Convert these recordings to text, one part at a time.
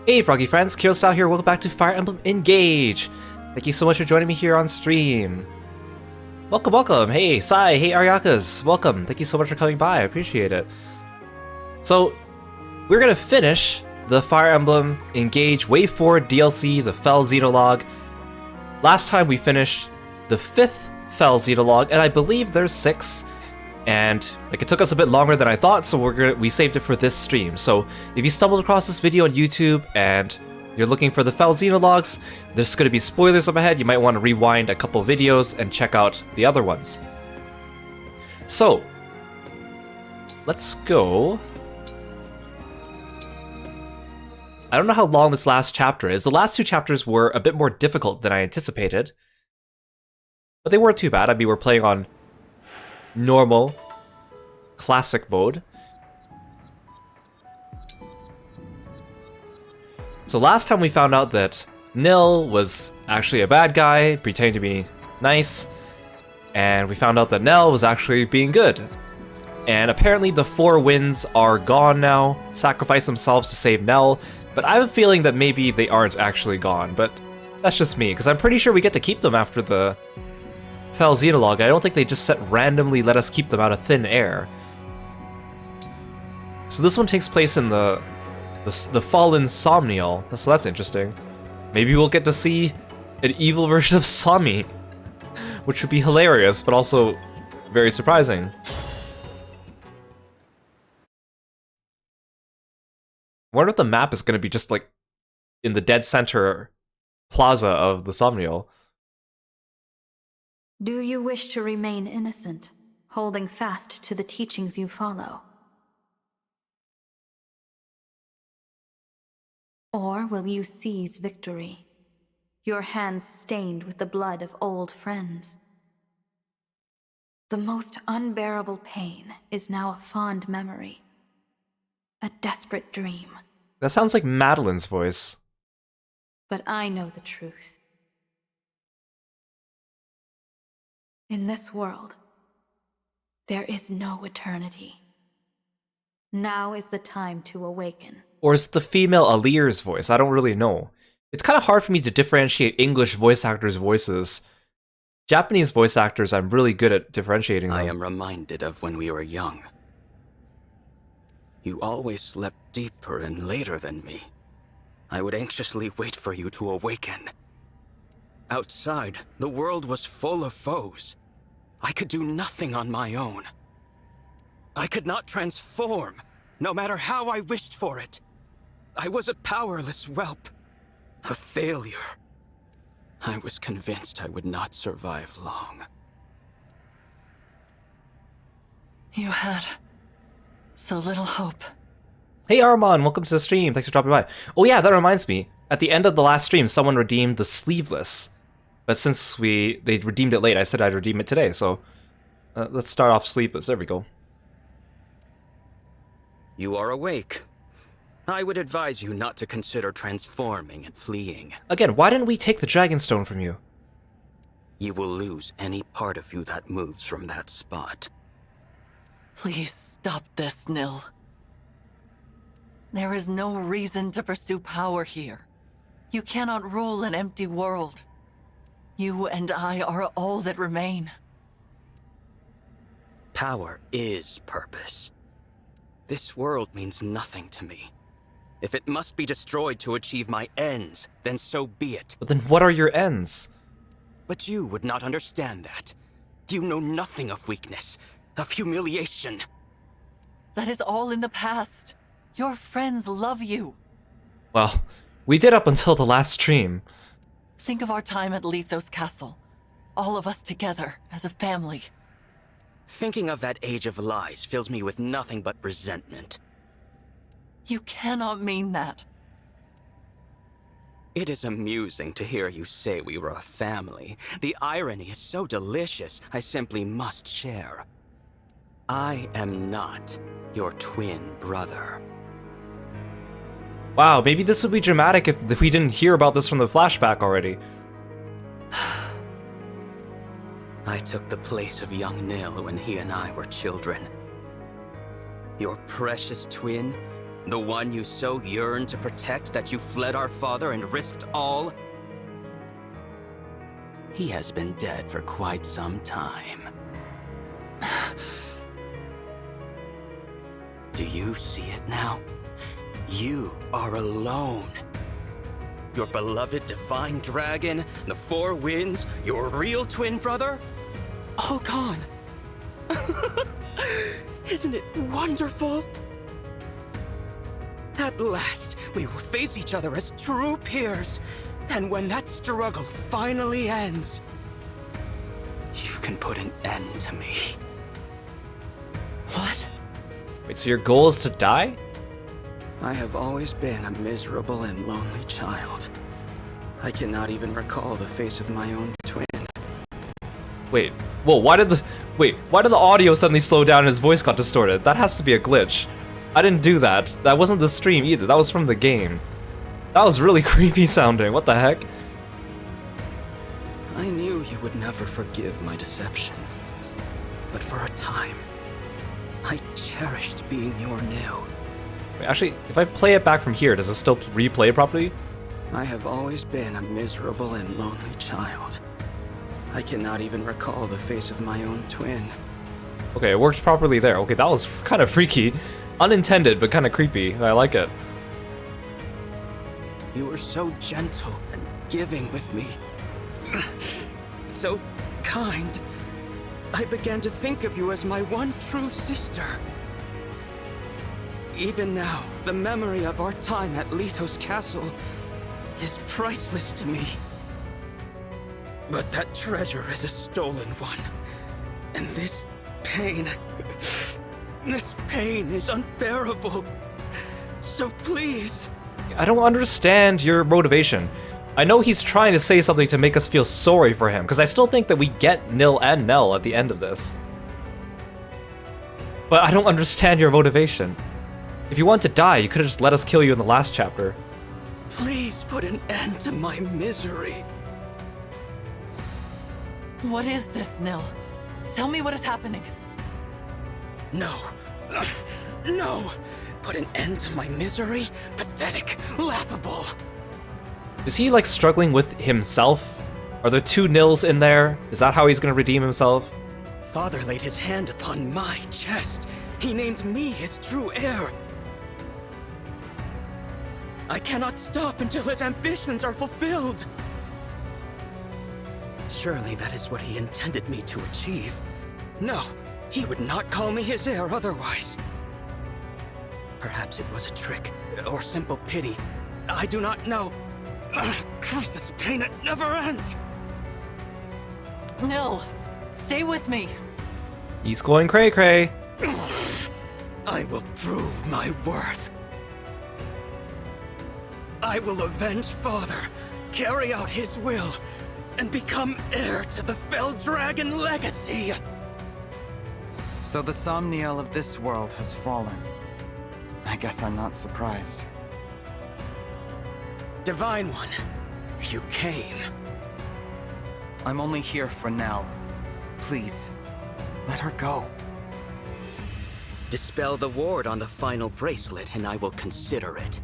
Hey Froggy friends, Kirostyle here, welcome back to Fire Emblem Engage! Thank you so much for joining me here on stream. Welcome, welcome! Hey Sai, hey Aryakas, welcome! Thank you so much for coming by, I appreciate it. So, we're gonna finish the Fire Emblem Engage Wave 4 DLC, the Fell Xenologue. Last time we finished the 5th Fell Xenologue, and I believe there's 6. And it took us a bit longer than I thought, so we saved it for this stream. So if you stumbled across this video on YouTube and you're looking for the Fell Xenologues, there's going to be spoilers up ahead. You might want to rewind a couple videos and check out the other ones. So let's go. I don't know how long this last chapter is. The last 2 chapters were a bit more difficult than I anticipated, but they weren't too bad. I mean, we're playing on normal classic mode. So last time we found out that Nil was actually a bad guy, pretending to be nice, and we found out that Nell was actually being good. And apparently the 4 winds are gone now, sacrifice themselves to save Nell, but I have a feeling that maybe they aren't actually gone, but that's just me, because I'm pretty sure we get to keep them after the Fell Xenologue. I don't think they just randomly let us keep them out of thin air. So this one takes place in the fallen Somniel, so that's interesting. Maybe we'll get to see an evil version of Somi, which would be hilarious, but also very surprising. I wonder if the map is going to be just like in the dead center plaza of the Somniel. Do you wish to remain innocent, holding fast to the teachings you follow? Or will you seize victory, your hands stained with the blood of old friends? The most unbearable pain is now a fond memory, a desperate dream. That sounds like Madeline's voice. But I know the truth. In this world, there is no eternity. Now is the time to awaken. Or is it the female Alir's voice? I don't really know. It's kind of hard for me to differentiate English voice actors' voices. Japanese voice actors, I'm really good at differentiating them. I am reminded of when we were young. You always slept deeper and later than me. I would anxiously wait for you to awaken. Outside, the world was full of foes. I could do nothing on my own. I could not transform, no matter how I wished for it. I was a powerless whelp, a failure. I was convinced I would not survive long. You had so little hope. Hey Armand, welcome to the stream. Thanks for dropping by. Oh yeah, that reminds me. At the end of the last stream, someone redeemed the sleeveless. But since they redeemed it late, I said I'd redeem it today, so let's start off sleeveless. There we go. You are awake. I would advise you not to consider transforming and fleeing. Again, why didn't we take the Dragonstone from you? You will lose any part of you that moves from that spot. Please stop this, Nil. There is no reason to pursue power here. You cannot rule an empty world. You and I are all that remain. Power is purpose. This world means nothing to me. If it must be destroyed to achieve my ends, then so be it. But then what are your ends? But you would not understand that. You know nothing of weakness, of humiliation. That is all in the past. Your friends love you. Well, we did up until the last stream. Think of our time at Lethos Castle. All of us together, as a family. Thinking of that age of lies fills me with nothing but resentment. You cannot mean that. It is amusing to hear you say we were a family. The irony is so delicious, I simply must share. I am not your twin brother. Wow, maybe this would be dramatic if we didn't hear about this from the flashback already. I took the place of young Nil when he and I were children. Your precious twin The one you so yearned to protect that you fled our father and risked all? He has been dead for quite some time. Do you see it now? You are alone. Your beloved divine dragon, the four winds, your real twin brother, all gone. Isn't it wonderful? At last, we will face each other as true peers. And when that struggle finally ends, you can put an end to me. What? Wait, so your goal is to die? I have always been a miserable and lonely child. I cannot even recall the face of my own twin. Wait, whoa, why did the audio suddenly slow down and his voice got distorted? That has to be a glitch. I didn't do that. That wasn't the stream either, that was from the game. That was really creepy sounding, what the heck? I knew you would never forgive my deception. But for a time, I cherished being your Nil. Wait, actually, if I play it back from here, does it still replay properly? I have always been a miserable and lonely child. I cannot even recall the face of my own twin. Okay, it works properly there. Okay, that was kind of freaky. Unintended, but kind of creepy. I like it. You were so gentle and giving with me. So kind. I began to think of you as my one true sister. Even now, the memory of our time at Lithos Castle is priceless to me. But that treasure is a stolen one. And this pain is unbearable. So please. I don't understand your motivation. I know he's trying to say something to make us feel sorry for him, because I still think that we get Nil and Nell at the end of this. But I don't understand your motivation. If you want to die, you could have just let us kill you in the last chapter. Please put an end to my misery. What is this, Nil? Tell me what is happening. No. No! Put an end to my misery? Pathetic. Laughable. Is he like struggling with himself? Are there two Nils in there? Is that how he's gonna redeem himself? Father laid his hand upon my chest. He named me his true heir. I cannot stop until his ambitions are fulfilled. Surely that is what he intended me to achieve. No, he would not call me his heir otherwise. Perhaps it was a trick, or simple pity. I do not know. Curse this pain, it never ends! Nil, stay with me. He's going cray-cray. I will prove my worth. I will avenge Father, carry out his will, and become heir to the Fell Dragon legacy! So the Somniel of this world has fallen. I guess I'm not surprised. Divine One, you came. I'm only here for Nell. Please, let her go. Dispel the ward on the final bracelet and I will consider it.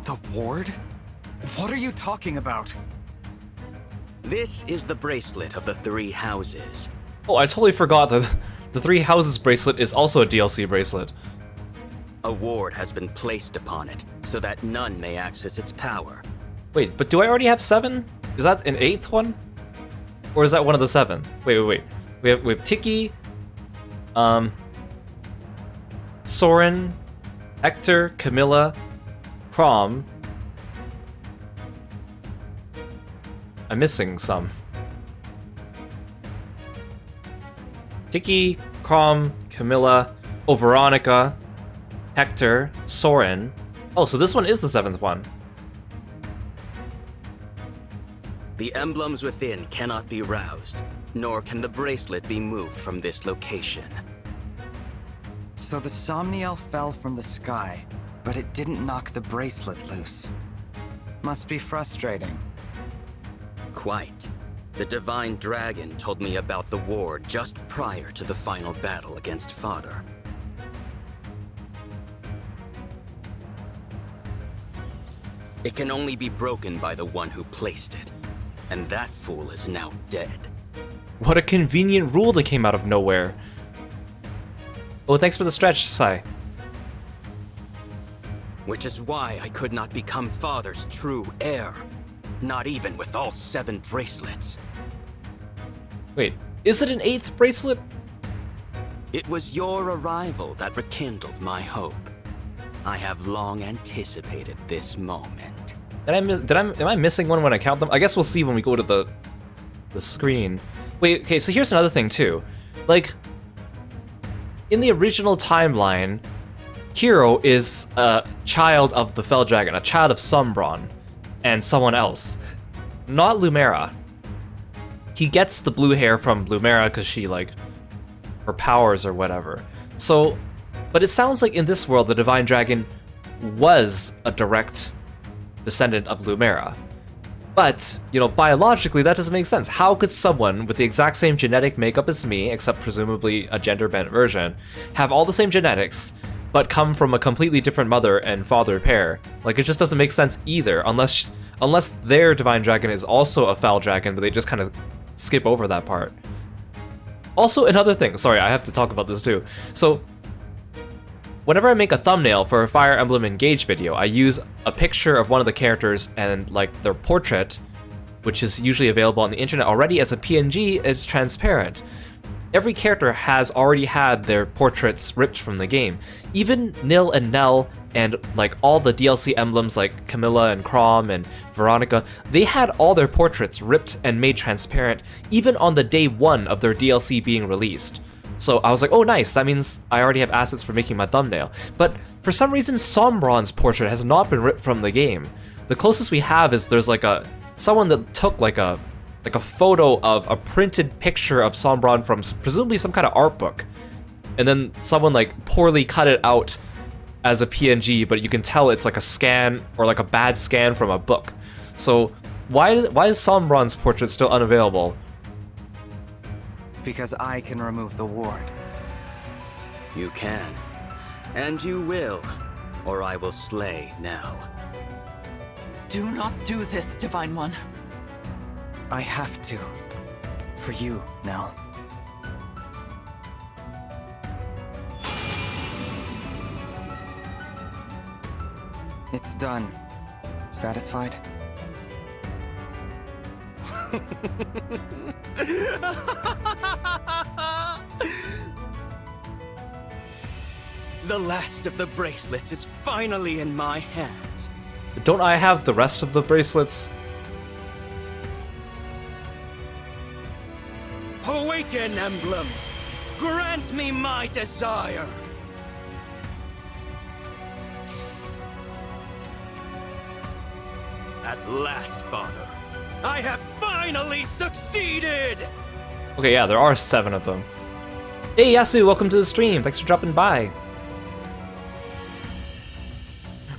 The ward? What are you talking about? This is the bracelet of the three houses. Oh, I totally forgot that the Three Houses bracelet is also a DLC bracelet. A ward has been placed upon it, so that none may access its power. Wait, but do I already have 7? Is that an 8th one? Or is that one of the 7? Wait. We have Tiki, Soren, Hector, Camilla, Crom. I'm missing some. Tiki, Crom, Camilla, Veronica, Hector, Soren. Oh, so this one is the 7th one. The emblems within cannot be roused, nor can the bracelet be moved from this location. So the Somniel fell from the sky, but it didn't knock the bracelet loose. Must be frustrating. Quite. The Divine Dragon told me about the ward just prior to the final battle against Father. It can only be broken by the one who placed it. And that fool is now dead. What a convenient rule that came out of nowhere. Oh, thanks for the stretch, Sai. Which is why I could not become Father's true heir. Not even with all 7 bracelets. Wait, is it an 8th bracelet? It was your arrival that rekindled my hope. I have long anticipated this moment. Am I missing one when I count them? I guess we'll see when we go to the screen. Wait, okay, so here's another thing too. Like, in the original timeline, Kiro is a child of the Fell Dragon, a child of Sombron, and someone else. Not Lumera. He gets the blue hair from Lumera because she, like, her powers or whatever. So, but it sounds like in this world, the Divine Dragon was a direct descendant of Lumera. But, you know, biologically, that doesn't make sense. How could someone with the exact same genetic makeup as me, except presumably a gender-bent version, have all the same genetics, but come from a completely different mother and father pair? Like, it just doesn't make sense either, unless their Divine Dragon is also a Foul Dragon, but they just kind of skip over that part. Also, another thing, sorry, I have to talk about this too. So, whenever I make a thumbnail for a Fire Emblem Engage video, I use a picture of one of the characters and, like, their portrait, which is usually available on the internet already as a PNG. It's transparent. Every character has already had their portraits ripped from the game. Even Nil and Nell and, like, all the DLC emblems like Camilla and Chrom and Veronica, they had all their portraits ripped and made transparent even on the day 1 of their DLC being released. So I was like, oh nice, that means I already have assets for making my thumbnail. But for some reason, Sombron's portrait has not been ripped from the game. The closest we have is there's like someone that took like a photo of a printed picture of Sombron from presumably some kind of art book. And then someone like poorly cut it out as a PNG, but you can tell it's like a scan or like a bad scan from a book. So why is Sombron's portrait still unavailable? Because I can remove the ward. You can. And you will. Or I will slay Nell. Do not do this, Divine One. I have to. For you, Nell. It's done. Satisfied? The last of the bracelets is finally in my hands. Don't I have the rest of the bracelets? Awaken, emblems! Grant me my desire! At last, Father, I have finally succeeded! Okay, yeah, there are 7 of them. Hey Yasu, welcome to the stream. Thanks for dropping by.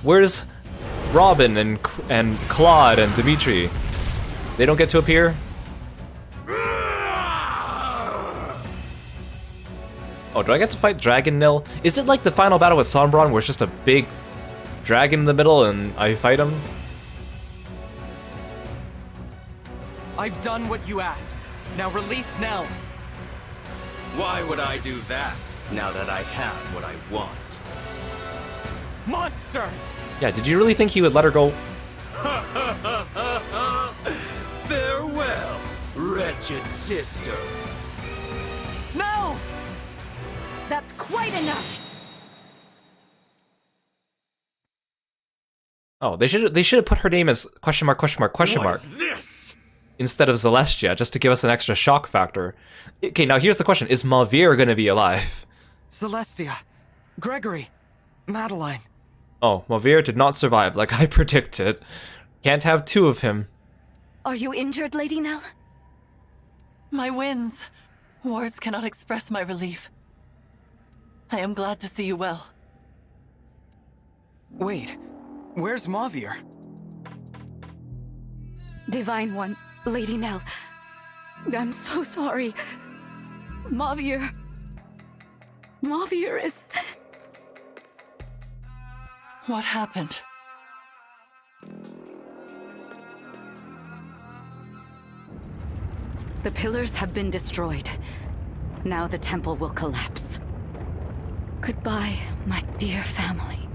Where's Robin and Claude and Dimitri? They don't get to appear? Oh, do I get to fight Dragon Nil? Is it like the final battle with Sombron where it's just a big dragon in the middle and I fight him? I've done what you asked. Now release Nell. Why would I do that, now that I have what I want? Monster! Yeah, did you really think he would let her go? Farewell, wretched sister. No! That's quite enough! Oh, they should have put her name as question mark What is this? instead of Zelestia, just to give us an extra shock factor. Okay, now here's the question. Is Mauvir gonna be alive? Zelestia. Gregory. Madeline. Oh, Mauvir did not survive, like I predicted. Can't have 2 of him. Are you injured, Lady Nell? My winds. Words cannot express my relief. I am glad to see you well. Wait. Where's Mauvir? Divine One, Lady Nell. I'm so sorry. Mauvir is... What happened? The pillars have been destroyed. Now the temple will collapse. Goodbye, my dear family.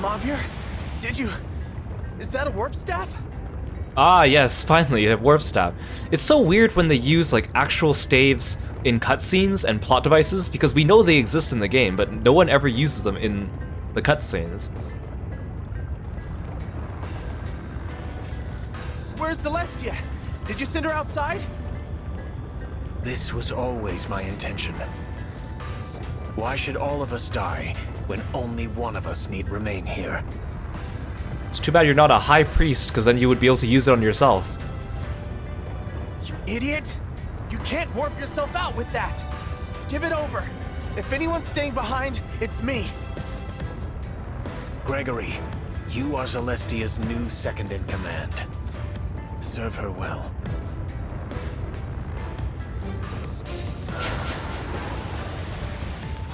Mavir? Did you... Is that a warp staff? Ah, yes, finally, a warp staff. It's so weird when they use, like, actual staves in cutscenes and plot devices, because we know they exist in the game, but no one ever uses them in the cutscenes. Where's Zelestia? Did you send her outside? This was always my intention. Why should all of us die when only one of us need remain here? It's too bad you're not a high priest, because then you would be able to use it on yourself. You idiot! You can't warp yourself out with that! Give it over! If anyone's staying behind, it's me! Gregory, you are Zelestia's new second-in-command. Serve her well.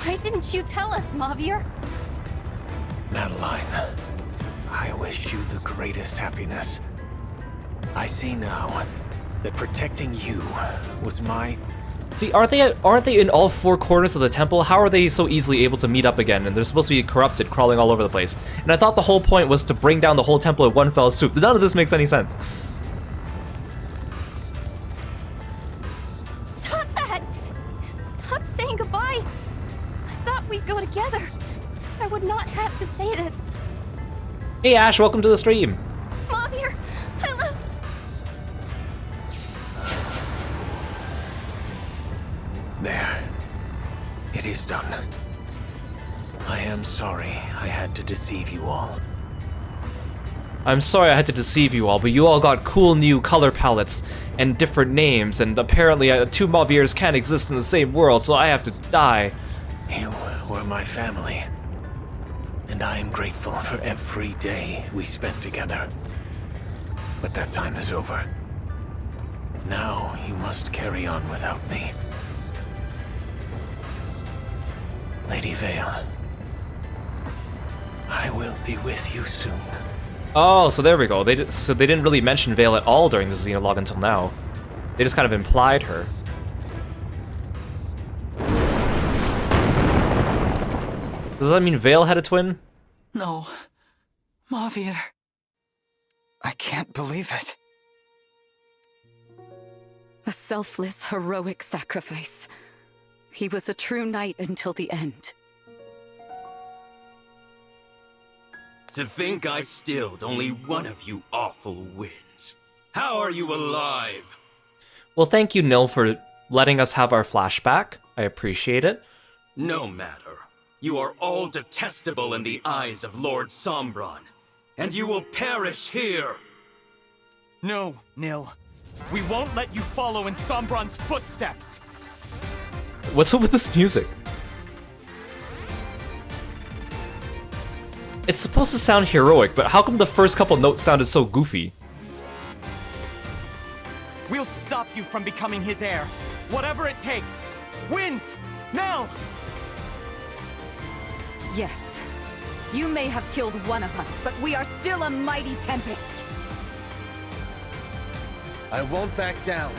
Why didn't you tell us, Mavir? Madeline, I wish you the greatest happiness. I see now that protecting you was my... See, aren't they in all four corners of the temple? How are they so easily able to meet up again? And they're supposed to be corrupted, crawling all over the place. And I thought the whole point was to bring down the whole temple in one fell swoop. None of this makes any sense. Stop that! Stop saying goodbye! I thought we'd go together. I would not have to say this. Hey Ash, welcome to the stream. Mavir, I love... There. It is done. I am sorry I had to deceive you all. I'm sorry I had to deceive you all, but you all got cool new color palettes and different names, and apparently two Mavirs can't exist in the same world, so I have to die. You were my family. And I am grateful for every day we spent together. But that time is over. Now you must carry on without me. Lady Vale, I will be with you soon. Oh, so there we go. So they didn't really mention Vale at all during the Xenologue until now. They just kind of implied her. Does that mean Vale had a twin? No. Mavir. I can't believe it. A selfless, heroic sacrifice. He was a true knight until the end. To think I stilled only one of you awful winds. How are you alive? Well, thank you, Nil, for letting us have our flashback. I appreciate it. No matter. You are all detestable in the eyes of Lord Sombron, and you will perish here. No, Nil. We won't let you follow in Sombron's footsteps. What's up with this music? It's supposed to sound heroic, but how come the first couple notes sounded so goofy? We'll stop you from becoming his heir. Whatever it takes. Wins! Now! Yes. You may have killed one of us, but we are still a mighty tempest. I won't back down.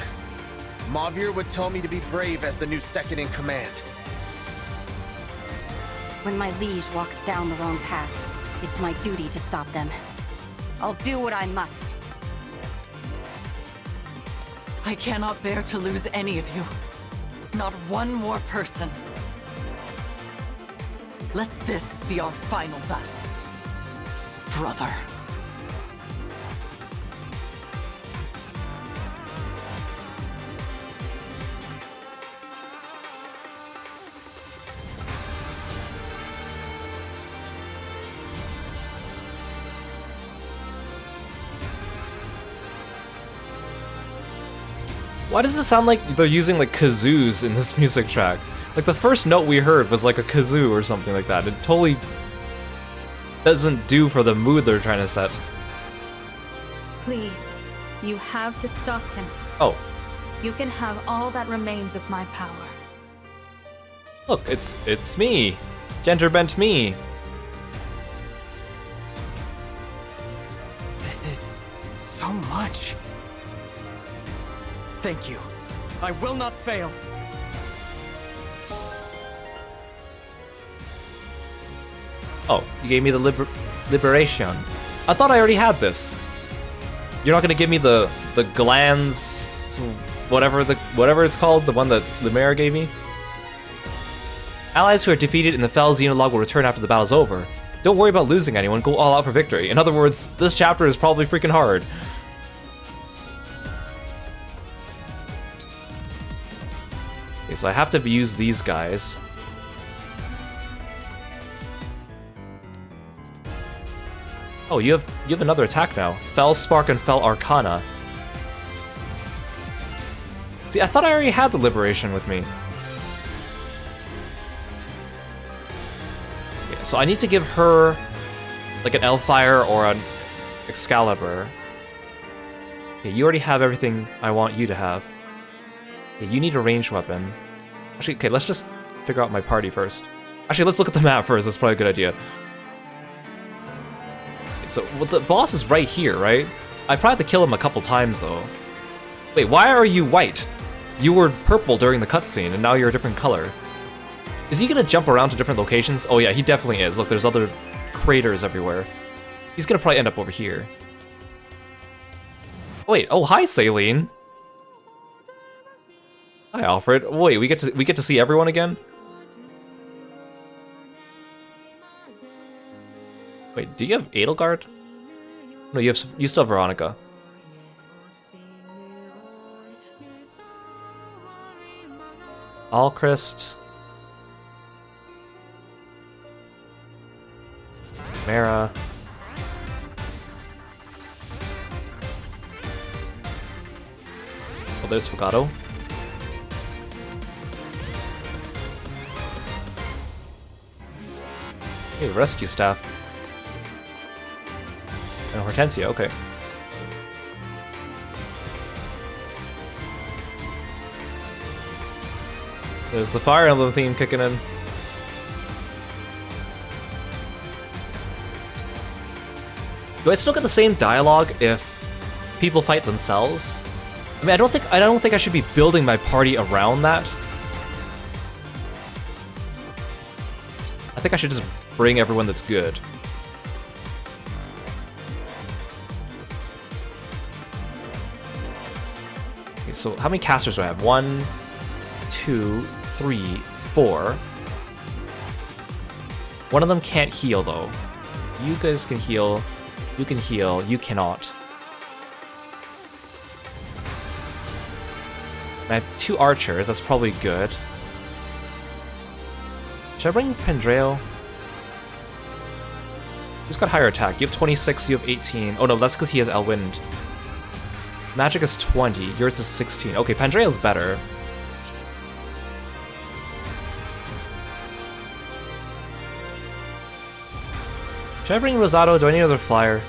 Mavir would tell me to be brave as the new second-in-command. When my liege walks down the wrong path, it's my duty to stop them. I'll do what I must. I cannot bear to lose any of you. Not one more person. Let this be our final battle. Brother. Why does it sound like they're using like kazoos in this music track? Like the first note we heard was like a kazoo or something like that. It totally doesn't do for the mood they're trying to set. Please, you have to stop him. Oh, You can have all that remains of my power. look, it's me. Gender bent me. This is so much. Thank you. I will not fail. Oh, you gave me the liberation. I thought I already had this. You're not gonna give me the glands, whatever it's called, the one that the mayor gave me? Allies who are defeated in the Fell Xenologue will return after the battle's over. Don't worry about losing anyone, go all out for victory. In other words, this chapter is probably freaking hard. Okay, so I have to use these guys. Oh, you have another attack now. Fell Spark and Fell Arcana. See, I thought I already had the Liberation with me. Okay, so I need to give her like an Elfire or an Excalibur. Okay, you already have everything I want you to have. Okay, you need a ranged weapon. Actually, okay, let's just figure out my party first. Actually, let's look at the map first. That's probably a good idea. So, well, the boss is right here, right? I probably have to kill him a couple times, though. Wait, why are you white? You were purple during the cutscene, and now you're a different color. Is he gonna jump around to different locations? Oh yeah, he definitely is. Look, there's other craters everywhere. He's gonna probably end up over here. Wait, oh hi, Saline. Hi, Alfred. Wait, we get to see everyone again? Wait, do you have Edelgard? No, you still have Veronica. Alchrist. Mara. Oh, there's Fugato. Hey, rescue staff. And Hortensia, okay. There's the Fire Emblem theme kicking in. Do I still get the same dialogue if people fight themselves? I mean, I don't think I should be building my party around that. I think I should just bring everyone that's good. Okay, so how many casters do I have? 1, 2, 3, 4. One of them can't heal though. You guys can heal. You can heal. You cannot. And I have 2 archers. That's probably good. Should I bring Pendrail? Who's got higher attack? You have 26, you have 18. Oh no, that's because he has Elwind. Magic is 20, yours is 16. Okay, Pendrail's better. Should I bring Rosado? Do I need another flyer?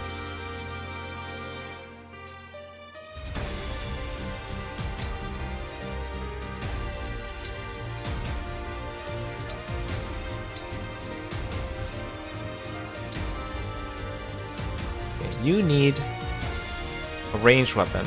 You need a ranged weapon.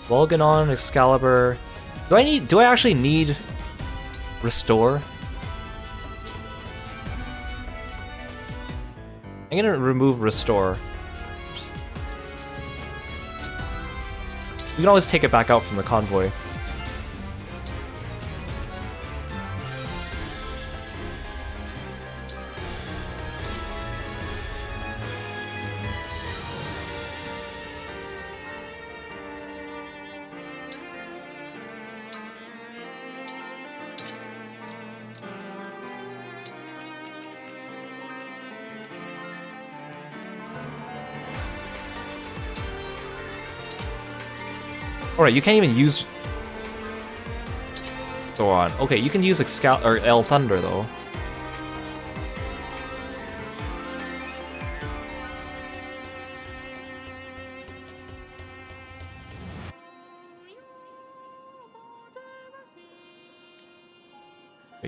Volganon, Excalibur. Do I actually need Restore? I'm gonna remove Restore. You can always take it back out from the convoy. Alright, you can't even use Thoron. Okay, you can use or El Thunder though.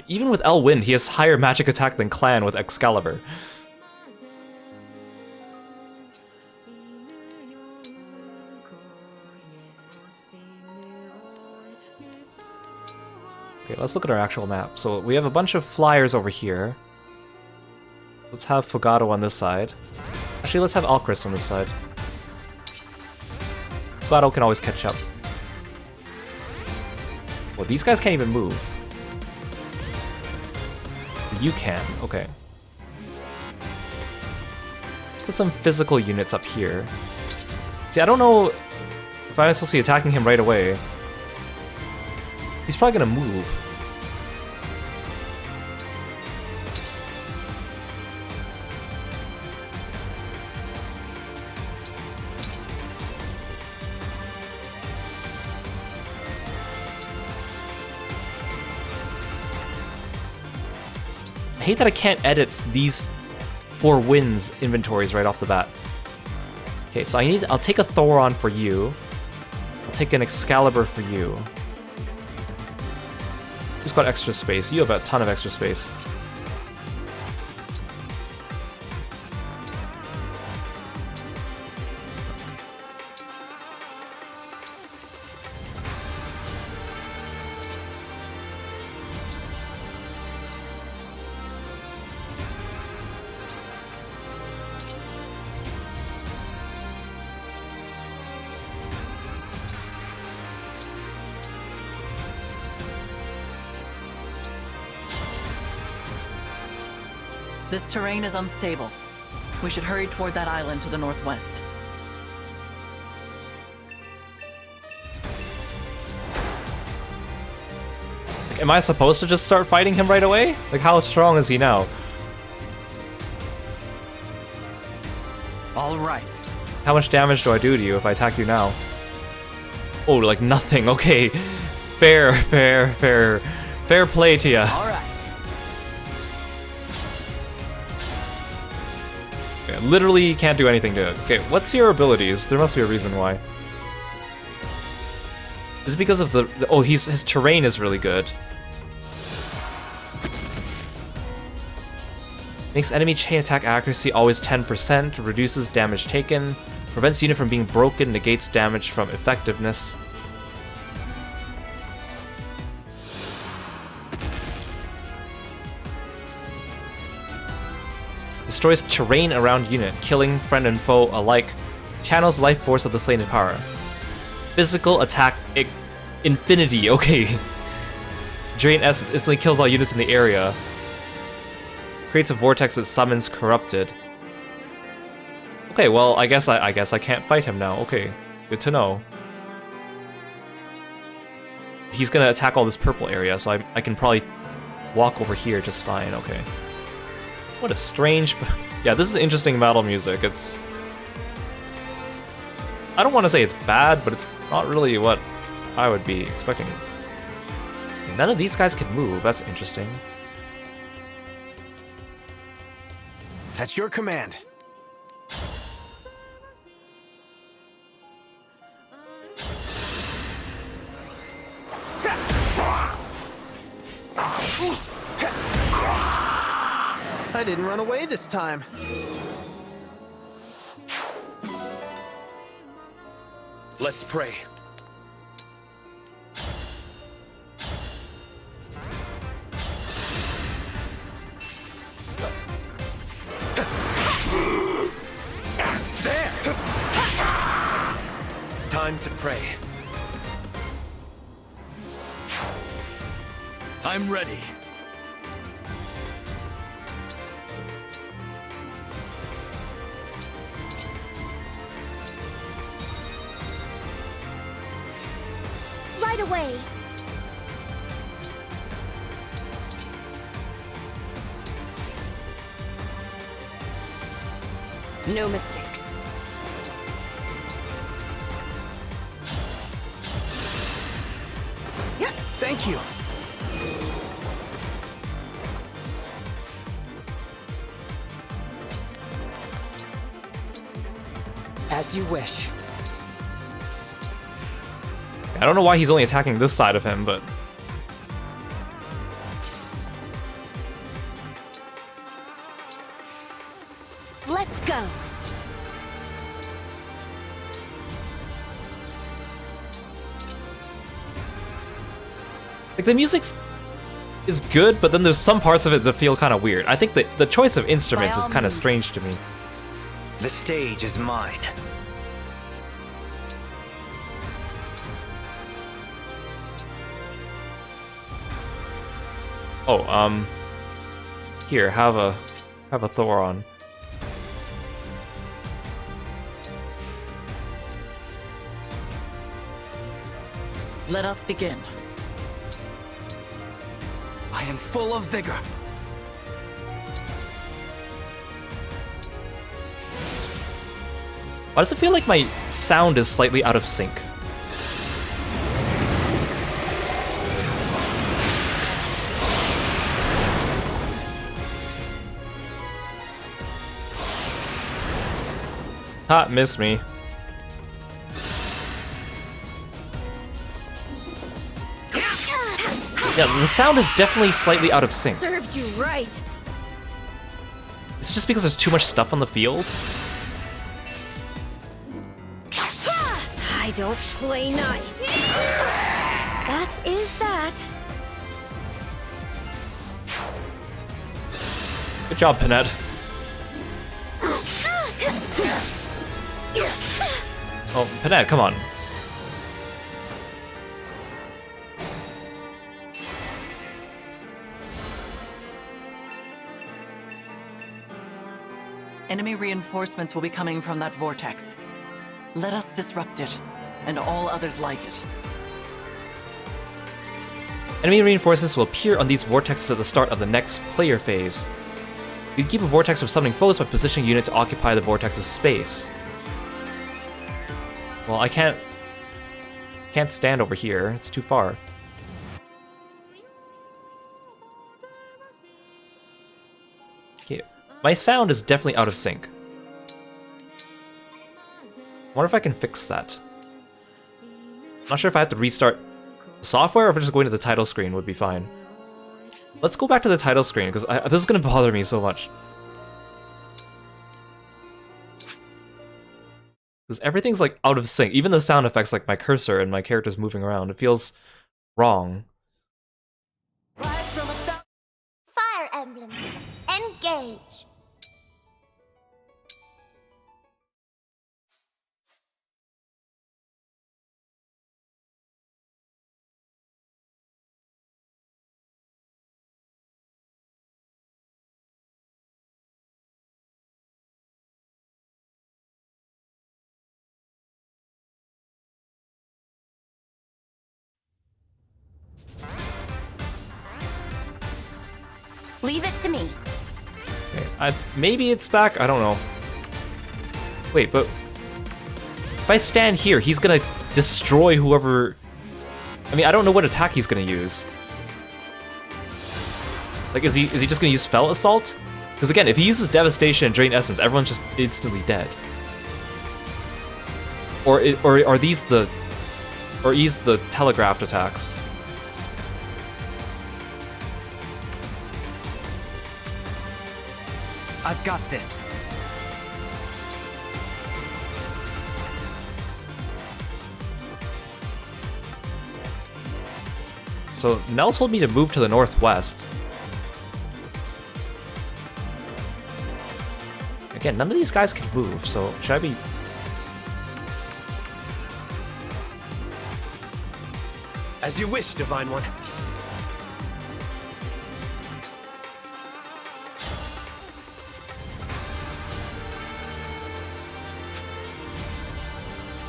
Even with El Wind, he has higher magic attack than Clan with Excalibur. Okay, let's look at our actual map. So we have a bunch of flyers over here. Let's have Fogado on this side. Actually, let's have Alcryst on this side. Fogado can always catch up. Well, these guys can't even move. You can, okay. Let's put some physical units up here. See, I don't know if I'm supposed to be attacking him right away. He's probably gonna move. I hate that I can't edit these 4 wins inventories right off the bat. Okay, so I'll take a Thoron for you. I'll take an Excalibur for you. Who's got extra space? You have a ton of extra space. This terrain is unstable. We should hurry toward that island to the northwest. Am I supposed to just start fighting him right away? Like, how strong is he now? All right. How much damage do I do to you if I attack you now? Oh, like nothing. Okay. Fair play to ya. All right. Okay, literally can't do anything to it. Okay, what's your abilities? There must be a reason why. Is it because of the oh, his terrain is really good. Makes enemy chain attack accuracy always 10%, reduces damage taken, prevents unit from being broken, negates damage from effectiveness. Destroys terrain around unit, killing friend and foe alike. Channels life force of the slain in power. Physical attack infinity, okay. Drain essence instantly kills all units in the area. Creates a vortex that summons corrupted. Okay, well, I guess I can't fight him now. Okay, good to know. He's gonna attack all this purple area, so I can probably walk over here just fine. Okay. What a strange... Yeah, this is interesting battle music. It's... I don't want to say it's bad, but it's not really what I would be expecting. None of these guys can move. That's interesting. At your command. I didn't run away this time. Let's pray. There! Time to pray. I'm ready. Right away. No mistakes. Thank you. As you wish. I don't know why he's only attacking this side of him, but... Let's go. Like, the music is good, but then there's some parts of it that feel kind of weird. I think that the choice of instruments is kind of strange to me. The stage is mine. Oh, here, have a Thoron. Let us begin. I am full of vigor. Why does it feel like my sound is slightly out of sync? Ha, missed me. Yeah, the sound is definitely slightly out of sync. Serves you right. Is it just because there's too much stuff on the field? I don't play nice. That is that. Good job, Panette. Oh, Panette, come on. Enemy reinforcements will be coming from that vortex. Let us disrupt it, and all others like it. Enemy reinforcements will appear on these vortexes at the start of the next player phase. You can keep a vortex from summoning foes by positioning a unit to occupy the vortex's space. Well, I can't stand over here. It's too far. Okay, my sound is definitely out of sync. I wonder if I can fix that. I'm not sure if I have to restart the software or if just going to the title screen would be fine. Let's go back to the title screen, because this is going to bother me so much. Because everything's like out of sync. Even the sound effects, like my cursor and my character's moving around, it feels wrong. Fire Emblem. Engage. Leave it to me. Okay, maybe it's back? I don't know. Wait, but... if I stand here, he's gonna destroy whoever... I mean, I don't know what attack he's gonna use. Like, is he just gonna use Fell Assault? Because again, if he uses Devastation and Drain Essence, everyone's just instantly dead. Or are these the... or he's the telegraphed attacks? I've got this. So Nell told me to move to the northwest. Again, none of these guys can move, so should I be... As you wish, Divine One.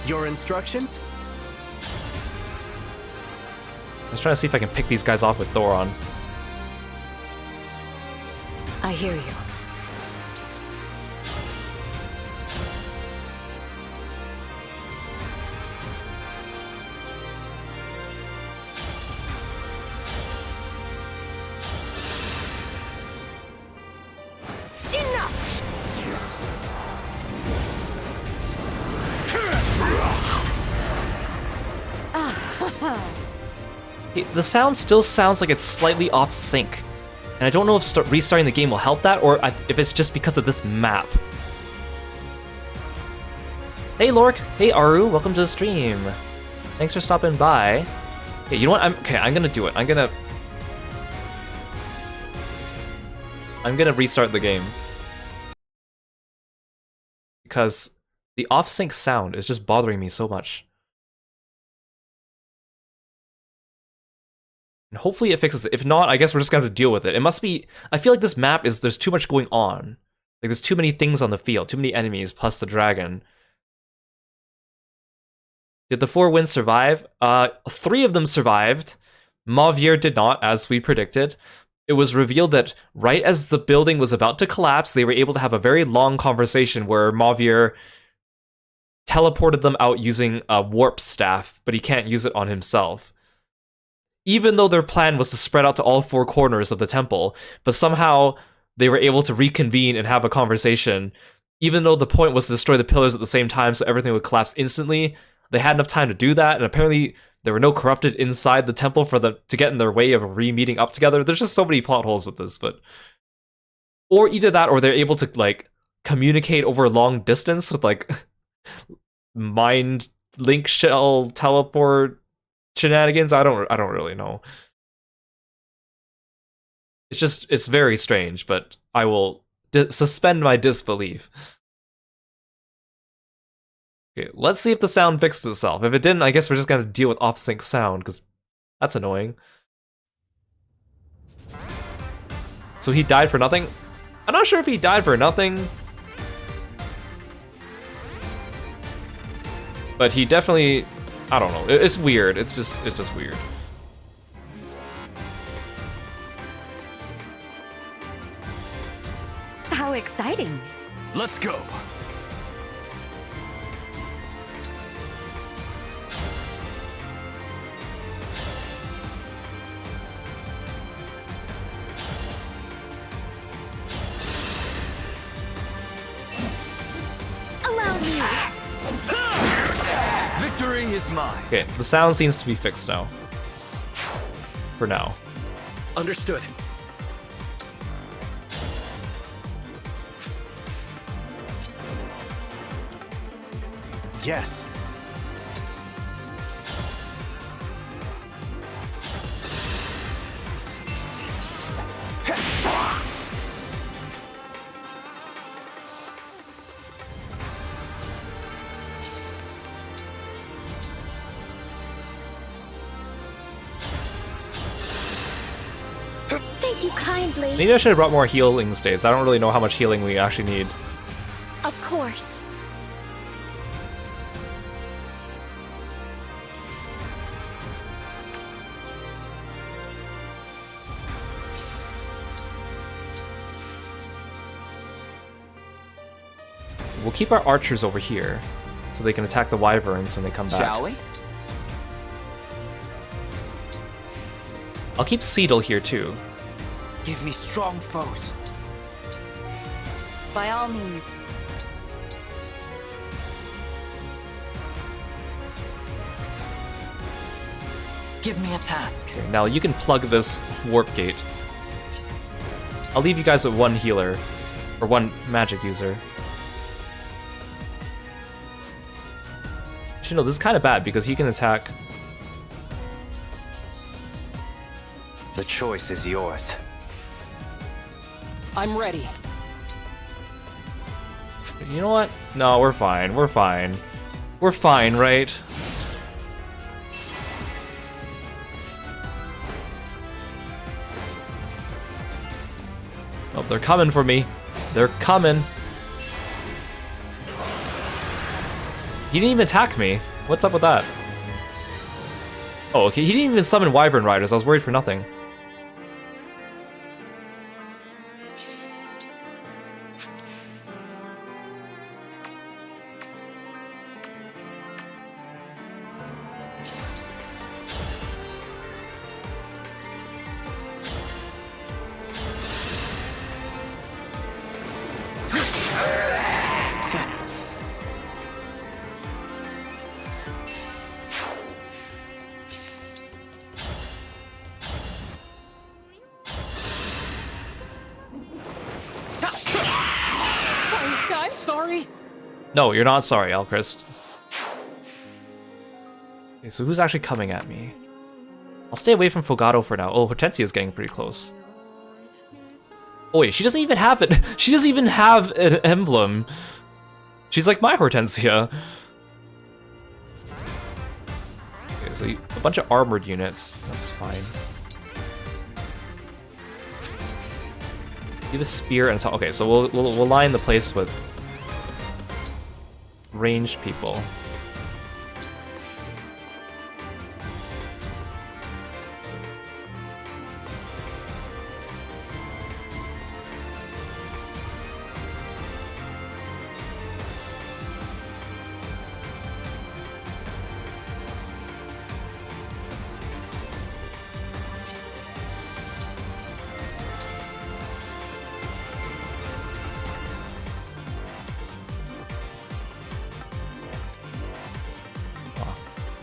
Your instructions? I was trying to see if I can pick these guys off with Thoron. I hear you. The sound still sounds like it's slightly off sync, and I don't know if restarting the game will help that, or if it's just because of this map. Hey Lork, hey Aru, welcome to the stream. Thanks for stopping by. Okay, you know what? I'm gonna do it. I'm gonna restart the game because the off-sync sound is just bothering me so much. And hopefully it fixes it. If not, I guess we're just gonna have to deal with it. It must be... I feel like this map is... There's too much going on. Like, there's too many things on the field. Too many enemies, plus the dragon. Did the 4 wins survive? 3 of them survived. Mauvier did not, as we predicted. It was revealed that right as the building was about to collapse, they were able to have a very long conversation where Mauvier teleported them out using a warp staff, but he can't use it on himself. Even though their plan was to spread out to all 4 corners of the temple, but somehow they were able to reconvene and have a conversation, even though the point was to destroy the pillars at the same time so everything would collapse instantly. They had enough time to do that, and apparently there were no corrupted inside the temple to get in their way of re-meeting up together. There's just so many plot holes with this, but... Or either that, or they're able to, like, communicate over a long distance with, like, mind link shell teleport shenanigans. I don't really know. It's very strange, but I will suspend my disbelief. Okay, let's see if the sound fixes itself. If it didn't, I guess we're just gonna deal with off-sync sound, because that's annoying. So he died for nothing? I'm not sure if he died for nothing. But he definitely... I don't know. It's weird. It's just weird. How exciting. Let's go. Allow me. Victory is mine. Okay, the sound seems to be fixed now. For now. Understood. Yes. Thank you kindly. Maybe I should have brought more healing staves. I don't really know how much healing we actually need. Of course. We'll keep our archers over here, so they can attack the wyverns when they come back. Shall we? I'll keep Seedle here too. Give me strong foes. By all means. Give me a task. Okay, now you can plug this warp gate. I'll leave you guys with 1 healer, or 1 magic user. Actually, no, this is kind of bad because he can attack. The choice is yours. I'm ready. You know what? No, we're fine. We're fine. We're fine, right? Oh, they're coming for me. They're coming. He didn't even attack me. What's up with that? Oh, okay. He didn't even summon Wyvern Riders. I was worried for nothing. No, you're not sorry, Alchrist. Okay, so who's actually coming at me? I'll stay away from Fogado for now. Oh, Hortensia's getting pretty close. Oh wait, she doesn't even have it. She doesn't even have an emblem. She's like my Hortensia. Okay, so a bunch of armored units. That's fine. You have a spear and a okay, so we'll line the place with ranged people.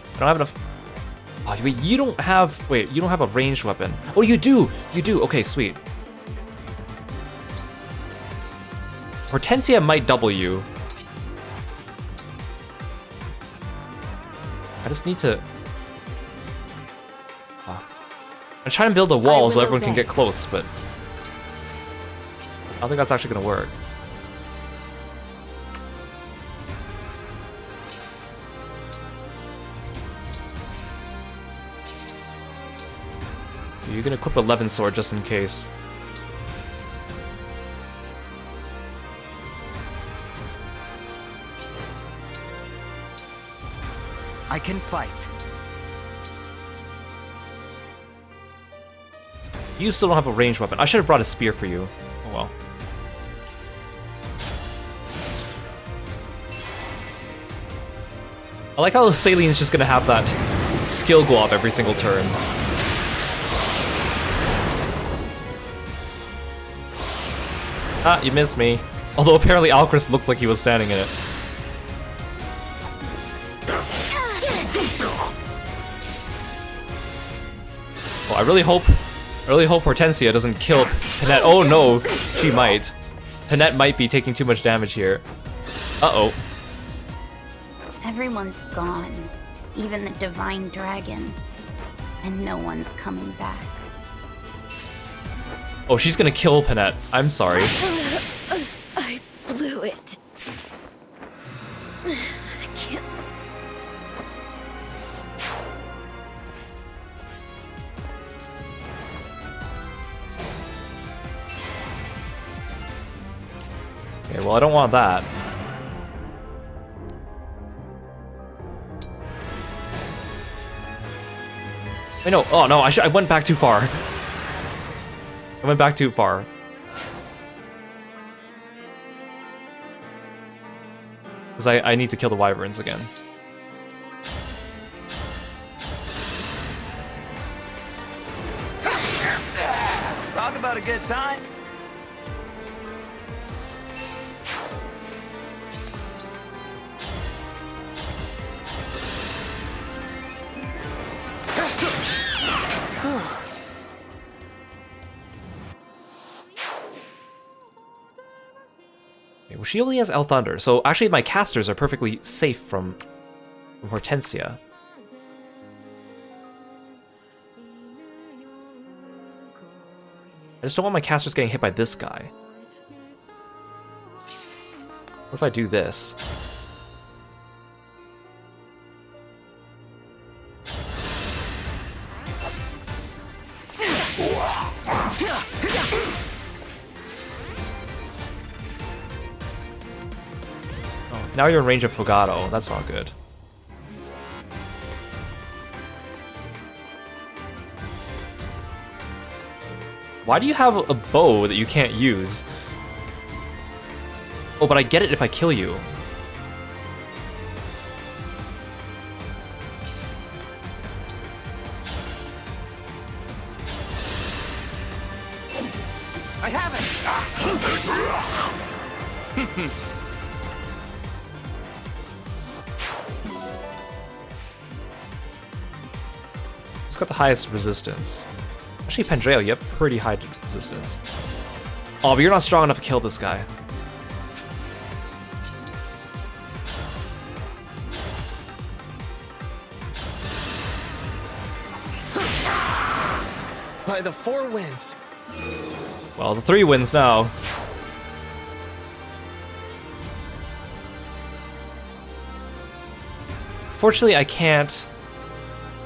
I don't have enough. Oh, wait, you don't have. Wait, you don't have a ranged weapon. Oh, you do. You do. Okay, sweet. Hortensia might double you. I just need to. I'm trying to build a wall so everyone can get close, but I don't think that's actually gonna work. You can equip a Levin sword just in case. I can fight. You still don't have a ranged weapon. I should have brought a spear for you. Oh well. I like how Salene's just gonna have that skill go off every single turn. Ah, you missed me. Although apparently Alchrist looked like he was standing in it. Well, I really hope Hortensia doesn't kill Panette. Oh no, she might. Panette might be taking too much damage here. Uh-oh. Everyone's gone, even the divine dragon, and no one's coming back. Oh, she's gonna kill Panette. I'm sorry. I blew it. I can't. Okay, well, I don't want that. Wait, no. Oh no, I went back too far. I went back too far. Because I need to kill the wyverns again. Talk about a good time. Okay, well, she only has El Thunder, so actually my casters are perfectly safe from Hortensia. I just don't want my casters getting hit by this guy. What if I do this? Oh, now you're in range of Fogado. That's not good. Why do you have a bow that you can't use? Oh, but I get it if I kill you. I have it! Who's got the highest resistance? Actually, Pandreo, you have pretty high resistance. Oh, but you're not strong enough to kill this guy. by the 4 winds. Well, the 3 wins now. Fortunately, I can't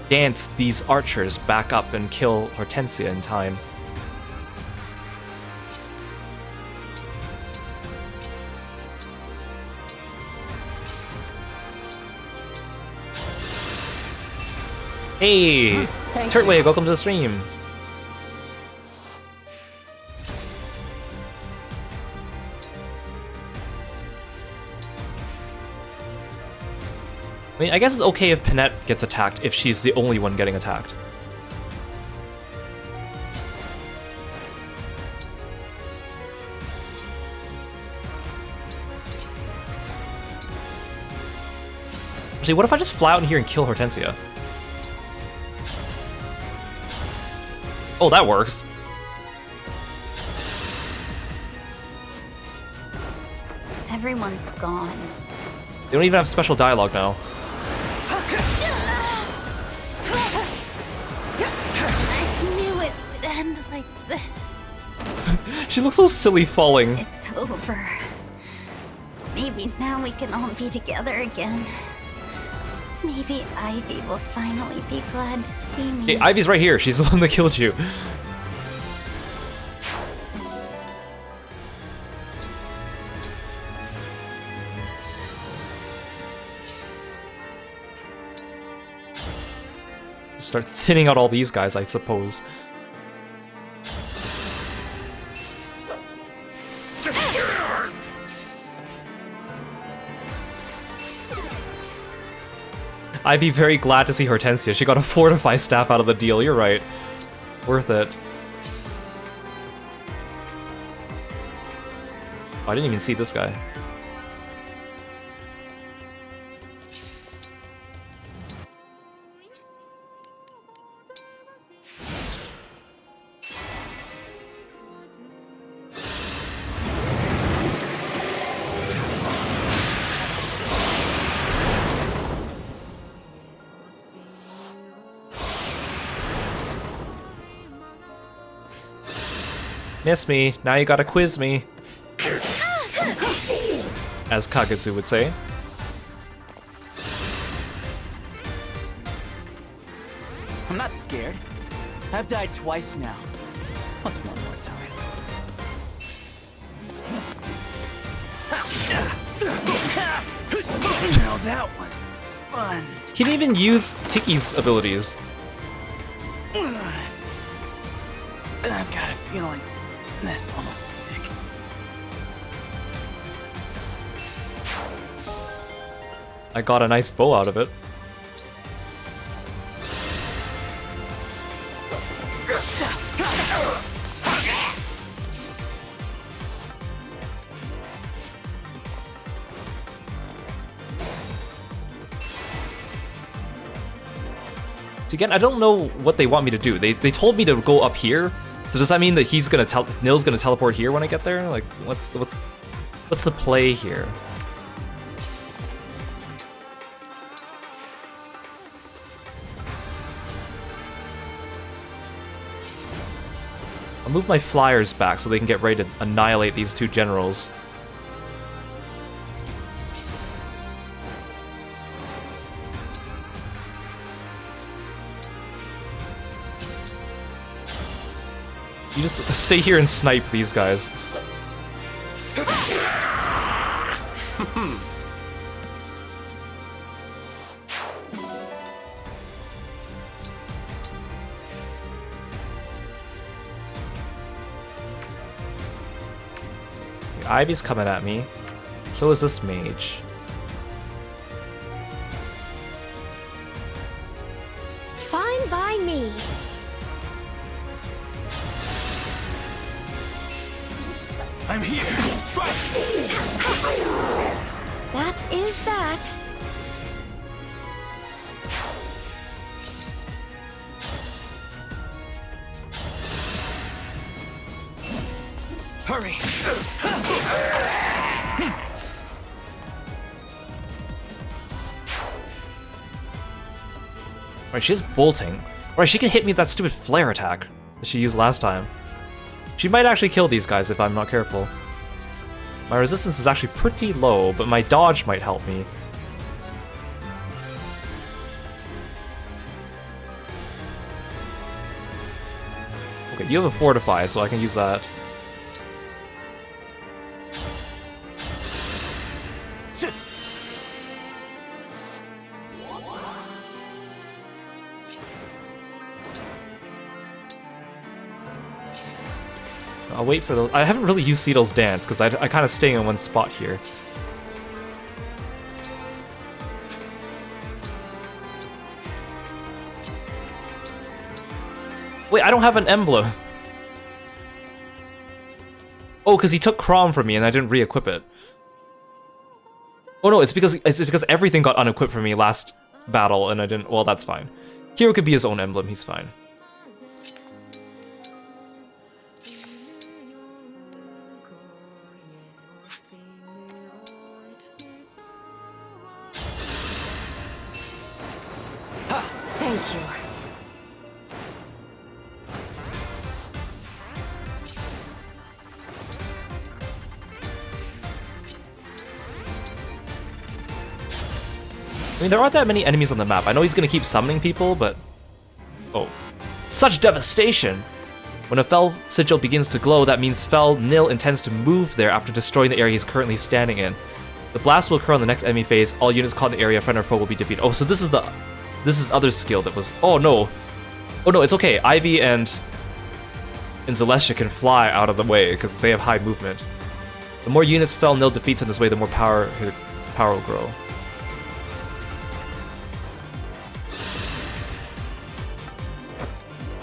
dance these archers back up and kill Hortensia in time. Hey! Turtwave, welcome to the stream. I mean, I guess it's okay if Panette gets attacked if she's the only one getting attacked. Actually, what if I just fly out in here and kill Hortensia? Oh, that works. Everyone's gone. They don't even have special dialogue now. I knew it would end like this. She looks so silly falling. It's over. Maybe now we can all be together again. Maybe Ivy will finally be glad to see me. Hey, Ivy's right here. She's the one that killed you. Start thinning out all these guys, I suppose. I'd be very glad to see Hortensia. She got a Fortify staff out of the deal, you're right. Worth it. Oh, I didn't even see this guy. Miss me, now you gotta quiz me. As Kagetsu would say. I'm not scared. I've died twice now. What's one more time? Now that was fun. He didn't even use Tiki's abilities. I've got a feeling this one will stick. I got a nice bow out of it. So again, I don't know what they want me to do. They told me to go up here. So does that mean that he's gonna Nil's gonna teleport here when I get there? Like, what's the play here? I'll move my flyers back so they can get ready to annihilate these two generals. You just stay here and snipe these guys. Ivy's coming at me. So is this mage. Fine by me. I'm here. Strike. That is that. Hurry. Alright, she's bolting. Alright, she can hit me with that stupid flare attack. that she used last time. She might actually kill these guys if I'm not careful. My resistance is actually pretty low, but my dodge might help me. Okay, you have a fortify, so I can use that. I'll wait for those. I haven't really used Ceto's Dance because I kind of stay in one spot here. Wait, I don't have an emblem. Oh, because he took Chrom from me and I didn't re-equip it. Oh no, it's because everything got unequipped for me last battle and I didn't. Well, that's fine. Kiro could be his own emblem. He's fine. Thank you. I mean, there aren't that many enemies on the map. I know he's gonna keep summoning people, but... Oh. Such devastation! When a Fell Sigil begins to glow, that means Fell Nil intends to move there after destroying the area he's currently standing in. The blast will occur on the next enemy phase. All units caught in the area, friend or foe, will be defeated. Oh, so this is other skill that was... Oh, no. Oh, no, it's okay. Ivy and Zelestia can fly out of the way, because they have high movement. The more units Fell Nil defeats in this way, the more power will grow.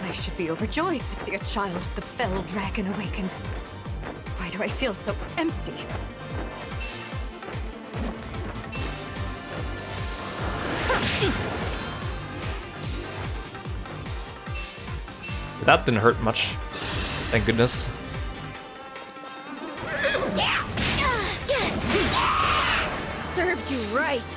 I should be overjoyed to see a child of the Fell Dragon awakened. Why do I feel so empty? That didn't hurt much. Thank goodness. Serves you right.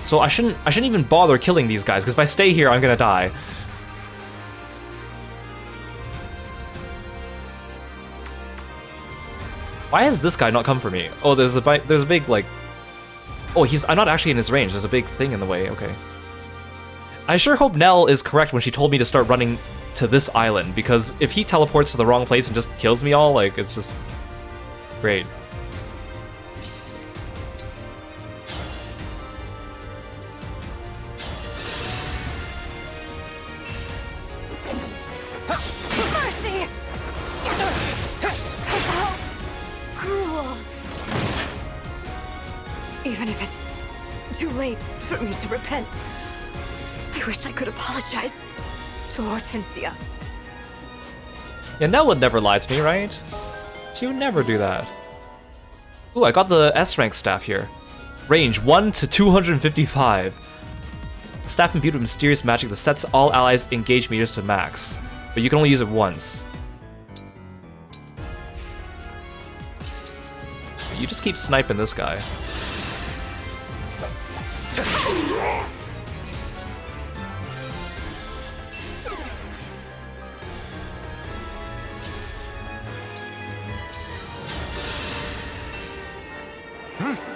So I shouldn't even bother killing these guys, because if I stay here, I'm gonna die. Why has this guy not come for me? Oh, there's a big, like... Oh, I'm not actually in his range. There's a big thing in the way. Okay. I sure hope Nell is correct when she told me to start running to this island, because if he teleports to the wrong place and just kills me all, like, it's just... Great. Mercy! How cruel. Even if it's too late for me to repent, I wish I could apologize to Hortensia. Yeah, Nell would never lie to me, right? She would never do that. Ooh, I got the S-rank staff here. Range 1 to 255. The staff imbued with mysterious magic that sets all allies' engage meters to max, but you can only use it once. You just keep sniping this guy.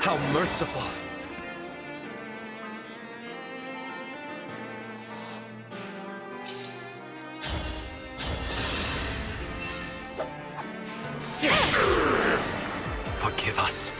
How merciful. Forgive us.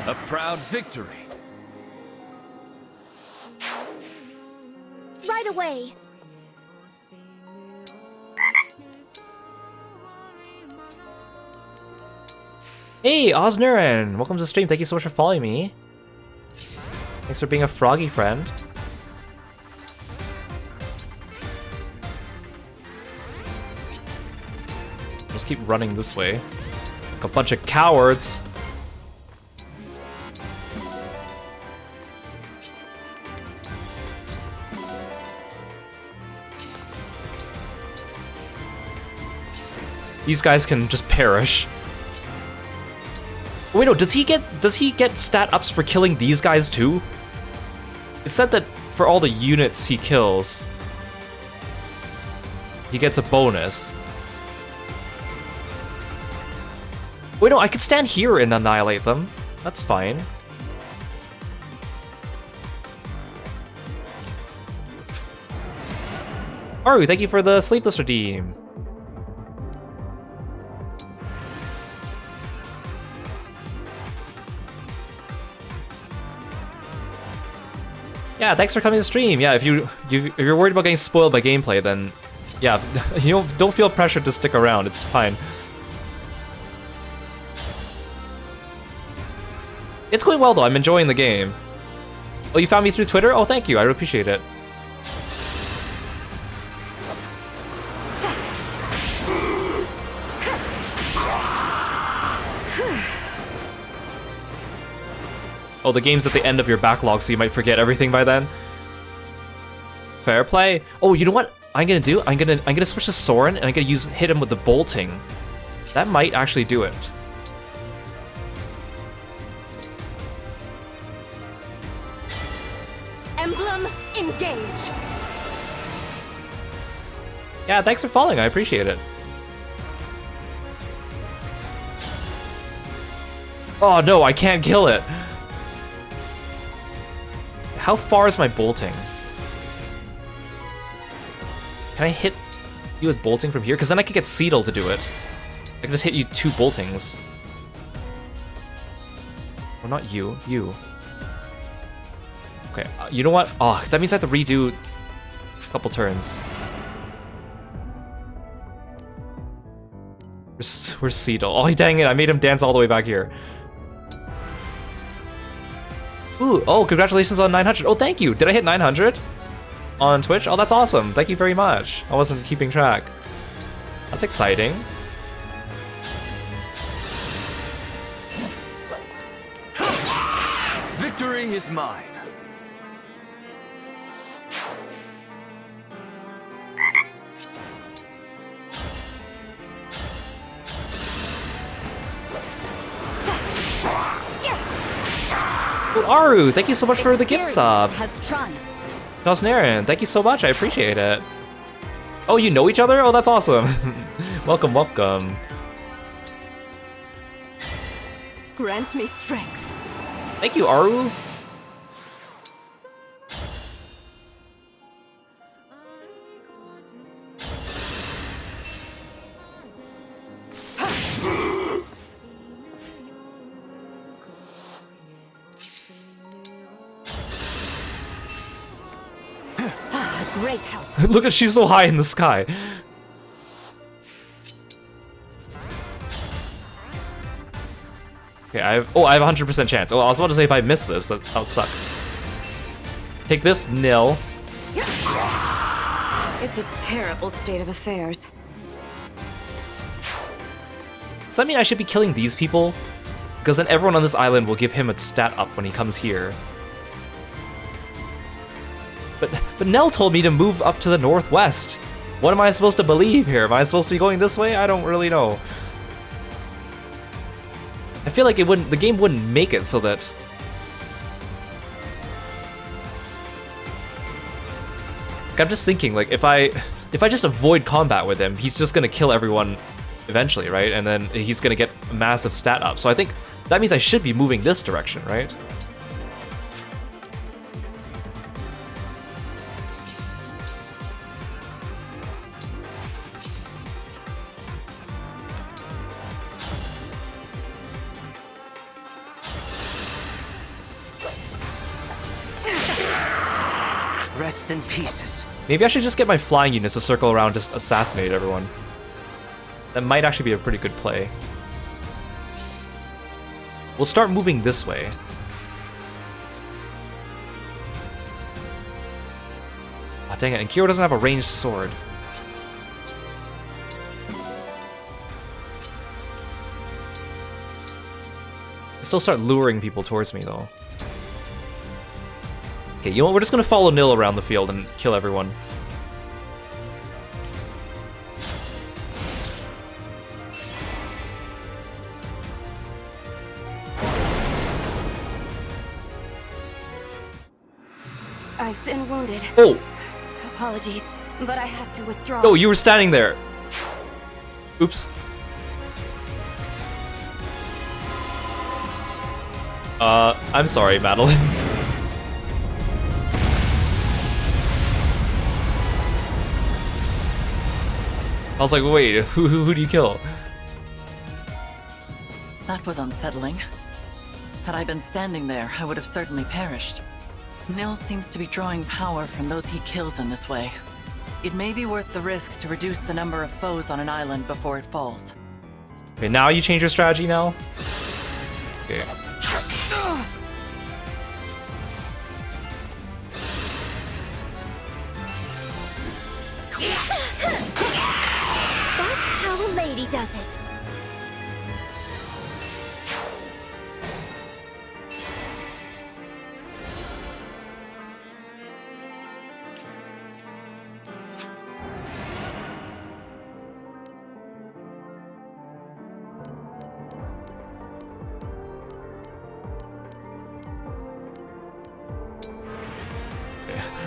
A proud victory. Right away. Hey, Osnurin! Welcome to the stream. Thank you so much for following me. Thanks for being a froggy friend. just keep running this way. Like a bunch of cowards. These guys can just perish. Wait, no, does he get stat ups for killing these guys too? It said that for all the units he kills, he gets a bonus. Wait, no, I could stand here and annihilate them. That's fine. Aru, thank you for the Sleepless Redeem. Yeah, thanks for coming to stream. Yeah, if you're worried about getting spoiled by gameplay, then yeah, don't feel pressured to stick around. It's fine. It's going well though. I'm enjoying the game. Oh, you found me through Twitter? Oh, thank you. I appreciate it. Oh, the game's at the end of your backlog, so you might forget everything by then. Fair play. Oh, you know what I'm gonna do? I'm gonna switch to Soren, and I'm gonna hit him with the bolting. That might actually do it. Emblem, engage. Yeah, thanks for following. I appreciate it. Oh no, I can't kill it. How far is my bolting? Can I hit you with bolting from here? Because then I could get Cedal to do it. I can just hit you 2 boltings. Well, not you. You. Okay, you know what? Oh, that means I have to redo a couple turns. Where's Cedal? Oh, dang it, I made him dance all the way back here. Ooh, oh, congratulations on 900. Oh, thank you. Did I hit 900 on Twitch? Oh, that's awesome. Thank you very much. I wasn't keeping track. That's exciting. Victory is mine. Oh, Aru, thank you so much for the gift sub. Has triumphed. Kosnaren, thank you so much. I appreciate it. Oh, you know each other? Oh, that's awesome. Welcome, welcome. Grant me strength. Thank you, Aru. Great help. Look at, she's so high in the sky. Okay, I have 100% chance. Oh, I was about to say if I miss this, that'll suck. Take this, nil. It's a terrible state of affairs. Does that mean I should be killing these people? Because then everyone on this island will give him a stat up when he comes here. But Nell told me to move up to the northwest. What am I supposed to believe here? Am I supposed to be going this way? I don't really know. I feel like the game wouldn't make it so that... Like, I'm just thinking, like, if I just avoid combat with him, he's just gonna kill everyone eventually, right? And then he's gonna get a massive stat up. So I think that means I should be moving this direction, right? Rest in pieces. Maybe I should just get my flying units to circle around and just assassinate everyone. That might actually be a pretty good play. We'll start moving this way. Ah, dang it, and Kiro doesn't have a ranged sword. Still start luring people towards me, though. Okay, you know what? We're just gonna follow Nil around the field and kill everyone. I've been wounded. Oh! Apologies, but I have to withdraw. Oh, you were standing there! Oops. I'm sorry, Madeline. I was like, wait, who do you kill? That was unsettling. Had I been standing there, I would have certainly perished. Nil seems to be drawing power from those he kills in this way. It may be worth the risk to reduce the number of foes on an island before it falls. Okay, now you change your strategy now? Okay. That's how a lady does it.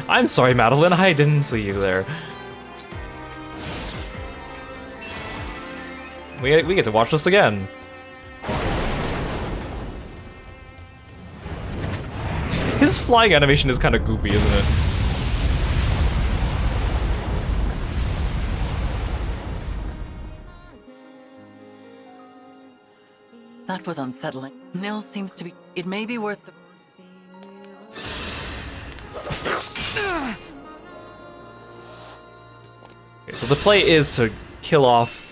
I'm sorry, Madeline, I didn't see you there. We get to watch this again. His flying animation is kind of goofy, isn't it? That was unsettling. Nil seems to be... It may be worth the... Okay, so the play is to kill off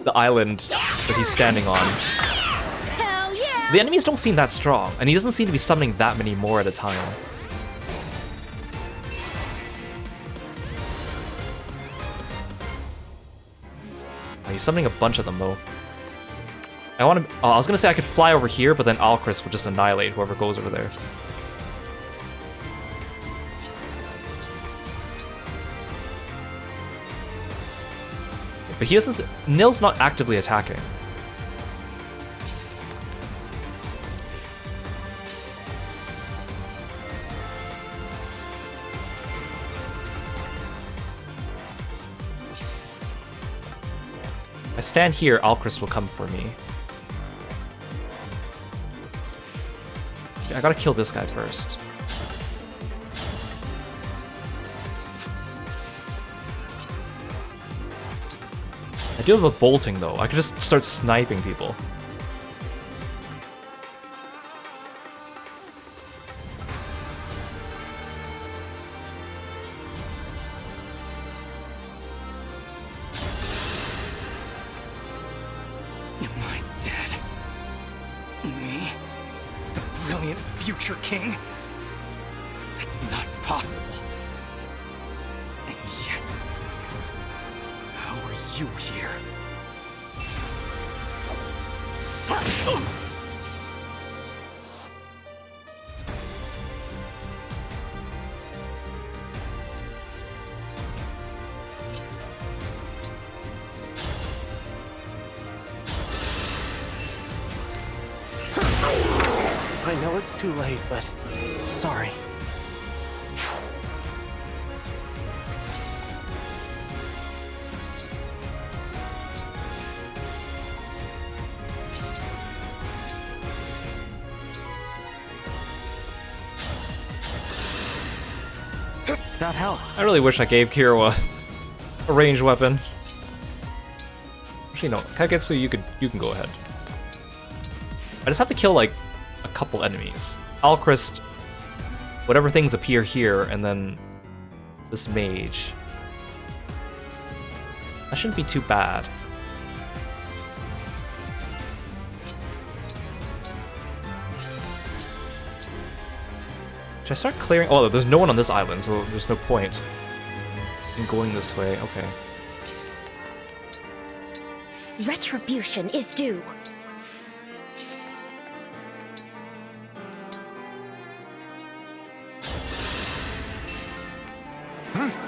the island that he's standing on. Hell yeah! The enemies don't seem that strong, and he doesn't seem to be summoning that many more at a time. Oh, he's summoning a bunch of them, though. I was gonna say I could fly over here, but then Alcris would just annihilate whoever goes over there. But he doesn't... Nil's not actively attacking. If I stand here, Alcris will come for me. Okay, I gotta kill this guy first. I do have a bolting, though. I could just start sniping people. Am I dead? Me? The brilliant future king? That's not possible. And yet... how are you here? I know it's too late, but sorry. That helps. I really wish I gave Kiro a ranged weapon. Actually, no. Kagetsu, you can go ahead. I just have to kill, like, a couple enemies. Alchrist, whatever things appear here, and then this mage. That shouldn't be too bad. Should I start clearing? Oh, there's no one on this island, so there's no point in going this way. Okay. Retribution is due.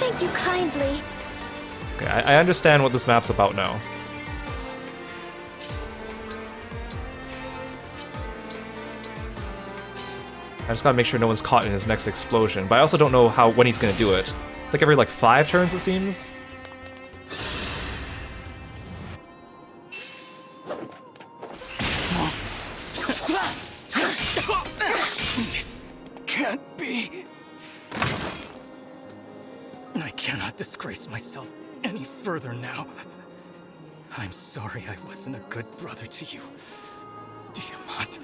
Thank you kindly. Okay, I understand what this map's about now. I just gotta make sure no one's caught in his next explosion, but I also don't know when he's gonna do it. It's like every like 5 turns, it seems. This can't be. I cannot disgrace myself any further now. I'm sorry I wasn't a good brother to you, Tiamat.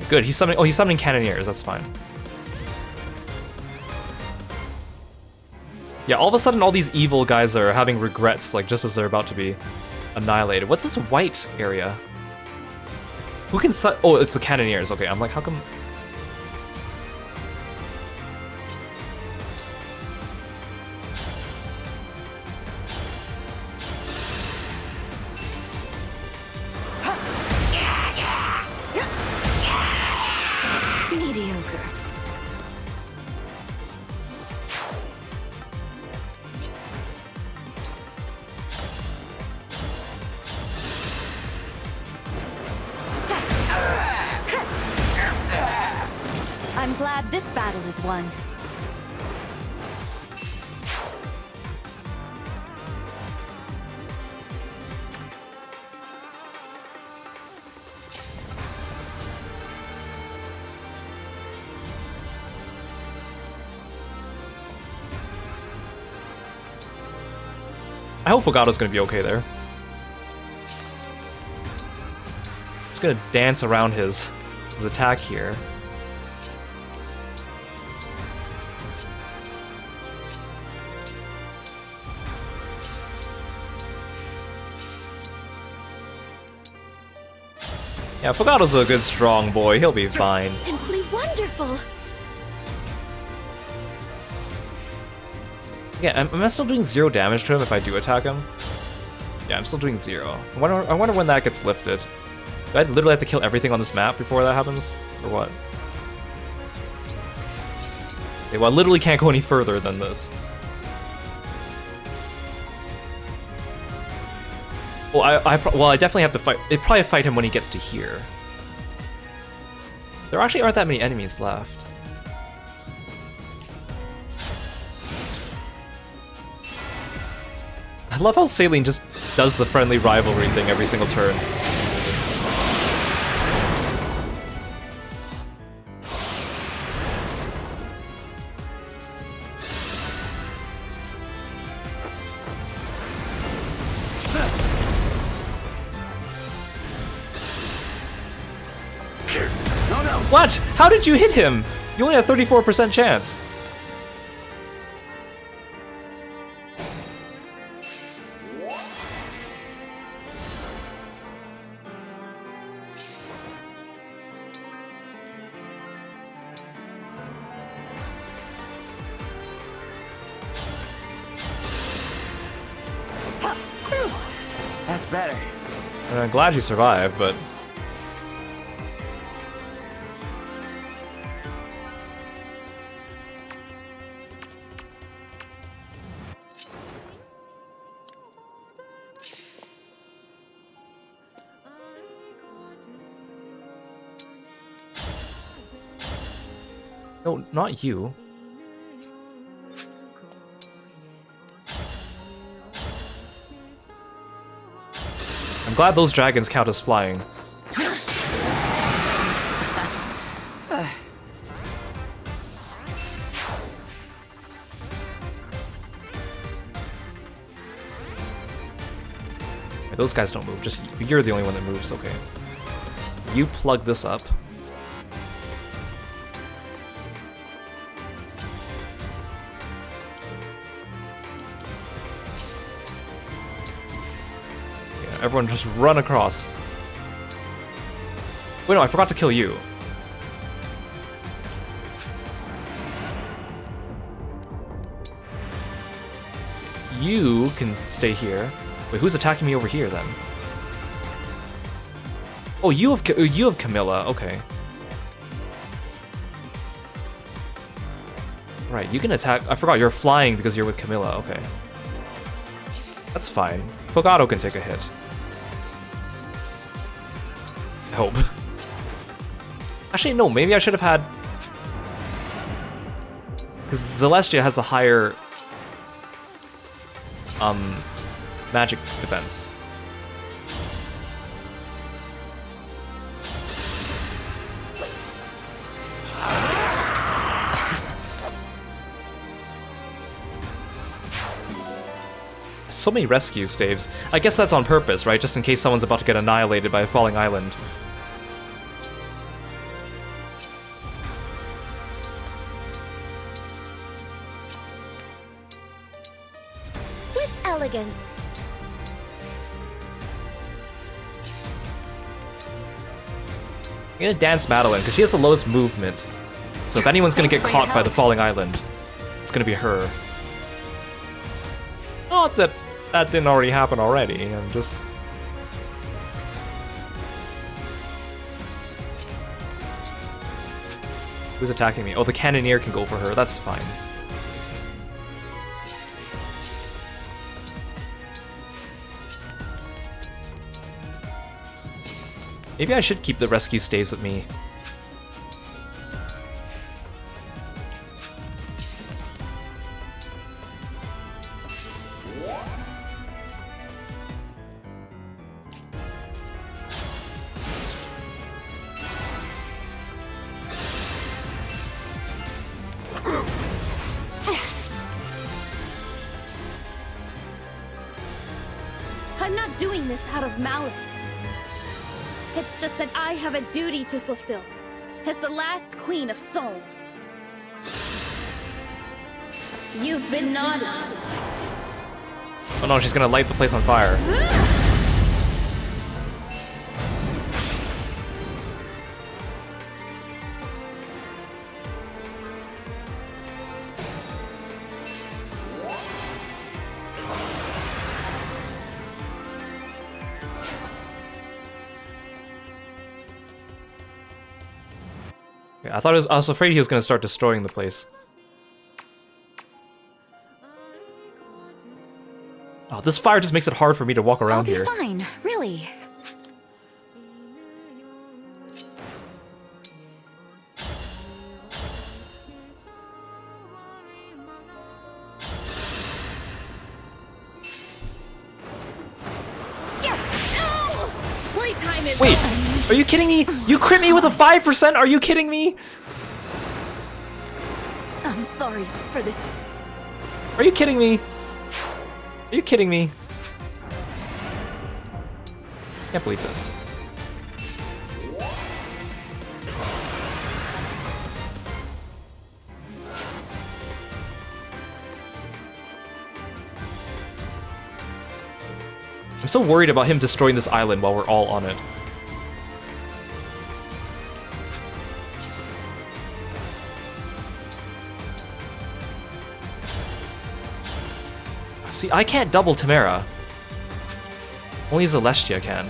Good, he's summoning. Oh, he's summoning Cannoneers. That's fine. Yeah, all of a sudden, all these evil guys are having regrets, like just as they're about to be annihilated. What's this white area? Who can oh, it's the Cannoneers. Okay, I'm like, how come? Mediocre. I'm glad this battle is won. I hope Fogato's gonna be okay there. Just gonna dance around his attack here. Yeah, Fogato's a good strong boy. He'll be fine. Simply wonderful. Yeah, am I still doing 0 damage to him if I do attack him? Yeah, I'm still doing 0. I wonder when that gets lifted. Do I literally have to kill everything on this map before that happens? Or what? Okay, well, I literally can't go any further than this. Well, I definitely have to fight. I'd probably fight him when he gets to here. There actually aren't that many enemies left. I love how Saline just does the friendly rivalry thing every single turn. What? How did you hit him? You only had a 34% chance. That's better. I'm glad you survived, but... No, not you. I'm glad those dragons count as flying. Those guys don't move, just you're the only one that moves, okay. You plug this up. Yeah, everyone just run across. Wait, no, I forgot to kill you. You can stay here. Wait, who's attacking me over here then? Oh, you have Camilla. Okay. Right, you can attack. I forgot you're flying because you're with Camilla. Okay. That's fine. Fogado can take a hit. I hope. Actually, no, maybe I should have had... Because Zelestia has a higher... magic defense. So many rescue staves. I guess that's on purpose, right? Just in case someone's about to get annihilated by a falling island. With elegance. I'm gonna dance Madeline, because she has the lowest movement. So if anyone's gonna get caught by the falling island, it's gonna be her. Not that that didn't already happen already, I'm just... Who's attacking me? Oh, the Cannoneer can go for her, that's fine. Maybe I should keep the rescue staves with me. I'm not doing this out of malice. It's just that I have a duty to fulfill, as the last queen of Seoul. You've been naughty. Oh no, she's gonna light the place on fire. I was afraid he was gonna start destroying the place. Oh, this fire just makes it hard for me to walk around here. I'll be fine, really. Playtime is Wait, are you kidding me? You crit me with a 5%? Are you kidding me? I'm sorry for this. Are you kidding me? Are you kidding me? Can't believe this. I'm so worried about him destroying this island while we're all on it. See, I can't double Tamara. Only Zelestia can.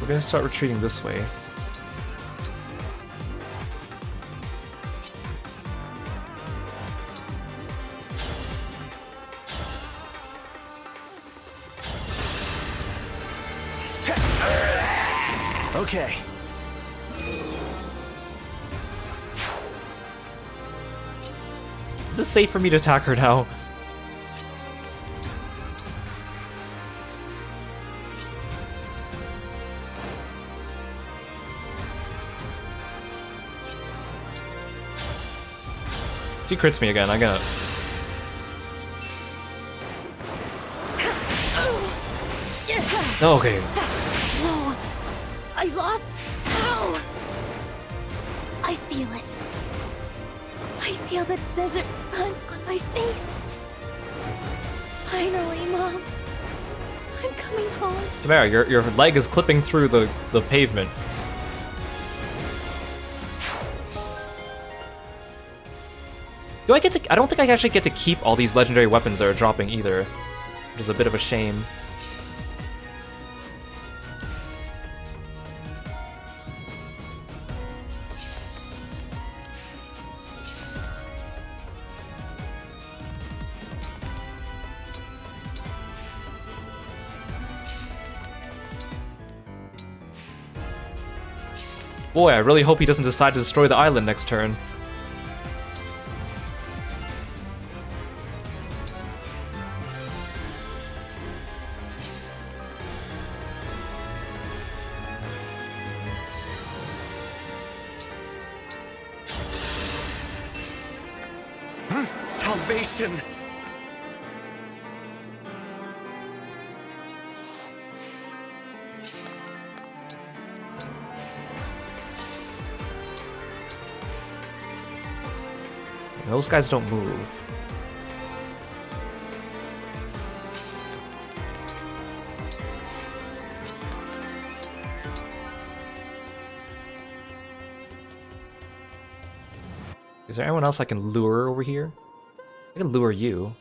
We're gonna start retreating this way. Okay. Is it safe for me to attack her now? She crits me again, I'm gonna... Oh, okay. No, I lost. Ow! I feel it. I I feel the desert sun on my face. Finally, Mom. I'm coming home. Chimera, your leg is clipping through the pavement. Do I get to... I don't think I actually get to keep all these legendary weapons that are dropping either. Which is a bit of a shame. Boy, I really hope he doesn't decide to destroy the island next turn. Salvation! Those guys don't move. Is there anyone else I can lure over here? I can lure you.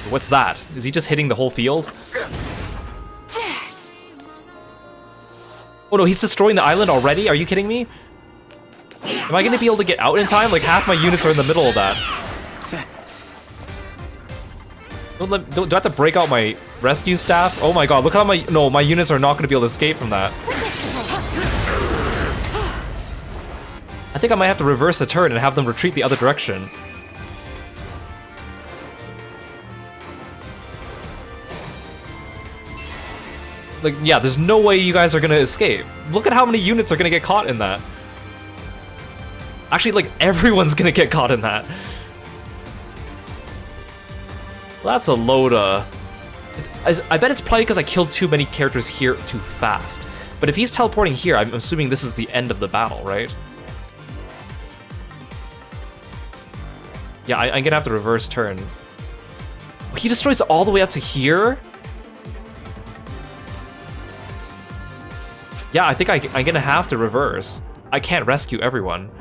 What's that? Is he just hitting the whole field? Oh no, he's destroying the island already? Are you kidding me? Am I gonna be able to get out in time? Like half my units are in the middle of that. Do I have to break out my rescue staff? Oh my god, look how my units are not gonna be able to escape from that. I think I might have to reverse the turn and have them retreat the other direction. Like, yeah, there's no way you guys are gonna escape. Look at how many units are gonna get caught in that. Actually, like, everyone's gonna get caught in that. Well, that's a load of... I bet it's probably because I killed too many characters here too fast. But if he's teleporting here, I'm assuming this is the end of the battle, right? Yeah, I'm gonna have to reverse turn. He destroys all the way up to here? Yeah, I think I'm gonna have to reverse. I can't rescue everyone.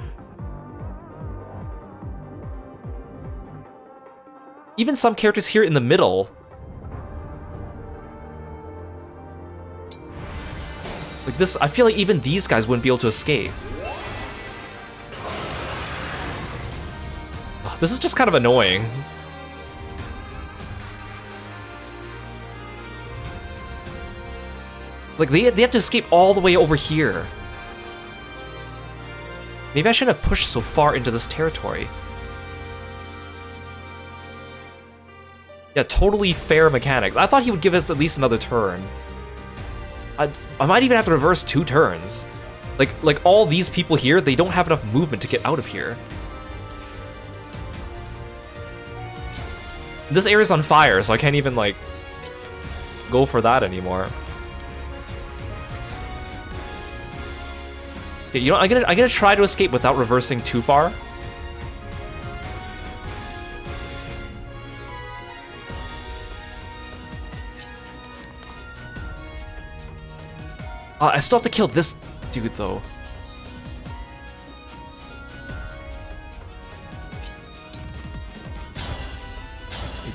Even some characters here in the middle. Like this, I feel like even these guys wouldn't be able to escape. Oh, this is just kind of annoying. Like, they have to escape all the way over here. Maybe I shouldn't have pushed so far into this territory. Yeah, totally fair mechanics. I thought he would give us at least another turn. I might even have to reverse 2 turns. Like all these people here, they don't have enough movement to get out of here. This area's on fire, so I can't even, like, go for that anymore. Okay, you know, I'm gonna try to escape without reversing too far. I still have to kill this dude, though.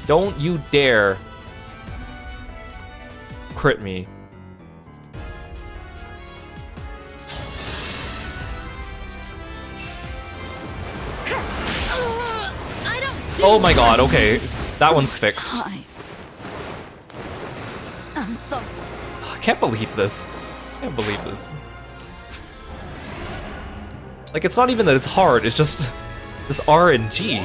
Don't you dare crit me. Oh my god, okay. That one's fixed. I'm so... I can't believe this. I can't believe this. Like, it's not even that it's hard, it's just this RNG.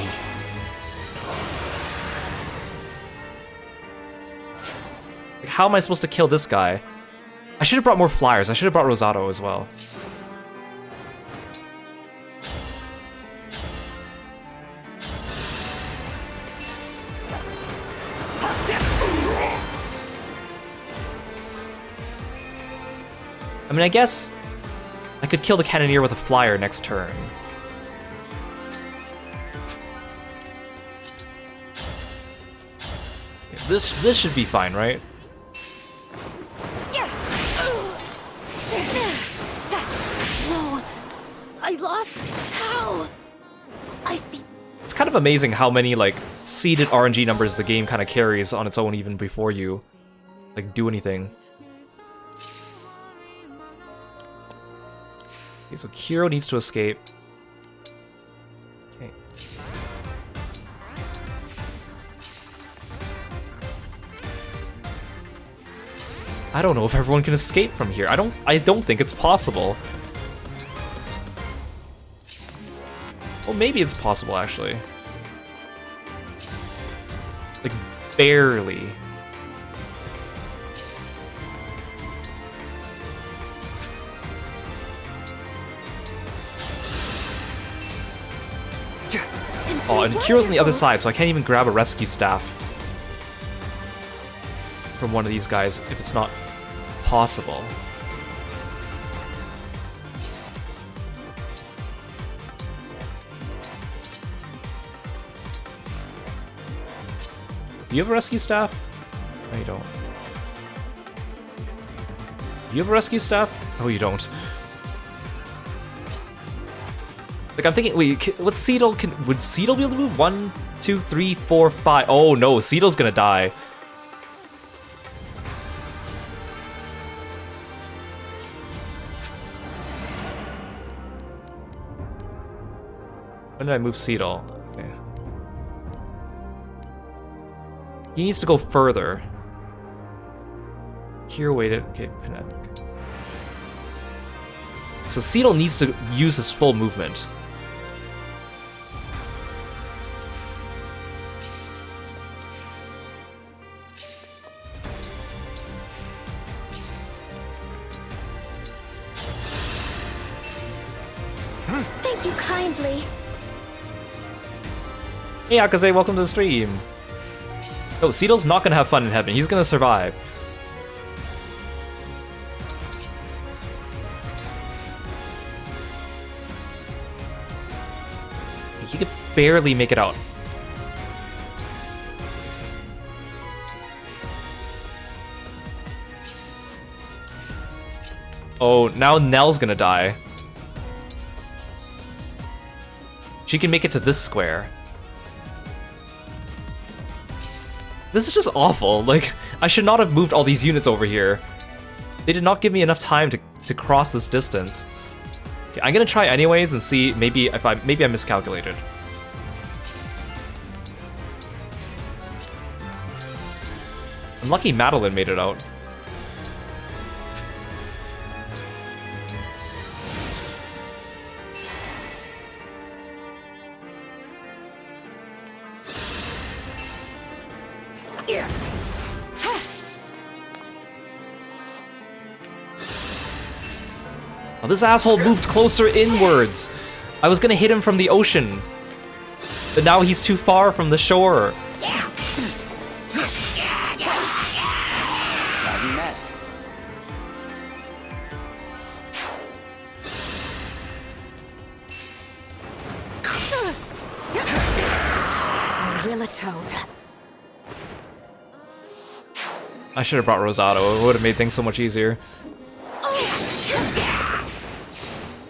Like, how am I supposed to kill this guy? I should have brought more flyers. I should have brought Rosado as well. I mean, I guess I could kill the Cannoneer with a flyer next turn. Yeah, this should be fine, right? No, I lost. How? I think. It's kind of amazing how many like seeded RNG numbers the game kind of carries on its own even before you like do anything. Okay, so Kiro needs to escape. Okay. I don't know if everyone can escape from here. I don't think it's possible. Well, maybe it's possible actually. Like barely. Oh, and Kiro's on the other side, so I can't even grab a rescue staff from one of these guys if it's not possible. Do you have a rescue staff? No, you don't. Do you have a rescue staff? Oh, you don't. Like, I'm thinking, wait, what's Seedle? Would Seedle be able to move? 1, 2, 3, 4, 5. Oh no, Seedle's gonna die. When did I move Seedle? Okay. He needs to go further. Kiro waited. Okay, so Seedle needs to use his full movement. Thank you kindly. Hey Akaze, welcome to the stream. Oh, Seedle's not gonna have fun in heaven. He's gonna survive. He could barely make it out. Oh, now Nell's gonna die. She can make it to this square. This is just awful. Like, I should not have moved all these units over here. They did not give me enough time to cross this distance. Okay, I'm gonna try anyways and see maybe I miscalculated. I'm lucky Madeline made it out. Oh, this asshole moved closer inwards. I was gonna hit him from the ocean, but now he's too far from the shore. I should have brought Rosado. It would have made things so much easier.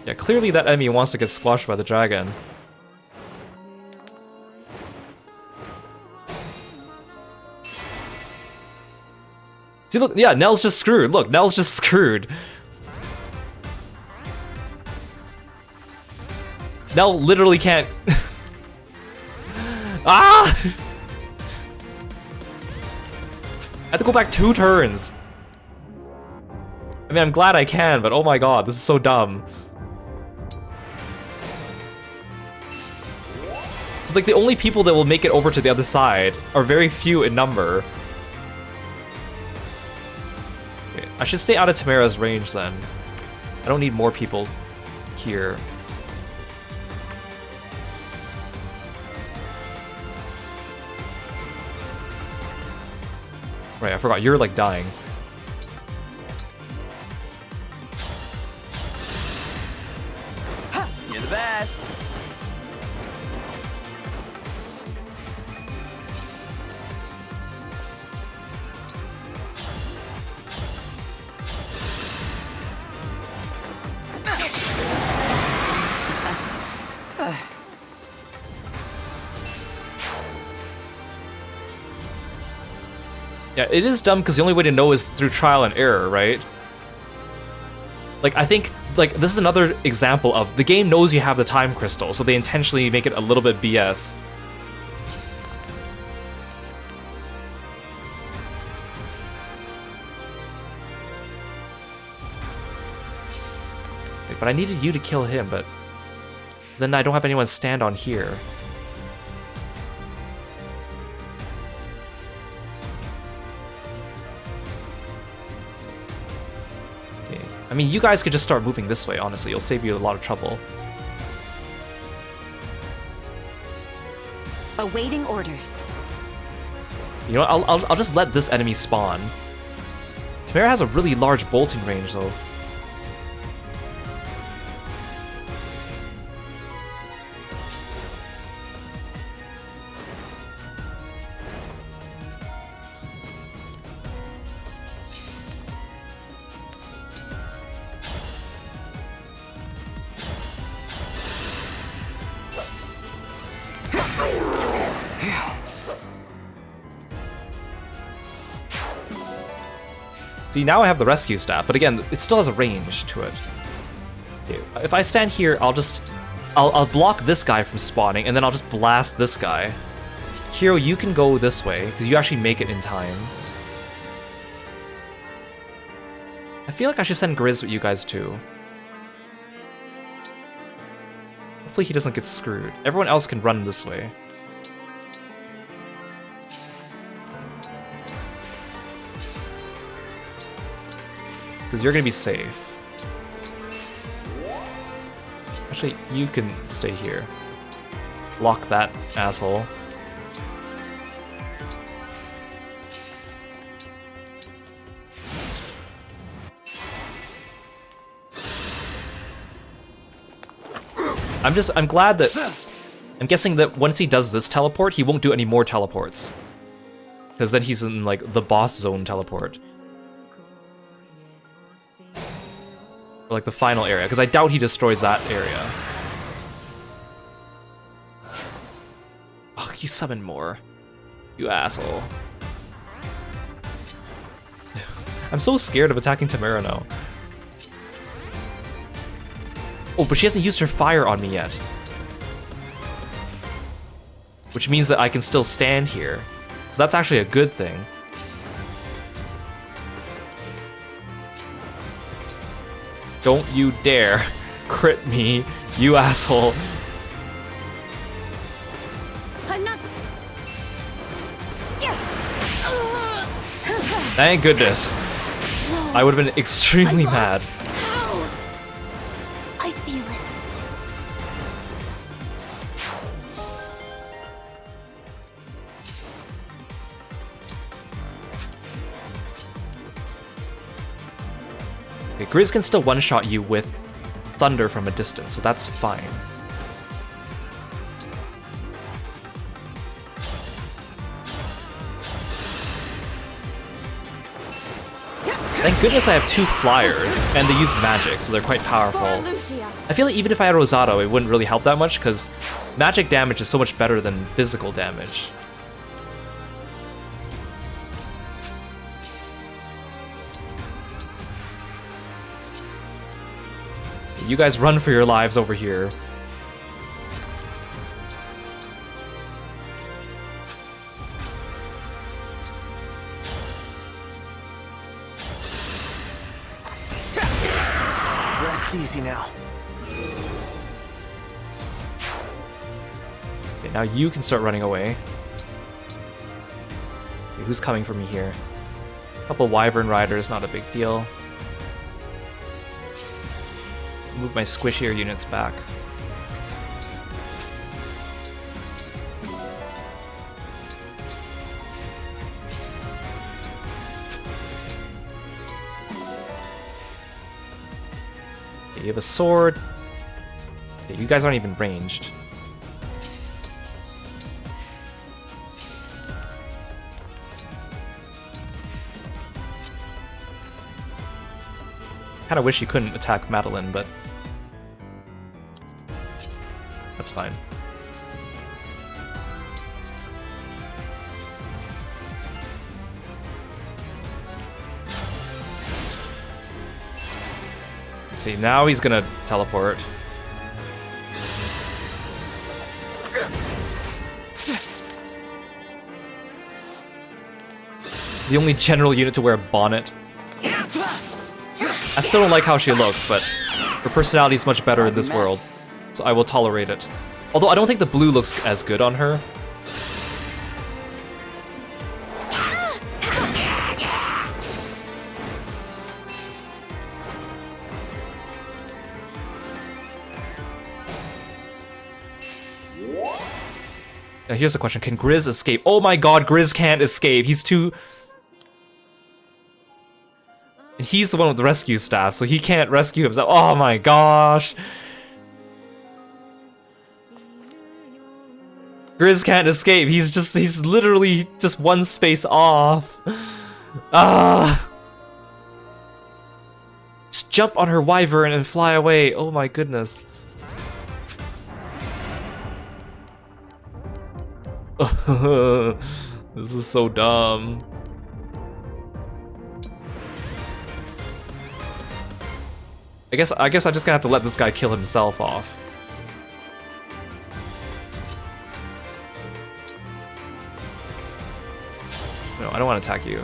Yeah, clearly that enemy wants to get squashed by the dragon. See, look, yeah, Nell's just screwed. Look, Nell's just screwed. Nell literally can't... Ah! I have to go back 2 turns. I mean, I'm glad I can, but oh my god, this is so dumb. So, like, the only people that will make it over to the other side are very few in number. Okay, I should stay out of Tamara's range then. I don't need more people here. Right, I forgot, you're like dying. best. Yeah, it is dumb because the only way to know is through trial and error, right? Like, I think, like, this is another example of the game knows you have the time crystal, so they intentionally make it a little bit BS. Wait, but I needed you to kill him, but then I don't have anyone to stand on here. I mean, you guys could just start moving this way, honestly. It'll save you a lot of trouble. Awaiting orders. You know what? I'll just let this enemy spawn. Chimera has a really large bolting range, though. See, now I have the rescue staff, but again, it still has a range to it. Okay, if I stand here, I'll block this guy from spawning, and then I'll just blast this guy. Kiro, you can go this way, because you actually make it in time. I feel like I should send Grizz with you guys too. Hopefully he doesn't get screwed. Everyone else can run this way. Because you're going to be safe. Actually, you can stay here. Lock that asshole. I'm glad that... I'm guessing that once he does this teleport, he won't do any more teleports. Because then he's in, like, the boss zone teleport. Or like the final area, because I doubt he destroys that area. Oh, you summon more. You asshole. I'm so scared of attacking Tamara now. Oh, but she hasn't used her fire on me yet. Which means that I can still stand here. So that's actually a good thing. Don't you dare crit me, you asshole. I'm not... Thank goodness. I would have been extremely mad. How? I feel it. Okay, Grizz can still one-shot you with thunder from a distance, so that's fine. Thank goodness I have 2 flyers, and they use magic, so they're quite powerful. I feel like even if I had Rosado, it wouldn't really help that much, because magic damage is so much better than physical damage. You guys run for your lives over here. Rest easy now. Okay, now you can start running away. Okay, who's coming for me here? A couple Wyvern Riders, not a big deal. Move my squishier units back. Okay, you have a sword. Okay, you guys aren't even ranged. Kinda wish you couldn't attack Madeline, but that's fine. See, now he's gonna teleport. The only general unit to wear a bonnet. I still don't like how she looks, but her personality is much better in this world, so I will tolerate it. Although I don't think the blue looks as good on her. Now here's the question, can Grizz escape? Oh my god, Grizz can't escape. He's too... And he's the one with the rescue staff, so he can't rescue himself. Oh my gosh. Grizz can't escape. He's literally just one space off. Ah. Just jump on her wyvern and fly away. Oh my goodness. This is so dumb. I guess I'm just gonna have to let this guy kill himself off. No, I don't want to attack you.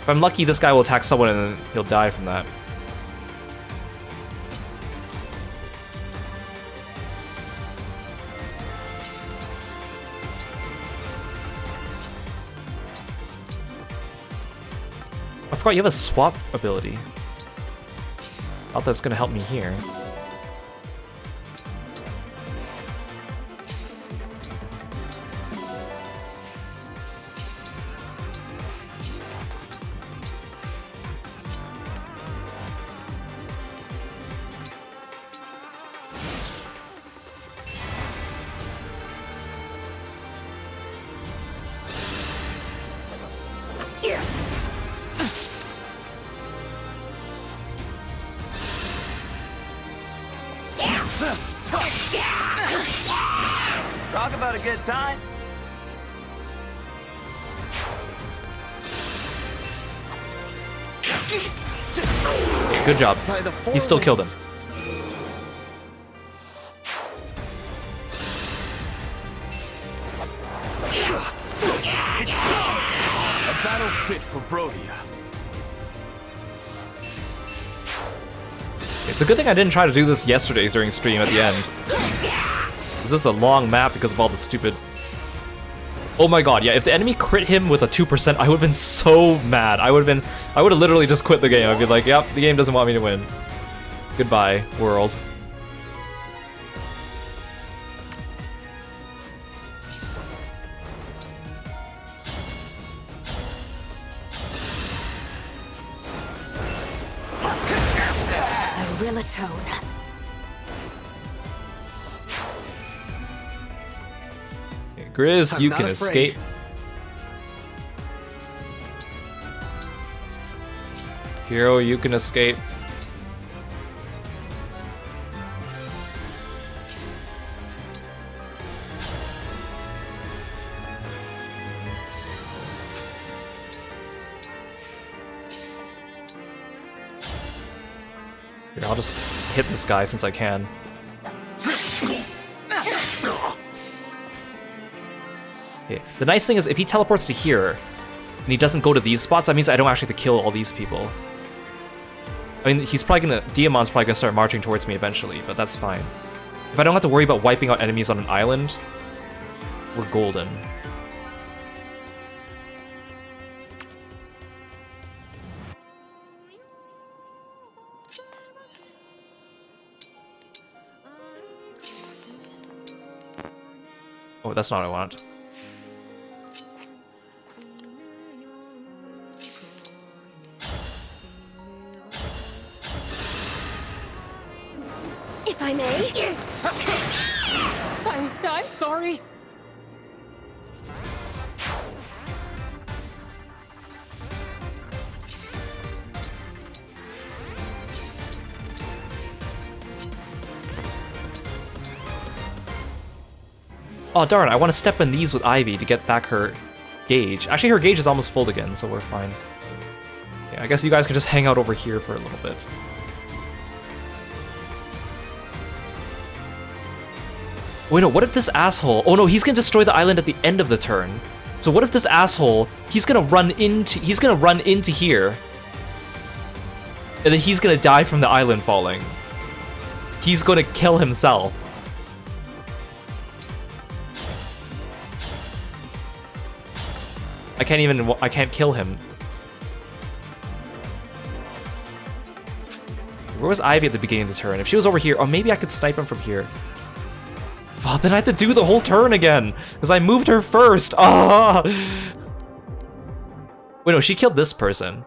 If I'm lucky, this guy will attack someone and then he'll die from that. I forgot you have a swap ability. Thought that's gonna help me here. Talk about a good time. Good job. He still killed him. A battle fit for Brodia. It's a good thing I didn't try to do this yesterday during stream at the end. This is a long map because of all the stupid... Oh my god, yeah, if the enemy crit him with a 2%, I would have been so mad. I would have literally just quit the game. I'd be like, yep, the game doesn't want me to win. Goodbye, world. Rillatone. Grizz, you can escape. Kiro, you can escape. Here, I'll just hit this guy since I can. Okay. The nice thing is if he teleports to here and he doesn't go to these spots, that means I don't actually have to kill all these people. I mean, he's probably gonna... Diamon's probably gonna start marching towards me eventually, but that's fine. If I don't have to worry about wiping out enemies on an island, we're golden. Oh, that's not what I want. sorry? Oh darn, I want to step in these with Ivy to get back her gauge. Actually, her gauge is almost full again, so we're fine. Yeah, I guess you guys can just hang out over here for a little bit. Wait, no, what if this asshole... Oh no, he's gonna destroy the island at the end of the turn. So what if this asshole, he's gonna run into here. And then he's gonna die from the island falling. He's gonna kill himself. I can't kill him. Where was Ivy at the beginning of the turn? If she was over here, oh, maybe I could snipe him from here. Oh, then I have to do the whole turn again, because I moved her first. Ah! Wait, no, she killed this person.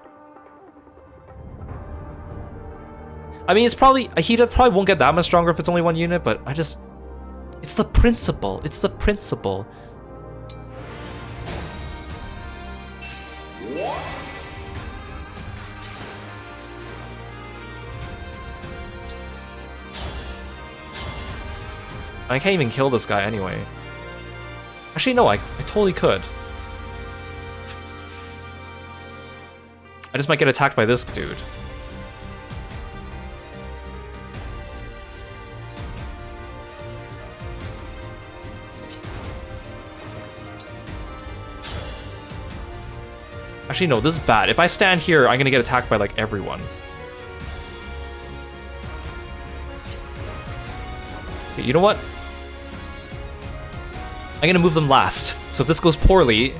I mean, it's probably... he probably won't get that much stronger if it's only one unit, but I just... It's the principle. It's the principle. I can't even kill this guy anyway. Actually, no, I totally could. I just might get attacked by this dude. Actually, no, this is bad. If I stand here, I'm gonna get attacked by, like, everyone. Okay, you know what? I'm gonna move them last. So if this goes poorly...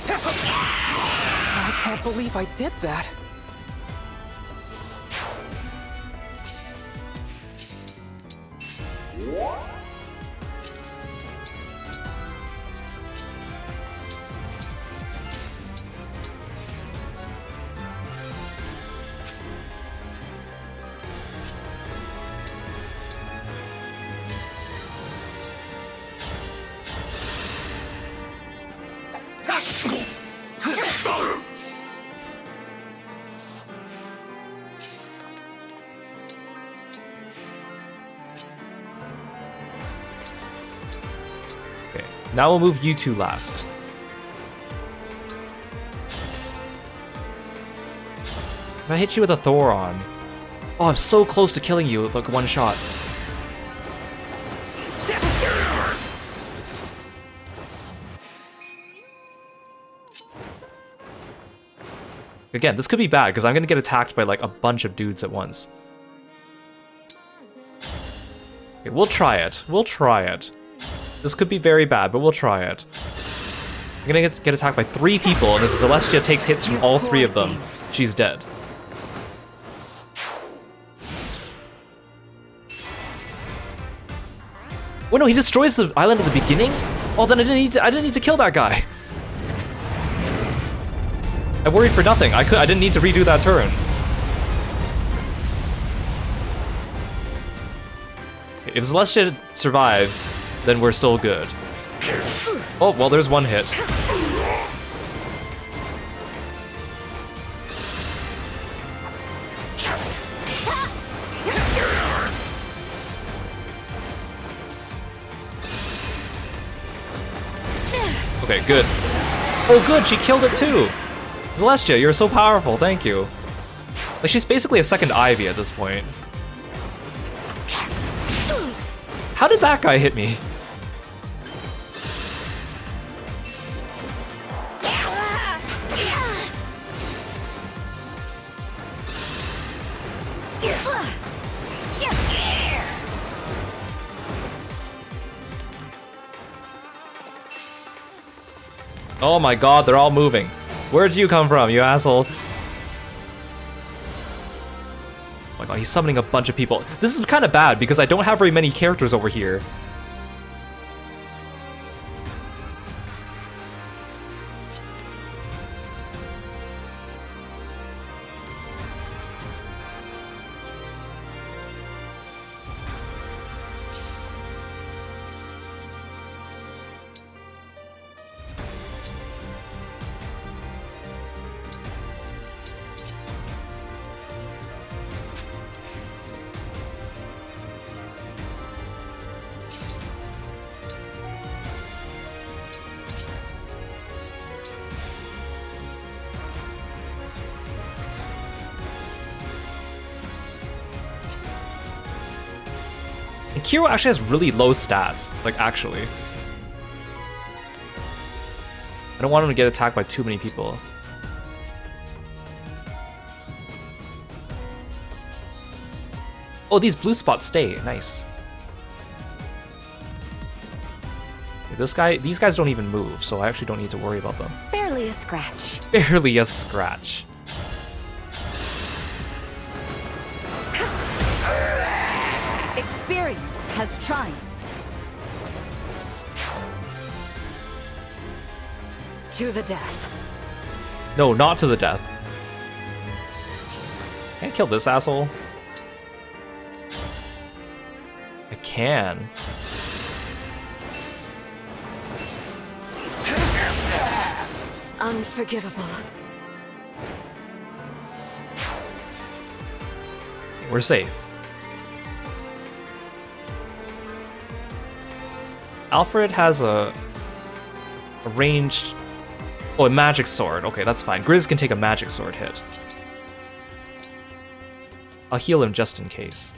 I can't believe I did that. Now we'll move you two last. If I hit you with a Thoron... Oh, I'm so close to killing you with like one shot. Again, this could be bad because I'm gonna get attacked by like a bunch of dudes at once. Okay, we'll try it. We'll try it. This could be very bad, but we'll try it. I'm gonna get attacked by 3 people, and if Zelestia takes hits from all 3 of them, she's dead. Oh no, he destroys the island at the beginning? Oh, then I didn't need to kill that guy. I worried for nothing. I didn't need to redo that turn. Okay, if Zelestia survives, then we're still good. Oh, well, there's one hit. Okay, good. Oh, good, she killed it too! Zelestia, you're so powerful, thank you. Like, she's basically a second Ivy at this point. How did that guy hit me? Oh my god, they're all moving. Where'd you come from, you asshole? Oh my god, he's summoning a bunch of people. This is kind of bad because I don't have very many characters over here. And Kiro actually has really low stats, like actually. I don't want him to get attacked by too many people. Oh, these blue spots stay. Nice. These guys don't even move, so I actually don't need to worry about them. Barely a scratch. Barely a scratch. Experience has triumphed. To the death. No, not to the death. Can't kill this asshole. I can. Unforgivable. We're safe. Alfred has a ranged... Oh, a magic sword. Okay, that's fine. Grizz can take a magic sword hit. I'll heal him just in case.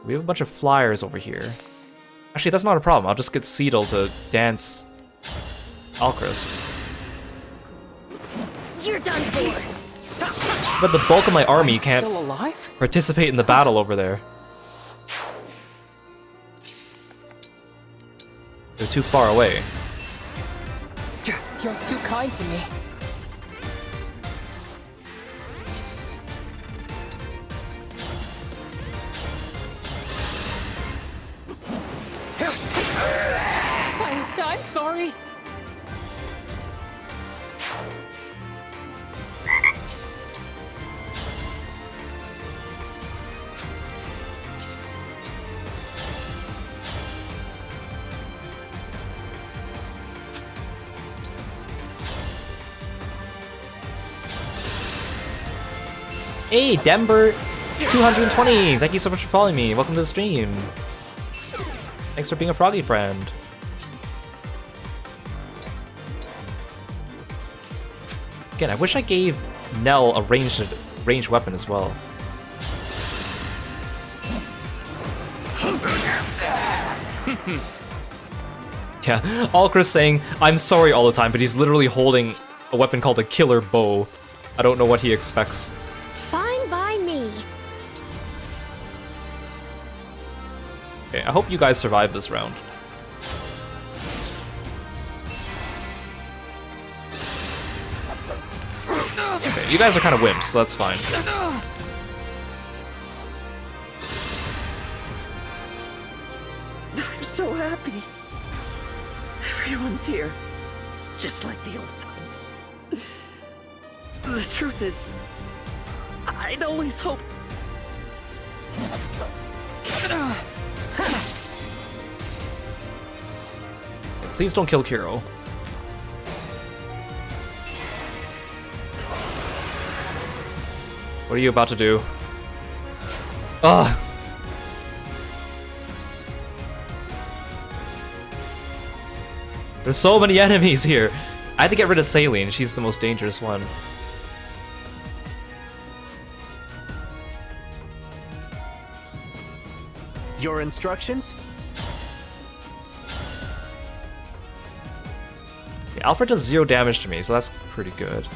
We have a bunch of flyers over here. Actually, that's not a problem. I'll just get Cedal to dance Alchrist. You're done for. But the bulk of my army can't Still alive? participate in the battle over there. They're too far away. You're too kind to me. I'm sorry. Hey, Denver 220! Thank you so much for following me. Welcome to the stream. Thanks for being a froggy friend. Again, I wish I gave Nell a ranged weapon as well. Yeah, Alchrist saying, I'm sorry all the time, but he's literally holding a weapon called a killer bow. I don't know what he expects. Fine by me. Okay, I hope you guys survive this round. Okay, you guys are kind of wimps, so that's fine. I'm so happy. Everyone's here. Just like the old times. The truth is, I'd always hoped... Please don't kill Kiro. What are you about to do? Ugh! There's so many enemies here! I had to get rid of Saline, she's the most dangerous one. Your instructions? Yeah, Alfred does 0 damage to me, so that's pretty good.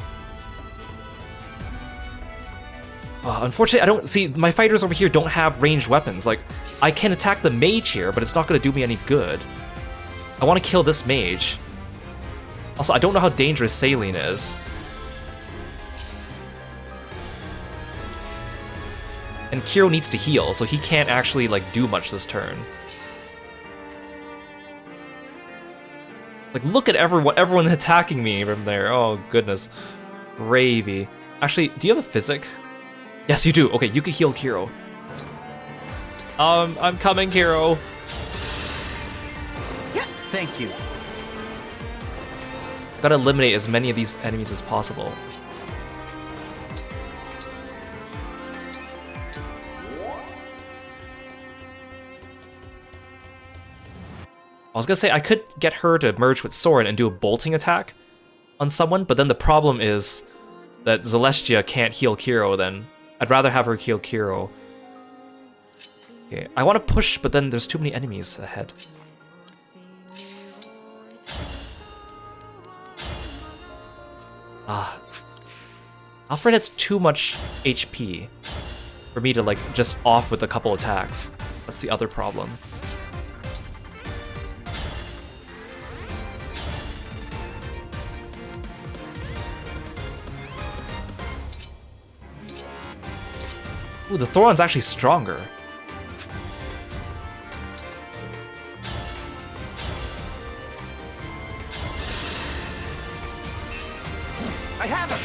Unfortunately, I don't see my fighters over here don't have ranged weapons. Like, I can attack the mage here, but it's not going to do me any good. I want to kill this mage. Also, I don't know how dangerous Saline is. And Kiro needs to heal, so he can't actually like do much this turn. Like, look at everyone attacking me from there. Oh goodness, gravy. Actually, do you have a physic? Yes, you do. Okay, you can heal Kiro. I'm coming, Kiro. Thank you. Gotta eliminate as many of these enemies as possible. I was gonna say I could get her to merge with Soren and do a bolting attack on someone, but then the problem is that Zelestia can't heal Kiro, then I'd rather have her heal Kiro. Okay, I want to push, but then there's too many enemies ahead. Ah. Alfred has too much HP for me to, like, just off with a couple attacks. That's the other problem. Ooh, the Thoron's actually stronger. I have it!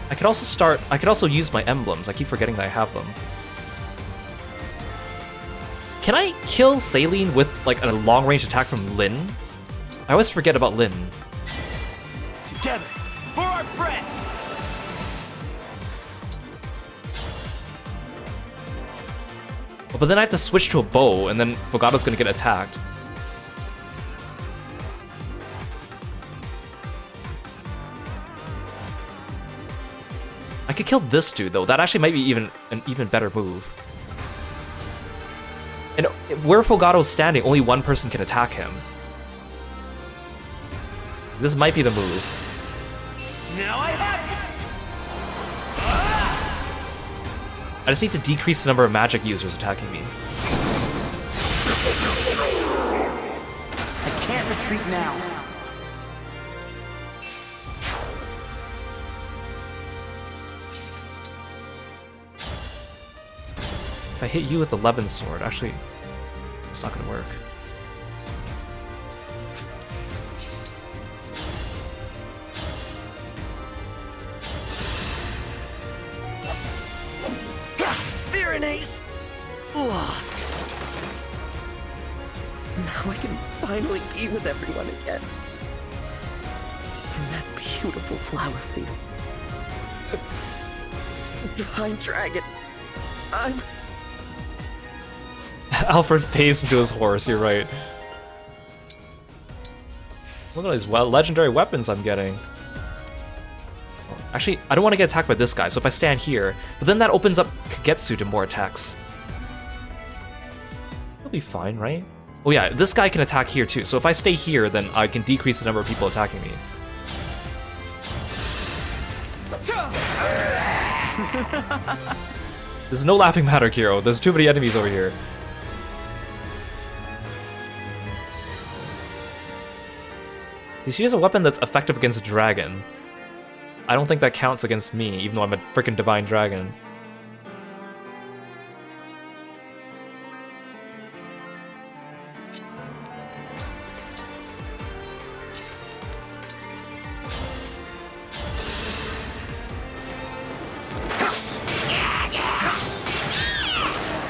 I could also use my emblems. I keep forgetting that I have them. Can I kill Saline with, like, a long-range attack from Lyn? I always forget about Lyn. Together, for our friends! But then I have to switch to a bow, and then Fogato's gonna get attacked. I could kill this dude, though. That actually might be an even better move. And where Fogato's standing, only one person can attack him. This might be the move. Now I have I just need to decrease the number of magic users attacking me. I can't retreat now. If I hit you with the Levin sword, actually, it's not gonna work. Ace. Now I can finally be with everyone again. In that beautiful flower field. Divine Dragon. I'm... Alfred phased into his horse, you're right. Look at these legendary weapons I'm getting. Actually, I don't want to get attacked by this guy, so if I stand here, but then that opens up Kagetsu to more attacks. That'll be fine, right? Oh yeah, this guy can attack here too, so if I stay here, then I can decrease the number of people attacking me. There's no laughing matter, Kiro. There's too many enemies over here. See, she has a weapon that's effective against a dragon. I don't think that counts against me, even though I'm a freaking divine dragon.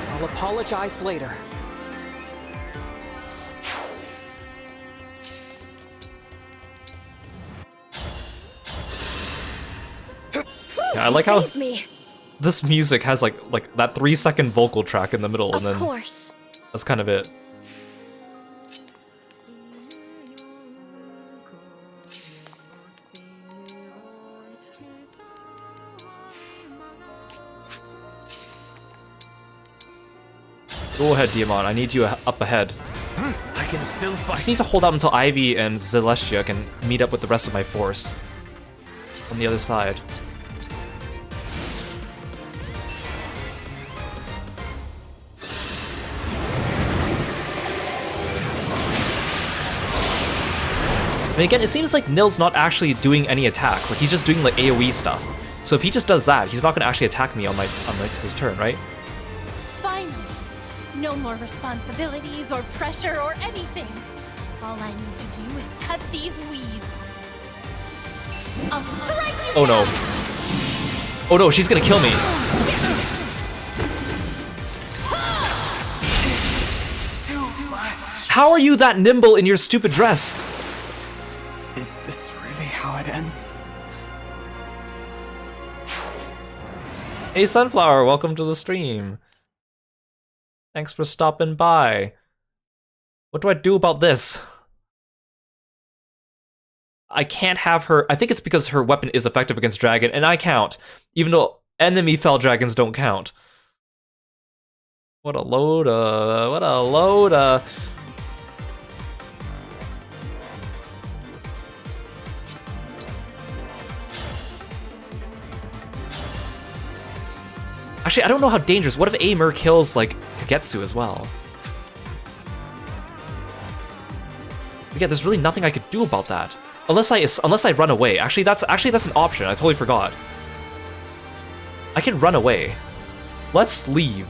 I'll apologize later. Yeah, I like how Save me. this music has like that 3-second vocal track in the middle, and then Of course. that's kind of it. Go ahead, Diamond. I need you up ahead. I can still I fight. just need to hold out until Ivy and Zelestia can meet up with the rest of my force on the other side. I mean, again, it seems like Nil's not actually doing any attacks. Like, he's just doing, like, AoE stuff. So if he just does that, he's not going to actually attack me on his turn, right? Finally. No more responsibilities or pressure or anything. All I need to do is cut these weeds. I'll strike you Oh no. down. Oh no, she's going to kill me. How are you that nimble in your stupid dress? Is this really how it ends? Hey Sunflower, welcome to the stream. Thanks for stopping by. What do I do about this? I can't have her. I think it's because her weapon is effective against dragon, and I count, even though enemy fell dragons don't count. What a load of... What a load of... Actually, I don't know how dangerous. What if Aimer kills, like, Kagetsu as well? But yeah, there's really nothing I could do about that. Unless I run away. Actually, that's an option. I totally forgot. I can run away. Let's leave.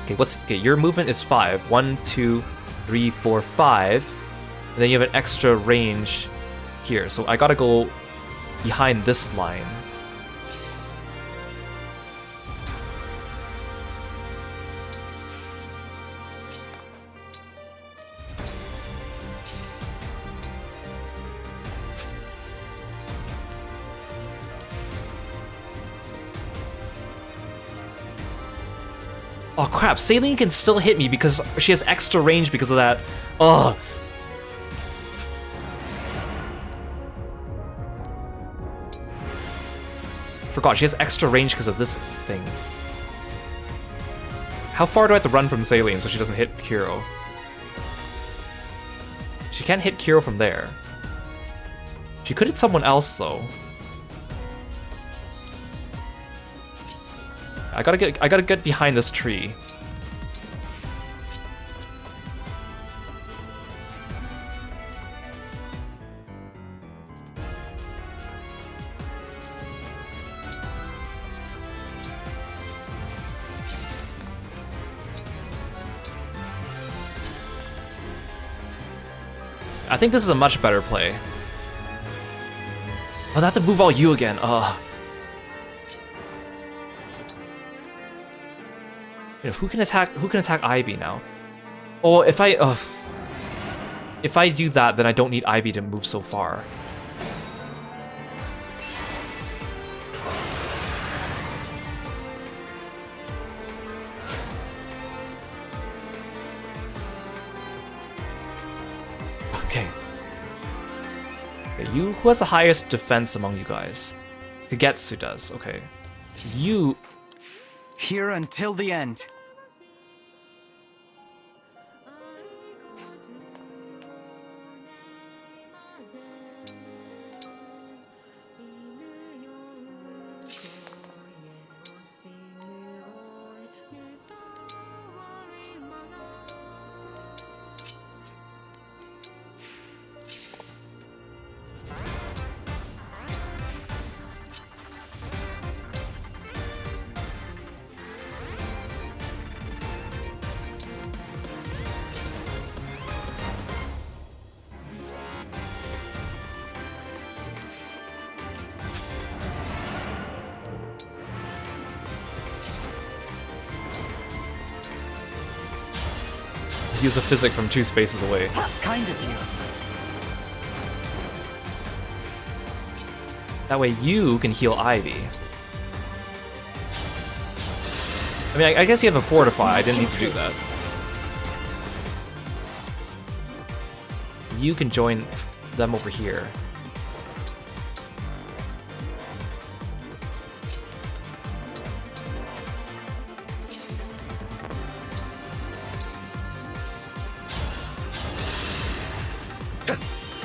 Okay, your movement is 5. 1, 2, 3, 4, 5. And then you have an extra range here. So I gotta go behind this line. Oh crap, Saline can still hit me because she has extra range because of that. Ugh. Forgot, she has extra range because of this thing. How far do I have to run from Saline so she doesn't hit Kiro? She can't hit Kiro from there. She could hit someone else though. I gotta get behind this tree. I think this is a much better play. I'll have to move all you again. Ugh. You know, who can attack Ivy now? Oh, if I do that, then I don't need Ivy to move so far. Okay. You, who has the highest defense among you guys? Kagetsu does. Okay. You. Here until the end. Use a physic from 2 spaces away. Kind of you. That way you can heal Ivy. I mean, I guess you have a Fortify. I didn't need to do that. You can join them over here.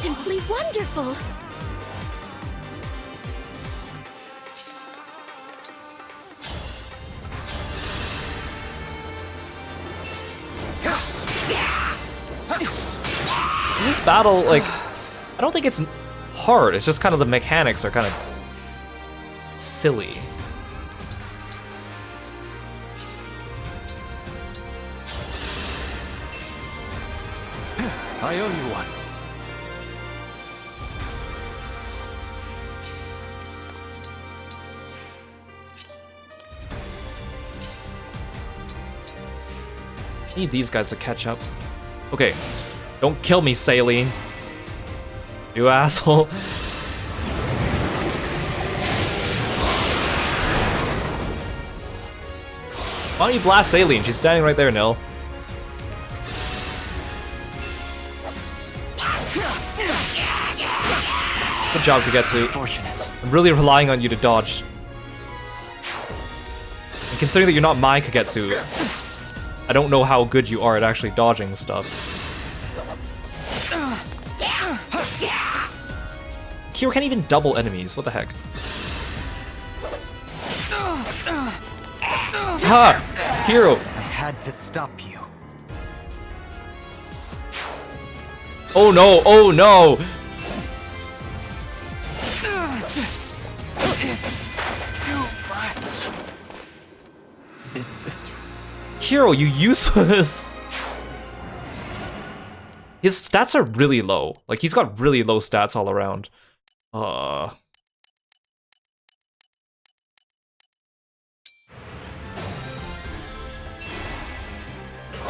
Simply wonderful! This battle, like, I don't think it's hard. It's just kind of the mechanics are kind of silly. I owe you one. I need these guys to catch up. Okay, don't kill me, Saline. You asshole. Why don't you blast Saline? She's standing right there, Nil. Good job, Kagetsu. Fortunate. I'm really relying on you to dodge. And considering that you're not my Kagetsu, I don't know how good you are at actually dodging stuff. Kiro can't even double enemies, what the heck? Ha! Kiro! I had to stop you. Oh no, oh no! It's too much. Is this... Kiro, you useless! His stats are really low. Like, he's got really low stats all around. I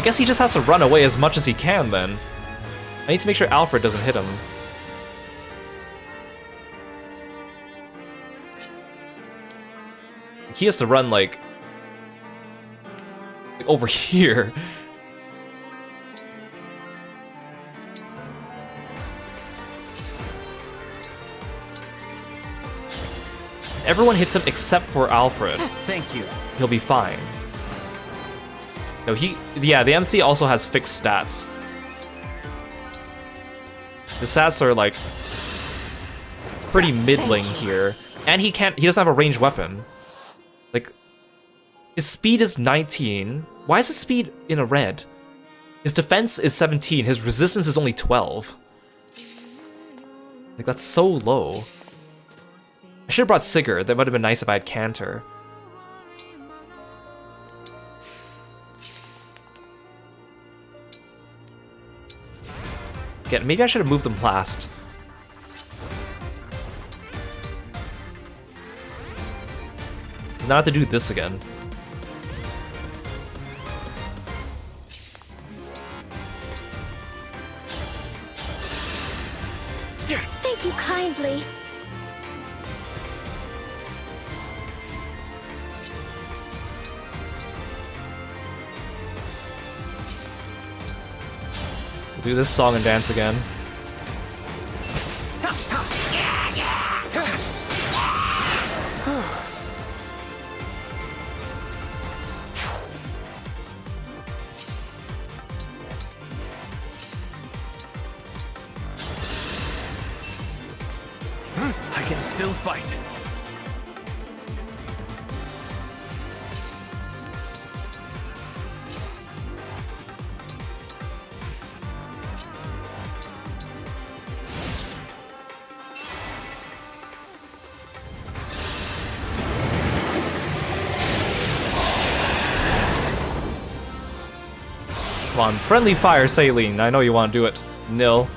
guess he just has to run away as much as he can, then. I need to make sure Alfred doesn't hit him. He has to run, like over here. Everyone hits him except for Alfred. Thank you. He'll be fine. No, yeah, the MC also has fixed stats. The stats are, like, pretty middling here. And he doesn't have a ranged weapon. Like, his speed is 19. Why is his speed in a red? His defense is 17. His resistance is only 12. Like, that's so low. I should have brought Sigurd. That would have been nice if I had Cantor. Again, maybe I should have moved them last. Now I have to do this again. Thank you kindly. We'll do this song and dance again. I can still fight. Come on, friendly fire, Saline. I know you want to do it. Nil.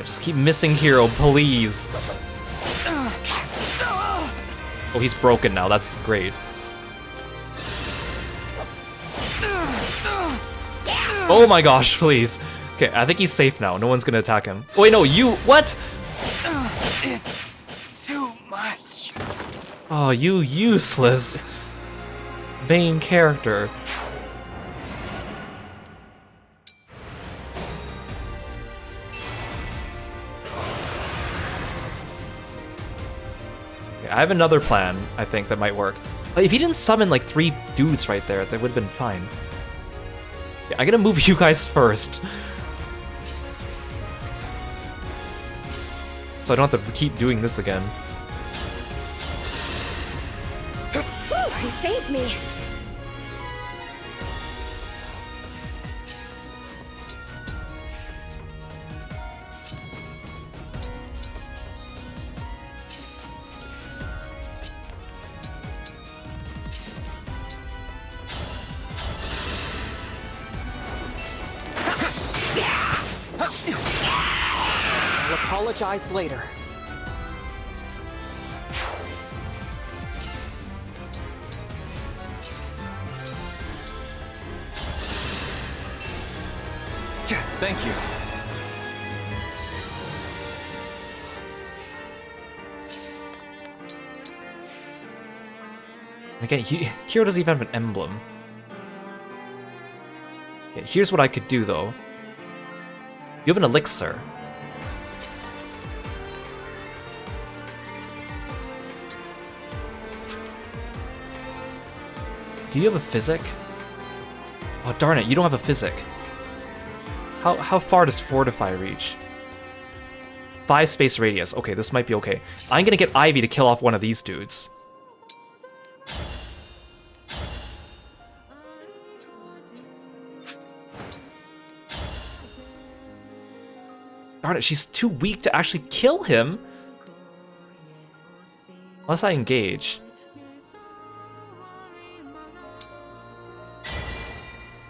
Just keep missing Kiro, please. Oh, he's broken now. That's great. Oh my gosh, please. Okay, I think he's safe now. No one's gonna attack him. Oh wait, no, you. What? It's too much. Oh, you useless main character. Okay, I have another plan, I think, that might work. If he didn't summon like 3 dudes right there, that would have been fine. Okay, I'm gonna move you guys first. So I don't have to keep doing this again. He saved me. I'll apologize later. Thank you. Again, Kiro doesn't even have an emblem. Okay, here's what I could do, though. You have an elixir. Do you have a physic? Oh darn it, you don't have a physic. How far does Fortify reach? 5 space radius. Okay, this might be okay. I'm gonna get Ivy to kill off one of these dudes. Darn it, she's too weak to actually kill him. Unless I engage.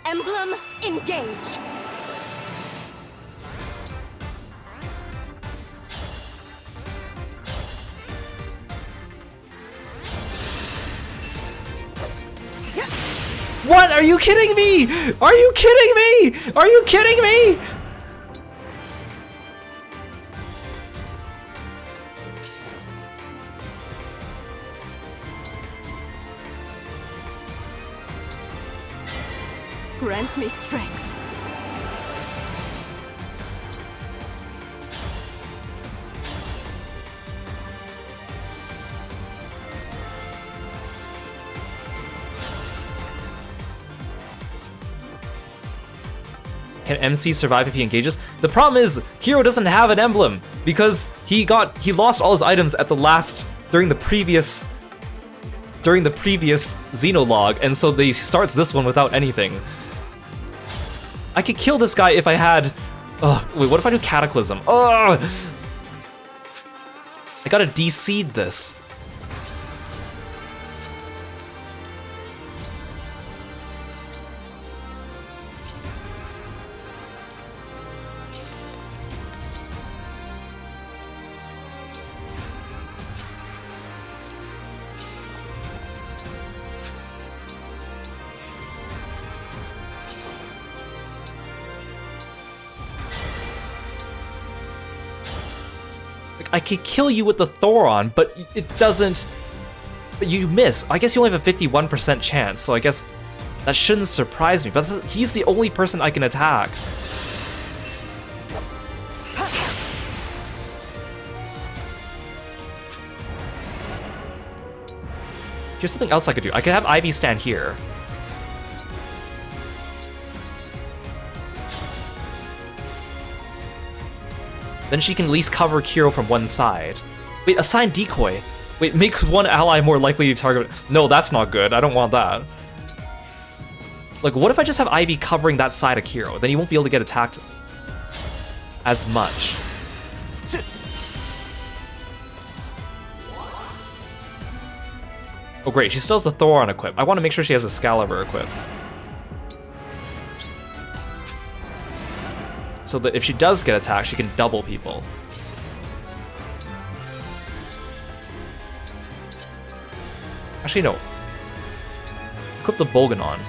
Emblem, engage! What? Are you kidding me? Are you kidding me? Are you kidding me? Grant me strength. Can MC survive if he engages? The problem is Kiro doesn't have an emblem because he lost all his items at the last during the previous Xenologue, and so he starts this one without anything. I could kill this guy if I had. Oh wait, what if I do Cataclysm? Oh, I gotta de-seed this. I could kill you with the Thoron, but it doesn't... But you miss. I guess you only have a 51% chance, so I guess that shouldn't surprise me. But he's the only person I can attack. Here's something else I could do. I could have Ivy stand here. Then she can at least cover Kiro from one side. Wait, assign decoy. Wait, make one ally more likely to target. No, that's not good. I don't want that. Like, what if I just have Ivy covering that side of Kiro? Then he won't be able to get attacked as much. Oh great, she still has the Thoron equipped. I want to make sure she has a Excalibur equipped. So that if she does get attacked, she can double people. Actually, no. Equip the Bolganon.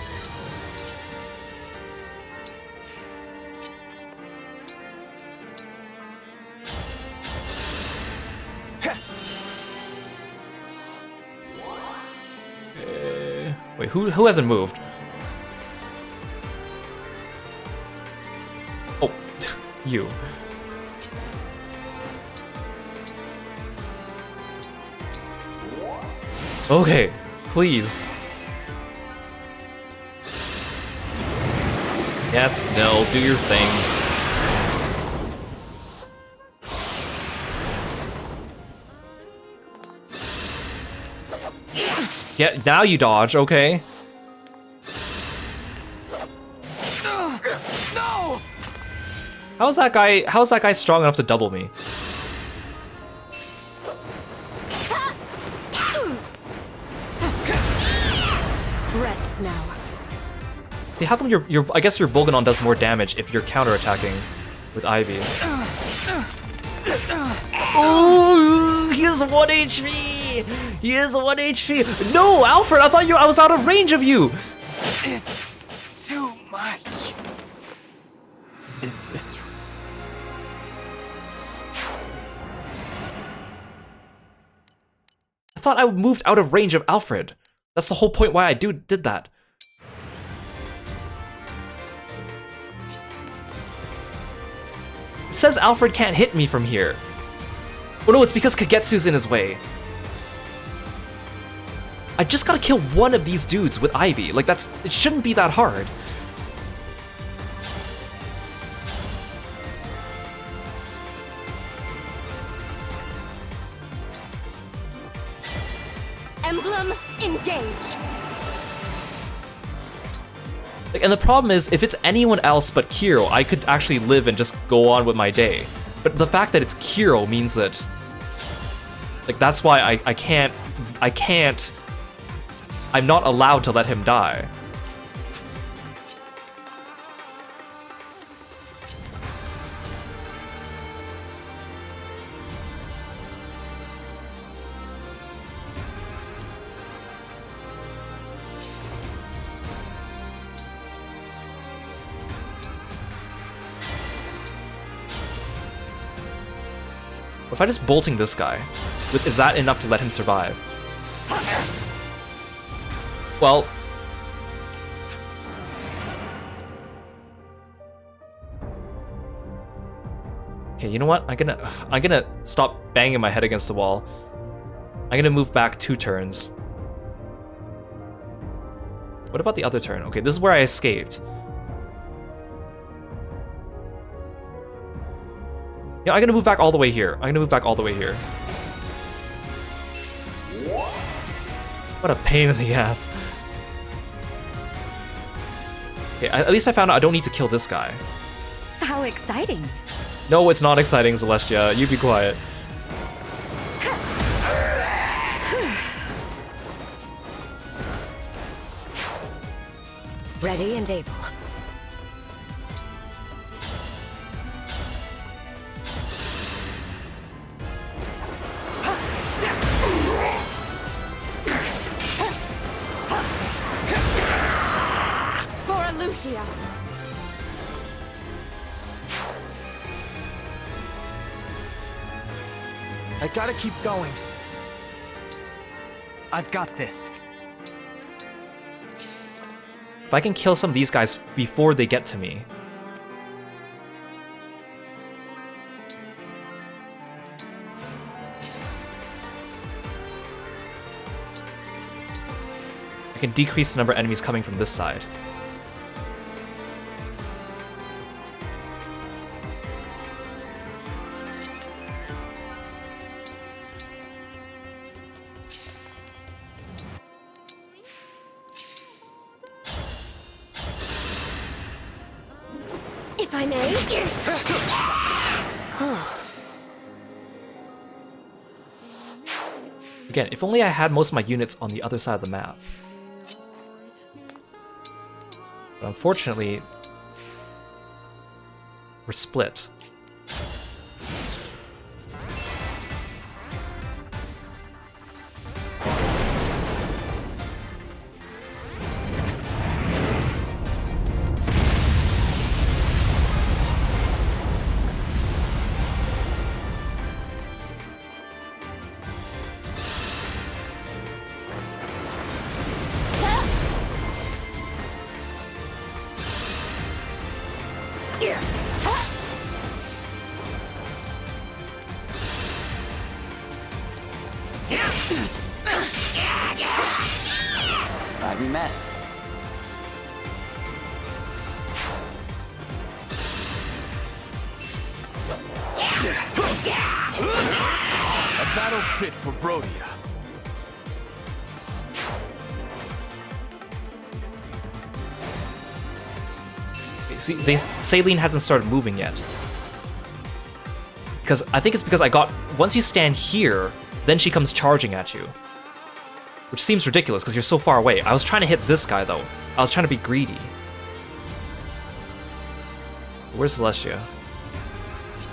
Wait, who hasn't moved? Oh, you. Okay, please. Yes, no, do your thing. Yeah, now you dodge, okay. No! How's that guy strong enough to double me? Rest now. See, how come I guess your Bolganon does more damage if you're counterattacking with Ivy. Oh, he has 1 HP! He has 1 HP! No, Alfred, I thought I was out of range of you! It's too much. Is this... I thought I moved out of range of Alfred. That's the whole point why I did that. says Alfred can't hit me from here. Oh no, it's because Kagetsu's in his way. I just gotta kill one of these dudes with Ivy. Like, it shouldn't be that hard. Emblem, engage. Like, and the problem is, if it's anyone else but Kiro, I could actually live and just go on with my day. But the fact that it's Kiro means that, like, that's why I can't, I'm not allowed to let him die. If I just bolting this guy, is that enough to let him survive? Well, okay, you know what? I'm gonna stop banging my head against the wall. I'm gonna move back 2 turns. What about the other turn? Okay, this is where I escaped. Yeah, I'm gonna move back all the way here. What a pain in the ass. Okay, at least I found out I don't need to kill this guy. How exciting. No, it's not exciting, Zelestia. You be quiet. Ready and able. I gotta keep going. I've got this. If I can kill some of these guys before they get to me. I can decrease the number of enemies coming from this side. If I may. Again, if only I had most of my units on the other side of the map. But unfortunately, we're split. Glad we met. A battle fit for Brodia. See, Saline hasn't started moving yet. Because I think it's because once you stand here, then she comes charging at you. Which seems ridiculous because you're so far away. I was trying to hit this guy though. I was trying to be greedy. Where's Zelestia?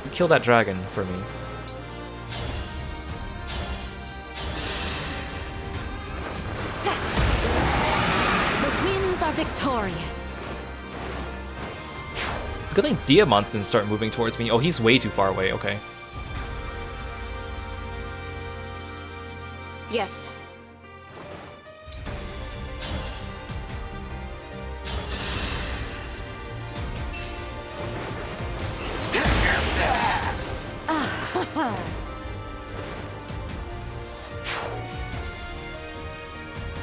You kill that dragon for me. The winds are victorious. It's a good thing Diamant didn't start moving towards me. Oh, he's way too far away. Okay. Yes.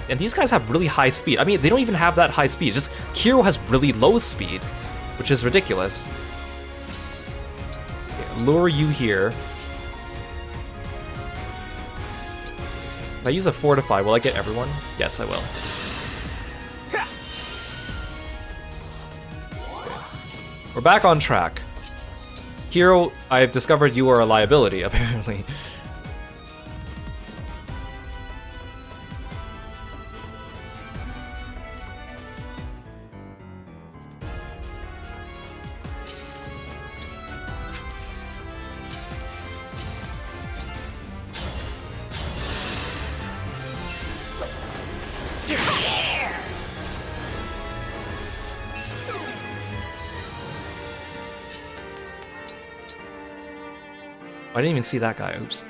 And these guys have really high speed. I mean, they don't even have that high speed. Just Kiro has really low speed, which is ridiculous. Okay, lure you here. If I use a fortify, will I get everyone? Yes, I will. Okay. We're back on track. Kiro, I've discovered you are a liability, apparently. I didn't even see that guy, oops.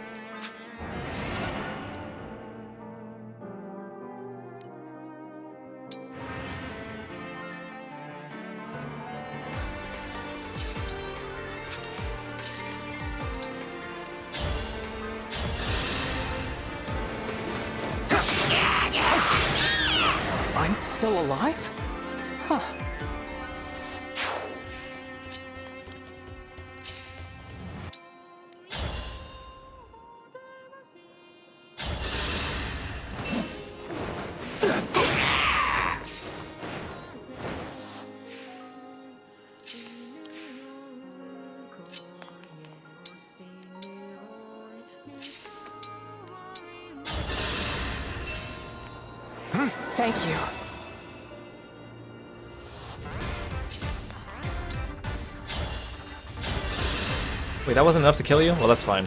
I'm still alive? Huh. Thank you. Wait, that wasn't enough to kill you? Well, that's fine.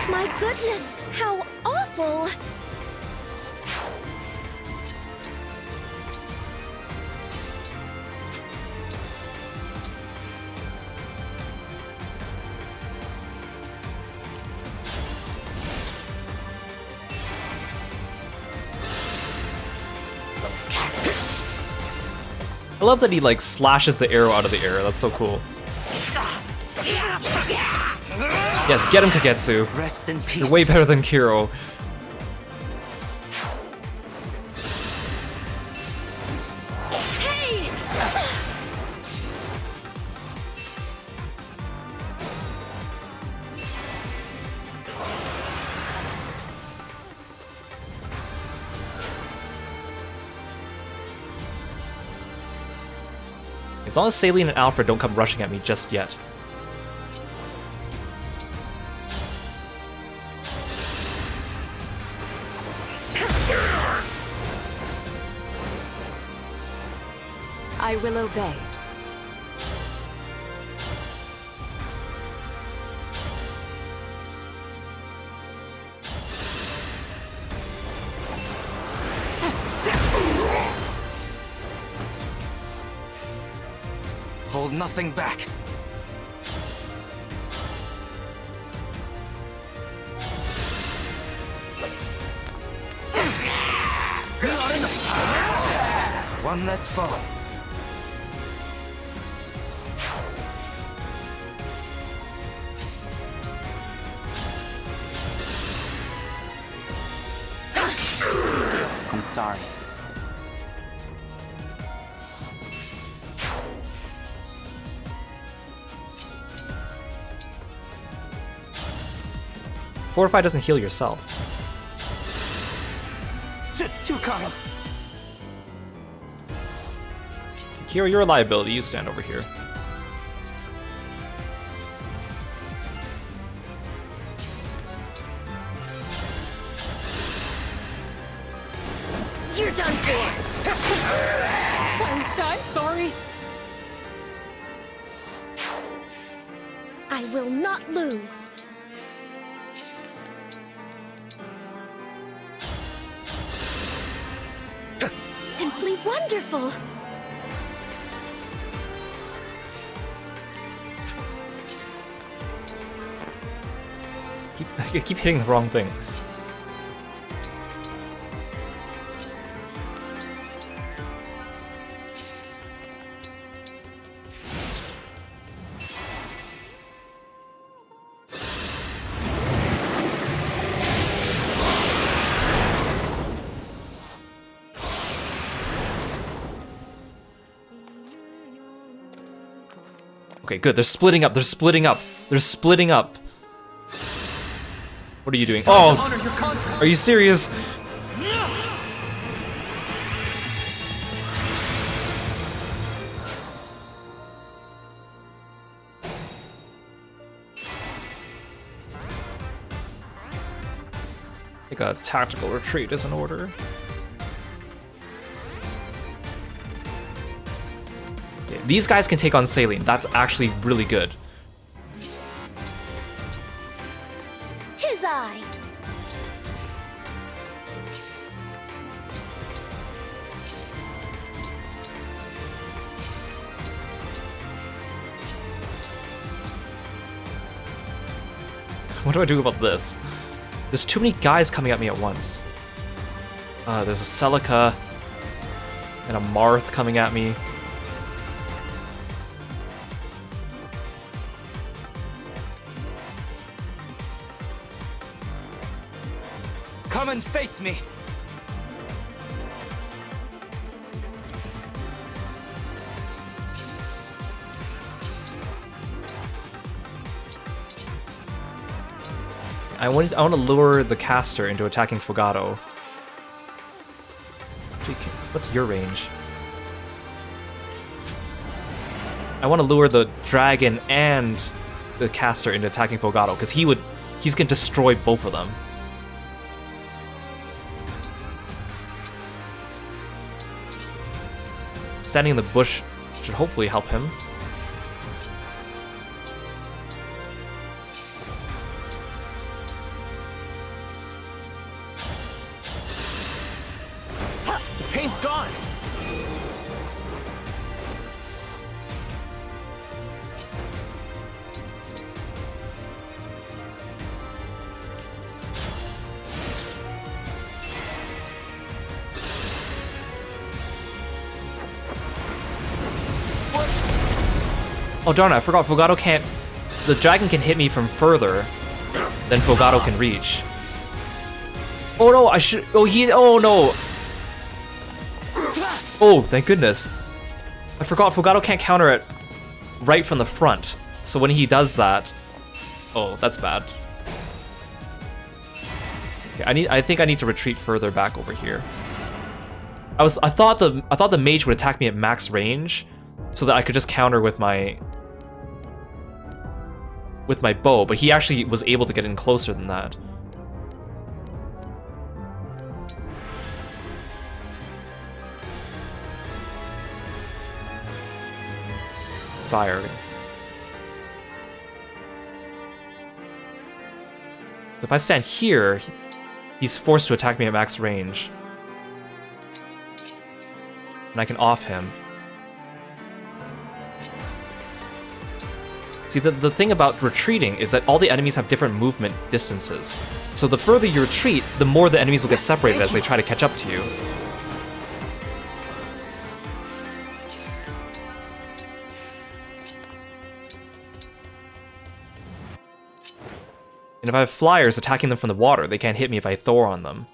My goodness, how awful! I love that he like slashes the arrow out of the air. That's so cool. Yes, get him, Kagetsu. Rest in peace. You're way better than Kiro. As long as Saline and Alfred don't come rushing at me just yet. I will obey. Hold nothing back. One less foe. I'm sorry. Fortify doesn't heal yourself. Too kind. Kiro, you're a liability. You stand over here. You're done for! I'm sorry. I will not lose. Simply wonderful! I keep hitting the wrong thing. Okay, good. They're splitting up. They're splitting up. They're splitting up. What are you doing? Oh! Are you serious? I think a tactical retreat is in order. Okay, these guys can take on Saline. That's actually really good. Tis I. What do I do about this? There's too many guys coming at me at once. There's a Celica and a Marth coming at me. Come and face me. I want to lure the caster into attacking Fogado. What's your range? I want to lure the dragon and the caster into attacking Fogado because he's gonna destroy both of them. Standing in the bush should hopefully help him. Pain's gone! Oh darn it, I forgot Fogado can't... The dragon can hit me from further than Fogado can reach. Oh no, I should... Oh, oh no! Oh, thank goodness. I forgot Fogado can't counter it right from the front. So when he does that... Oh, that's bad. Okay, I think I need to retreat further back over here. I thought the mage would attack me at max range so that I could just counter with my bow, but he actually was able to get in closer than that. Fire. So if I stand here, he's forced to attack me at max range. And I can off him. See, the thing about retreating is that all the enemies have different movement distances. So the further you retreat, the more the enemies will get separated as they try to catch up to you. And if I have flyers attacking them from the water, they can't hit me if I Thor on them.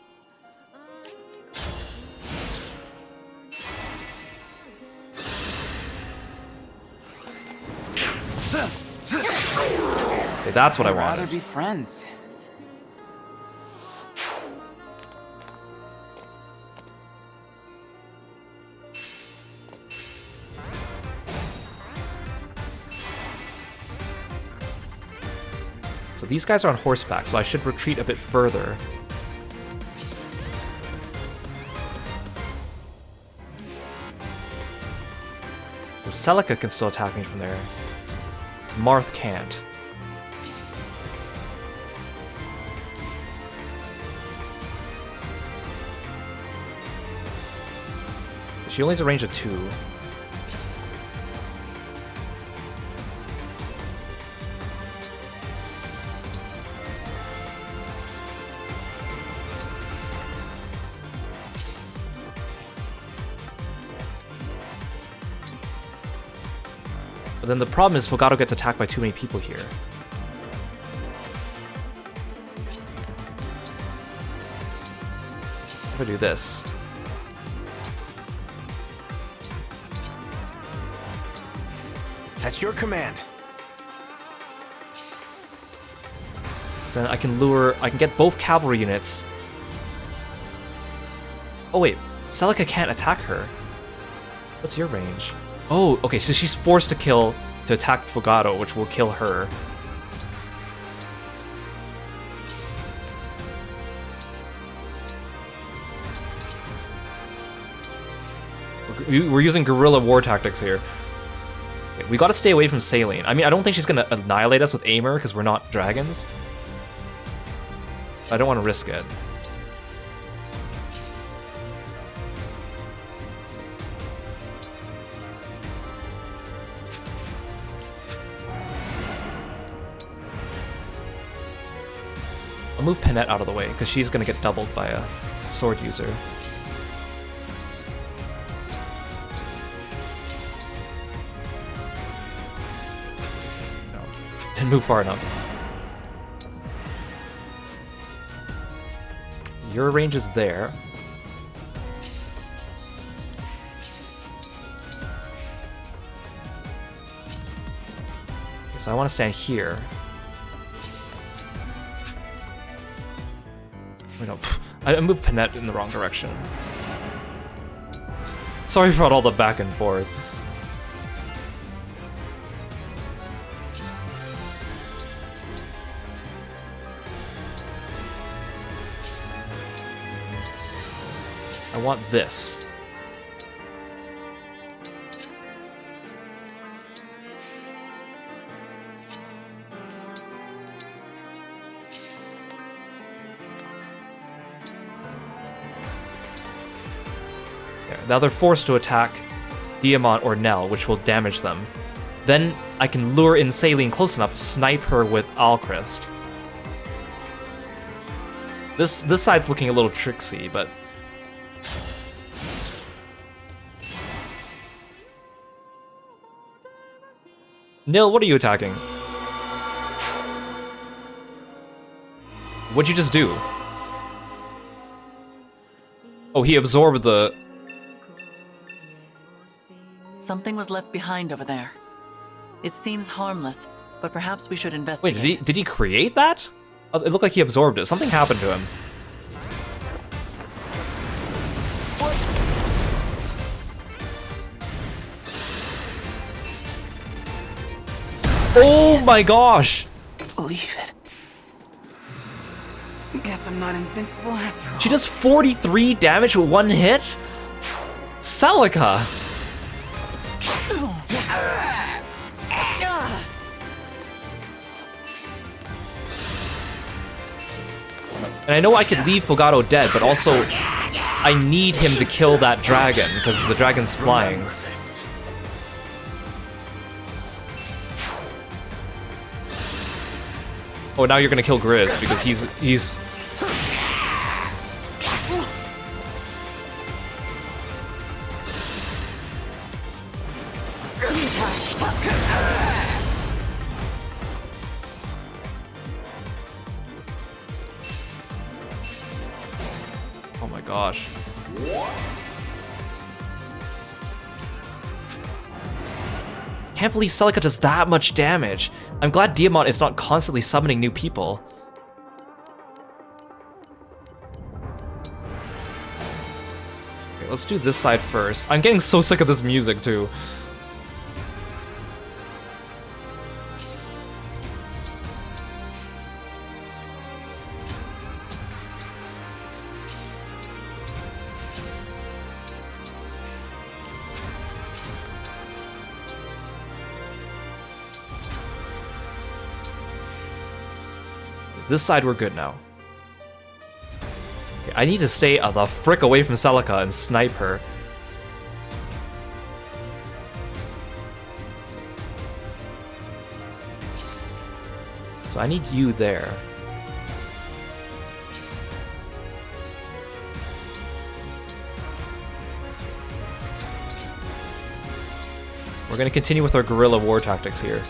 Okay, that's what I wanted. I'd rather be friends. So these guys are on horseback, so I should retreat a bit further. The Celica can still attack me from there. Marth can't. She only has a range of 2. But then the problem is Fogado gets attacked by too many people here. If I do this. That At your command. So then I can get both cavalry units. Oh wait, Celica can't attack her. What's your range? Oh, okay, so she's forced to attack Fugato, which will kill her. We're using guerrilla war tactics here. Okay, we gotta stay away from Saline. I mean, I don't think she's gonna annihilate us with Aimer, because we're not dragons. I don't want to risk it. I'll move Panette out of the way, because she's gonna get doubled by a sword user. Didn't move far enough. Your range is there. Okay, so I want to stand here. Wait, no, I moved Panette in the wrong direction. Sorry for all the back and forth. I want this. There. Now they're forced to attack Diamant or Nell, which will damage them. Then I can lure in Saline close enough, snipe her with Alchrist. This side's looking a little tricksy, but Nil, what are you attacking? What'd you just do? Oh, he absorbed the... Something was left behind over there. It seems harmless, but perhaps we should investigate. Wait, did he create that? Oh, it looked like he absorbed it. Something happened to him. Oh my gosh! Believe it. Guess I'm not invincible after all. She does 43 damage with one hit? Celica! And I know I could leave Fugato dead, but also I need him to kill that dragon, because the dragon's flying. Oh, now you're gonna kill Grizz, because he's... Oh my gosh. Can't believe Celica does that much damage. I'm glad Diamant is not constantly summoning new people. Okay, let's do this side first. I'm getting so sick of this music too. This side we're good now. Okay, I need to stay the frick away from Celica and snipe her. So I need you there. We're gonna continue with our guerrilla war tactics here.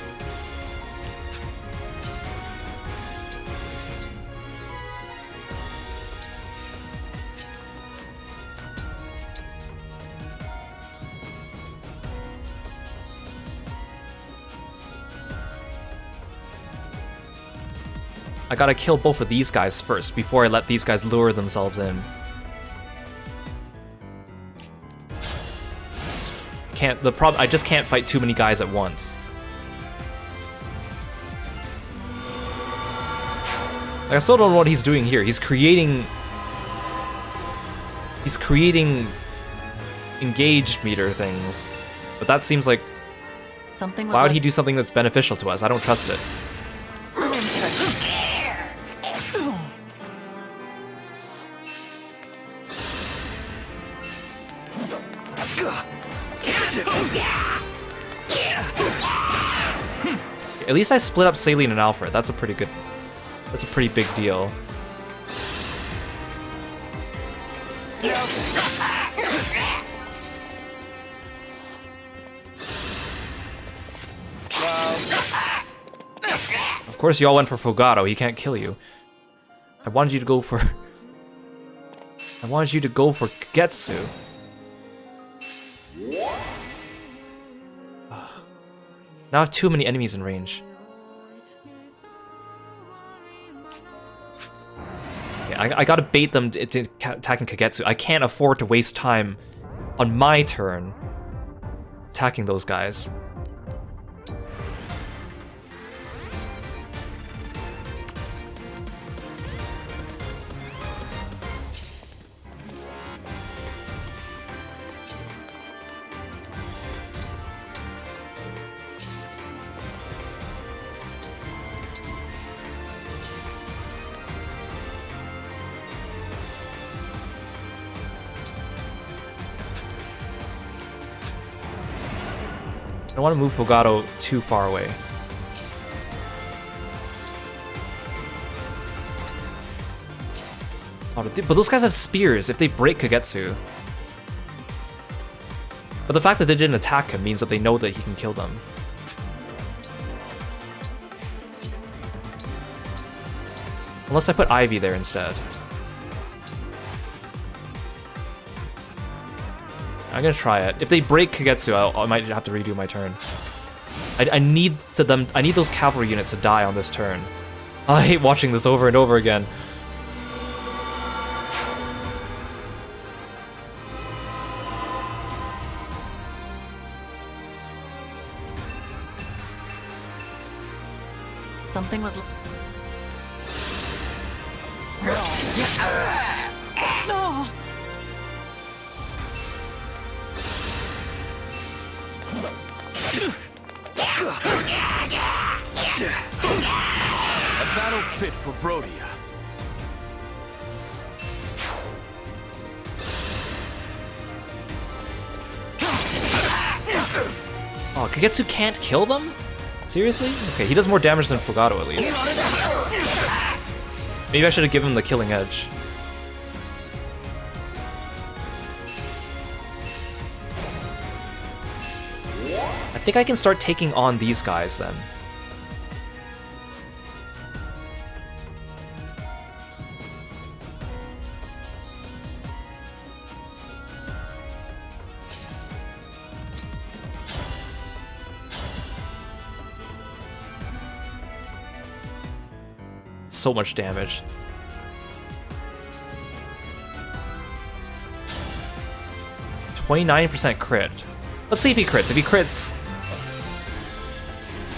I gotta kill both of these guys first before I let these guys lure themselves in. I just can't fight too many guys at once. Like, I still don't know what he's doing here. He's creating engaged meter things. But that seems like... Why would he do something that's beneficial to us? I don't trust it. At least I split up Saline and Alfred. That's a pretty big deal. Of course you all went for Fogado, he can't kill you. I wanted you to go for Kagetsu. Now I have too many enemies in range. Okay, I gotta bait them to attacking Kagetsu. I can't afford to waste time on my turn attacking those guys. I don't want to move Fogado too far away. Oh, but those guys have spears if they break Kagetsu. But the fact that they didn't attack him means that they know that he can kill them. Unless I put Ivy there instead. I'm gonna try it. If they break Kagetsu, I might have to redo my turn. I need those cavalry units to die on this turn. I hate watching this over and over again. Something was... A battle fit for Brodia. Oh, Kagetsu can't kill them? Seriously? Okay, he does more damage than Fogado at least. Maybe I should have given him the killing edge. I think I can start taking on these guys then. So much damage. 29% crit. Let's see if he crits. If he crits...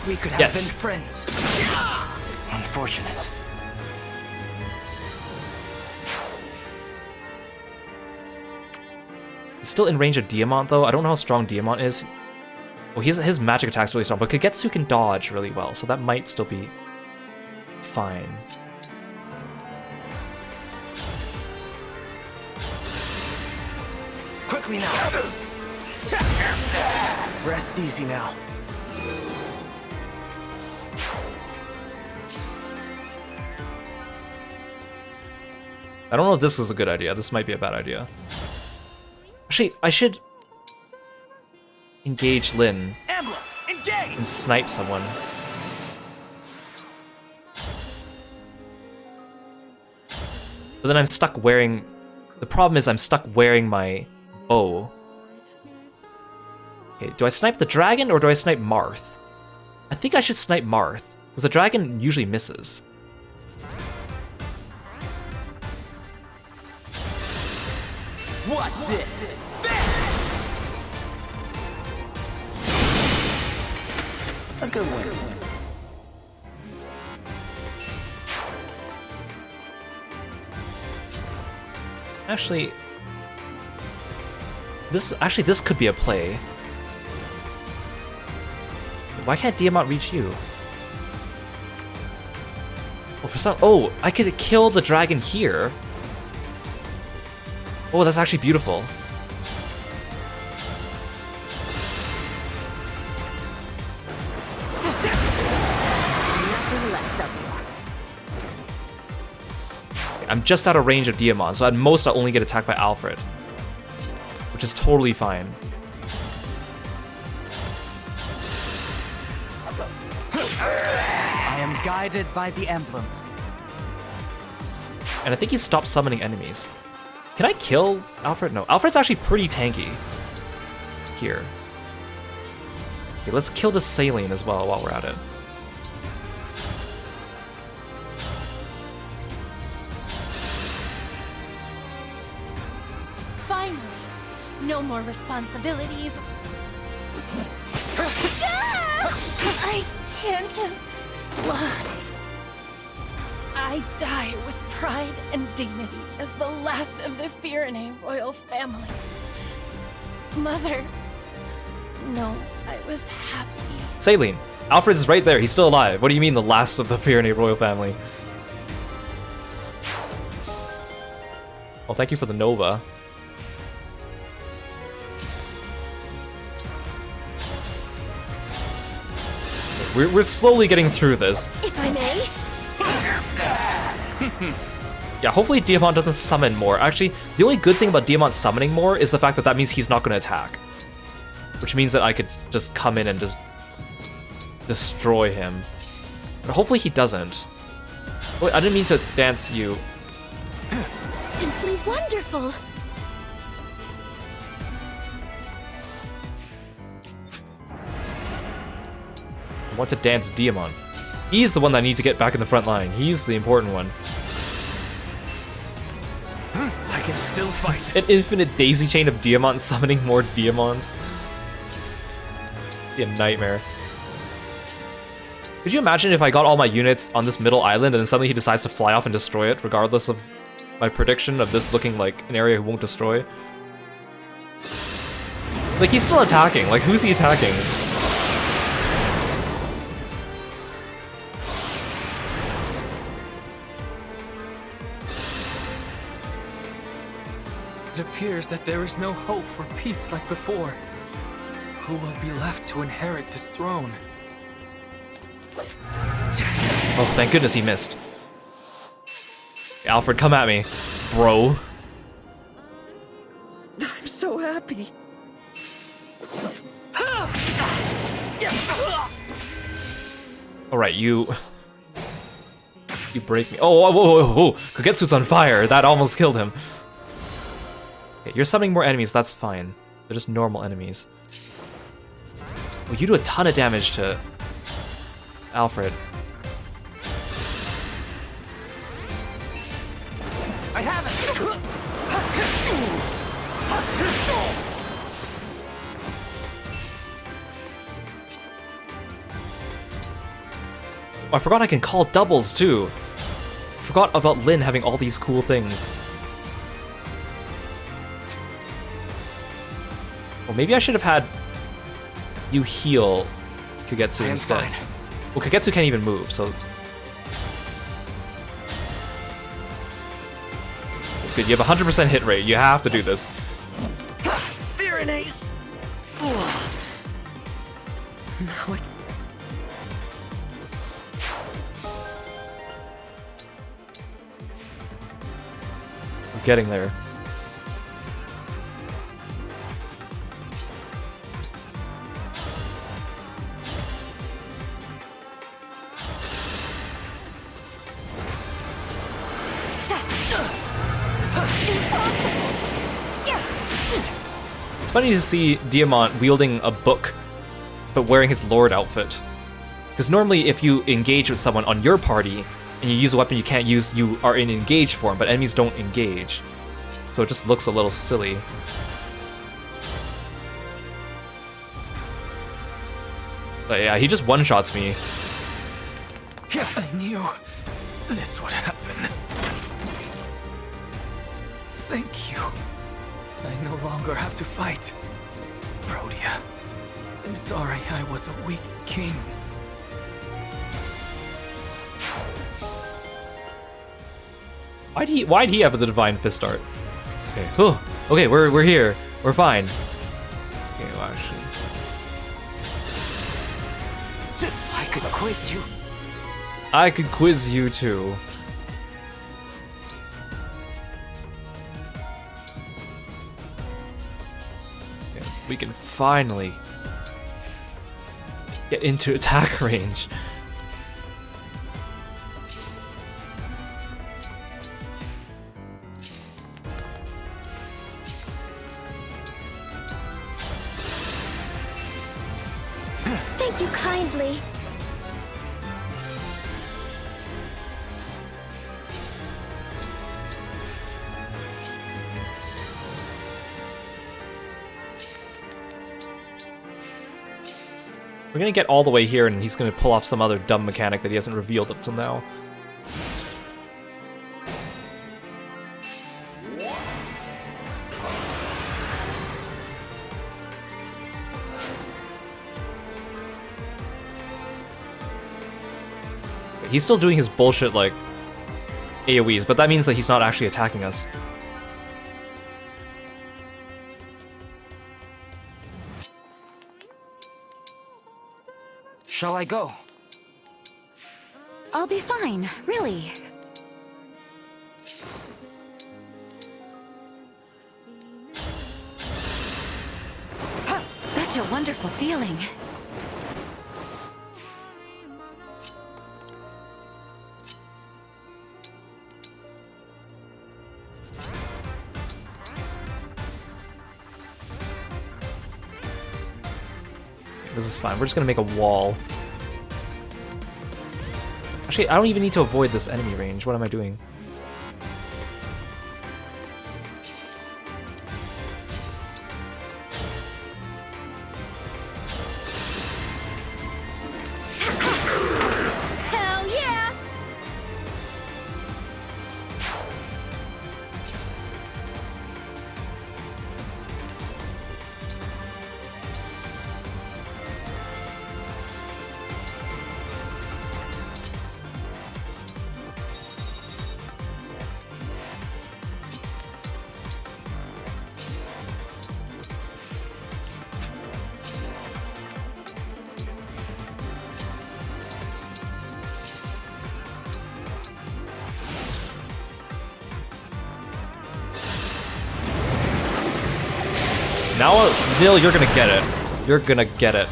We could have Yes. been friends. Unfortunate. He's still in range of Diamant though. I don't know how strong Diamant is. Well, his magic attack's really strong, but Kagetsu can dodge really well, so that might still be fine. Quickly now. Rest easy now. I don't know if this is a good idea. This might be a bad idea. Actually, I should engage Lin Emblem, engage! and snipe someone. But then I'm stuck wearing... The problem is I'm stuck wearing my bow. Okay, do I snipe the dragon or do I snipe Marth? I think I should snipe Marth, because the dragon usually misses. Watch this! A good one. Actually, this could be a play. Why can't Diamant reach you? Oh, I could kill the dragon here. Oh, that's actually beautiful. Nothing left of you. I'm just out of range of Diamant, so at most I'll only get attacked by Alfred. Which is totally fine. I am guided by the emblems. And I think he stopped summoning enemies. Can I kill Alfred? No, Alfred's actually pretty tanky. Here. Okay, let's kill the Saline as well while we're at it. Finally, no more responsibilities. I can't have lost. I die with pride and dignity as the last of the Firene royal family. Mother, no, I was happy. Saline, Alfred's right there. He's still alive. What do you mean the last of the Firene royal family? Well, thank you for the Nova. We're slowly getting through this. If I may. Yeah, hopefully Diamant doesn't summon more. Actually, the only good thing about Diamant summoning more is the fact that that means he's not going to attack. Which means that I could just come in and just destroy him. But hopefully he doesn't. Wait, I didn't mean to dance you. Simply wonderful. I want to dance Diamant. He's the one that needs to get back in the front line. He's the important one. I can still fight. An infinite daisy chain of Diamant summoning more Diamants. Be a nightmare. Could you imagine if I got all my units on this middle island and then suddenly he decides to fly off and destroy it, regardless of my prediction of this looking like an area he won't destroy? Like, he's still attacking. Like, who's he attacking? It appears that there is no hope for peace like before. Who will be left to inherit this throne? Oh, thank goodness he missed. Alfred, come at me, bro. I'm so happy. Alright, you break me. Oh, whoa, whoa, whoa, whoa. Kagetsu's on fire. That almost killed him. Okay, you're summoning more enemies, that's fine. They're just normal enemies. Well, you do a ton of damage to Alfred. I have it! Oh, I forgot I can call doubles too. I forgot about Lyn having all these cool things. Well, maybe I should have had you heal Kagetsu instead. Fine. Well, Kagetsu can't even move, so... Good, you have 100% hit rate. You have to do this. Firenace! Now I... I'm getting there. It's funny to see Diamant wielding a book, but wearing his Lord outfit. Because normally if you engage with someone on your party, and you use a weapon you can't use, you are in engage form, but enemies don't engage. so it just looks a little silly. But yeah, he just one-shots me. I knew this would happen. Thank you. I no longer have to fight. Protea, I'm sorry I was a weak king. Why'd he have the Divine Fist art? Okay, okay, we're here. We're fine. Okay, well, actually. I could quiz you. I could quiz you too. Okay, we can finally get into attack range. Thank you kindly. We're gonna get all the way here and he's gonna pull off some other dumb mechanic that he hasn't revealed up till now. He's still doing his bullshit, like, AoEs, but that means that he's not actually attacking us. Shall I go? I'll be fine, really. Such a wonderful feeling. This is fine. We're just gonna make a wall. Actually, I don't even need to avoid this enemy range. What am I doing? Hell yeah! Now, Nil, you're gonna get it. You're gonna get it.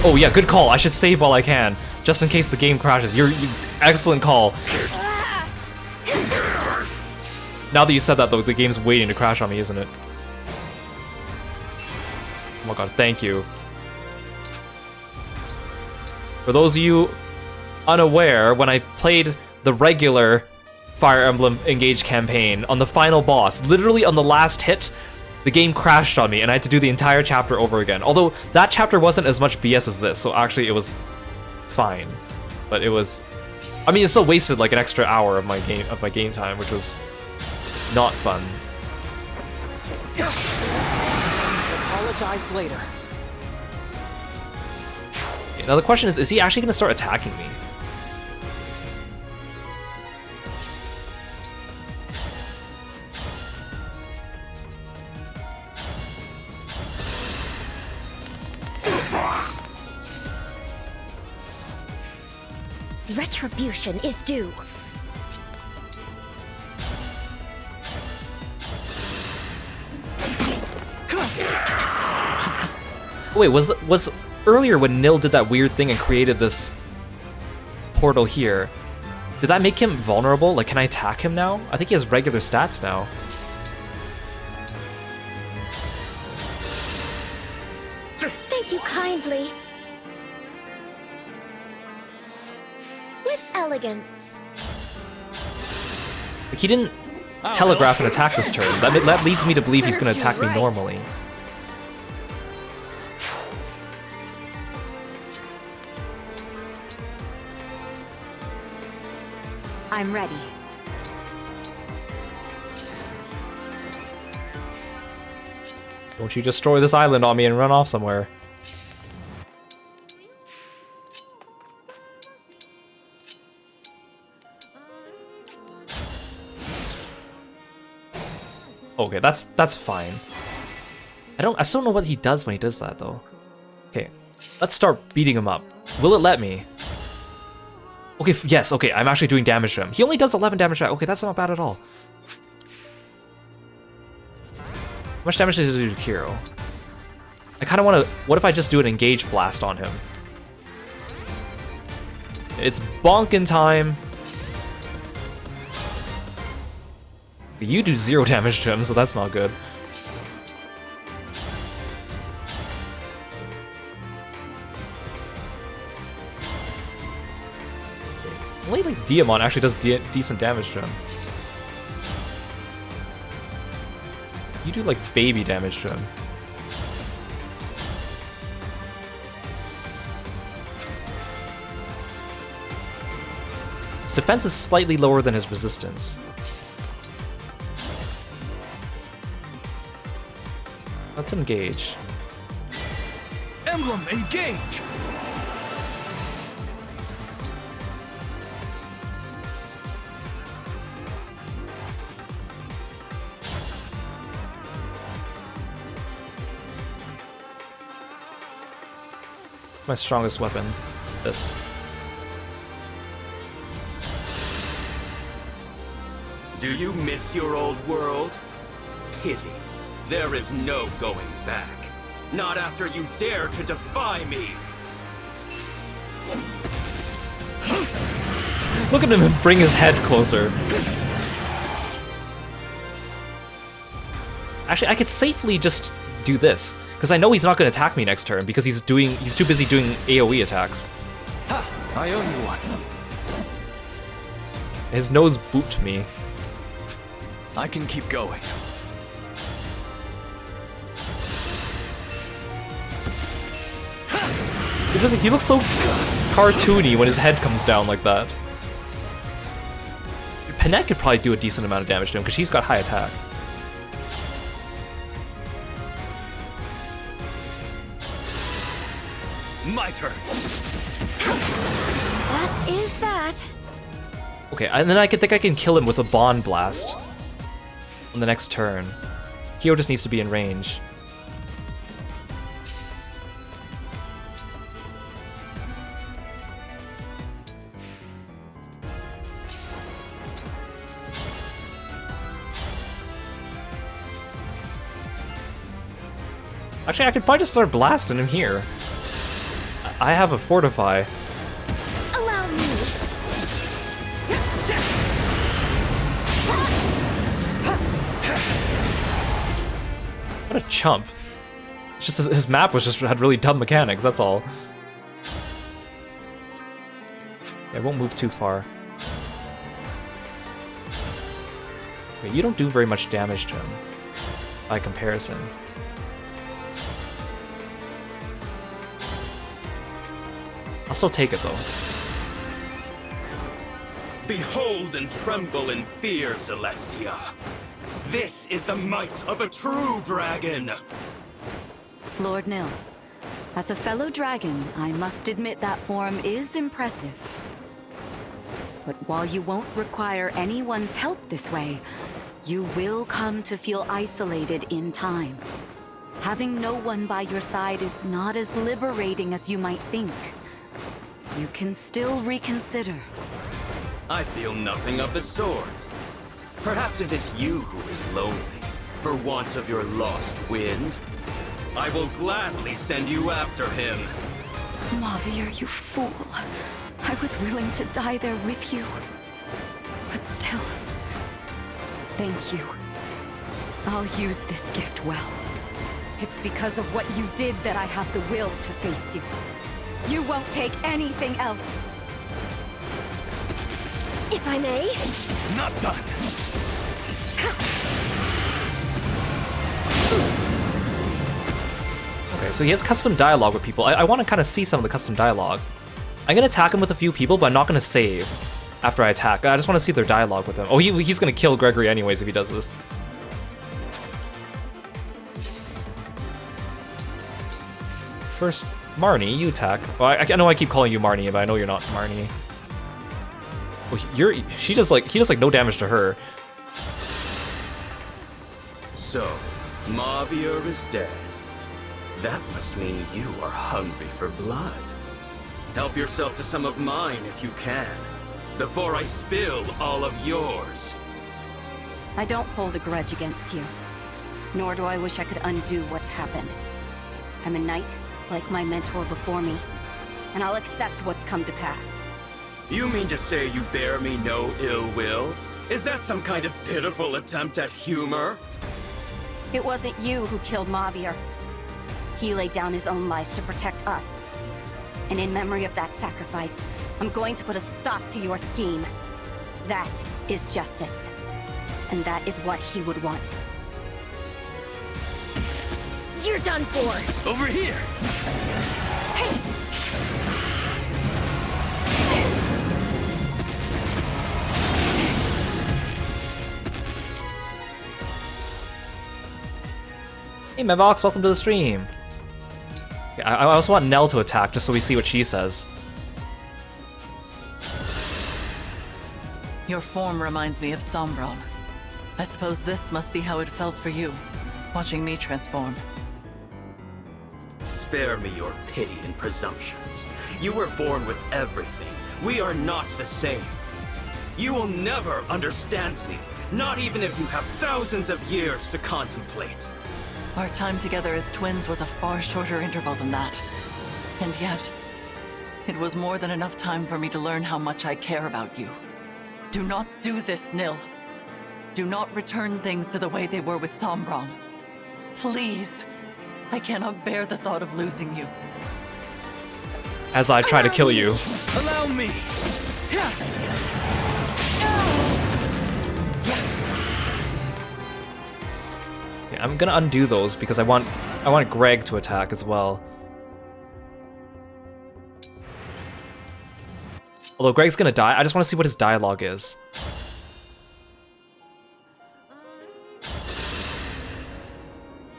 Oh yeah, good call. I should save while I can, just in case the game crashes. Excellent call. Now that you said that, though, the game's waiting to crash on me, isn't it? Oh my god, thank you. For those of you unaware, when I played the regular Fire Emblem Engage campaign on the final boss, literally on the last hit, the game crashed on me and I had to do the entire chapter over again. Although that chapter wasn't as much BS as this, so actually it was fine. But it was, I mean, it still wasted like an extra hour of my game time, which was not fun. Apologize later. Now the question is he actually gonna start attacking me? Retribution is due. Wait, was earlier when Nil did that weird thing and created this portal here, did that make him vulnerable? Like, can I attack him now? I think he has regular stats now. Thank you kindly. elegance. Like, he didn't telegraph an attack this turn. That leads me to believe he's going to attack me normally. I'm ready. Don't you destroy this island on me and run off somewhere. Okay, that's fine. I still don't know what he does when he does that though. Okay, let's start beating him up. Will it let me? Okay, yes, okay, I'm actually doing damage to him. He only does 11 damage to him. Okay, that's not bad at all. How much damage does it do to Kiro? I kind of want to... What if I just do an engage blast on him? It's bonkin' time. You do 0 damage to him, so that's not good. Only like Diamond actually does decent damage to him. You do like baby damage to him. His defense is slightly lower than his resistance. Let's engage. Emblem, engage! My strongest weapon. This. Do you miss your old world? Pity. There is no going back. Not after you dare to defy me! Look at him bring his head closer. Actually, I could safely just do this. Because I know he's not going to attack me next turn because he's too busy doing AoE attacks. Ha! I owe you one. His nose booped me. I can keep going. He looks so cartoony when his head comes down like that. Panette could probably do a decent amount of damage to him because she's got high attack. My turn. That is that. Okay, and then I think I can kill him with a Bond Blast on the next turn. Kiro just needs to be in range. Actually, I could probably just start blasting him here. I have a Fortify. Allow me. What a chump. It's just his map had really dumb mechanics, that's all. Yeah, I won't move too far. Wait, you don't do very much damage to him by comparison. I'll still take it though. Behold and tremble in fear, Zelestia. This is the might of a true dragon! Lord Nil, as a fellow dragon, I must admit that form is impressive. But while you won't require anyone's help this way, you will come to feel isolated in time. Having no one by your side is not as liberating as you might think. You can still reconsider. I feel nothing of the sort. Perhaps it is you who is lonely, for want of your lost wind. I will gladly send you after him. Mavir, you fool. I was willing to die there with you. But still, thank you. I'll use this gift well. It's because of what you did that I have the will to face you. You won't take anything else. If I may. Not done. Okay, so he has custom dialogue with people. I want to kind of see some of the custom dialogue. I'm gonna attack him with a few people, but I'm not gonna save after I attack. I just want to see their dialogue with him. Oh, he's gonna kill Gregory anyways if he does this. First, Marnie, you attack. Well, I know I keep calling you Marnie, but I know you're not Marnie. Oh, he does like no damage to her. So, Mavier is dead. That must mean you are hungry for blood. Help yourself to some of mine if you can, before I spill all of yours. I don't hold a grudge against you, nor do I wish I could undo what's happened. I'm a knight, like my mentor before me, and I'll accept what's come to pass. You mean to say you bear me no ill will? Is that some kind of pitiful attempt at humor? It wasn't you who killed Mavier. He laid down his own life to protect us. And in memory of that sacrifice, I'm going to put a stop to your scheme. That is justice. And that is what he would want. You're done for. Over here. Hey! Hey Mevox, welcome to the stream. Yeah, I also want Nell to attack just so we see what she says. Your form reminds me of Sombron. I suppose this must be how it felt for you, watching me transform. Spare me your pity and presumptions. You were born with everything. We are not the same. You will never understand me, not even if you have thousands of years to contemplate. Our time together as twins was a far shorter interval than that. And yet, it was more than enough time for me to learn how much I care about you. Do not do this, Nil. Do not return things to the way they were with Sombron. Please. I cannot bear the thought of losing you. As I try to kill you. Allow me. Yeah, I'm gonna undo those because I want Greg to attack as well. Although Greg's gonna die, I just want to see what his dialogue is.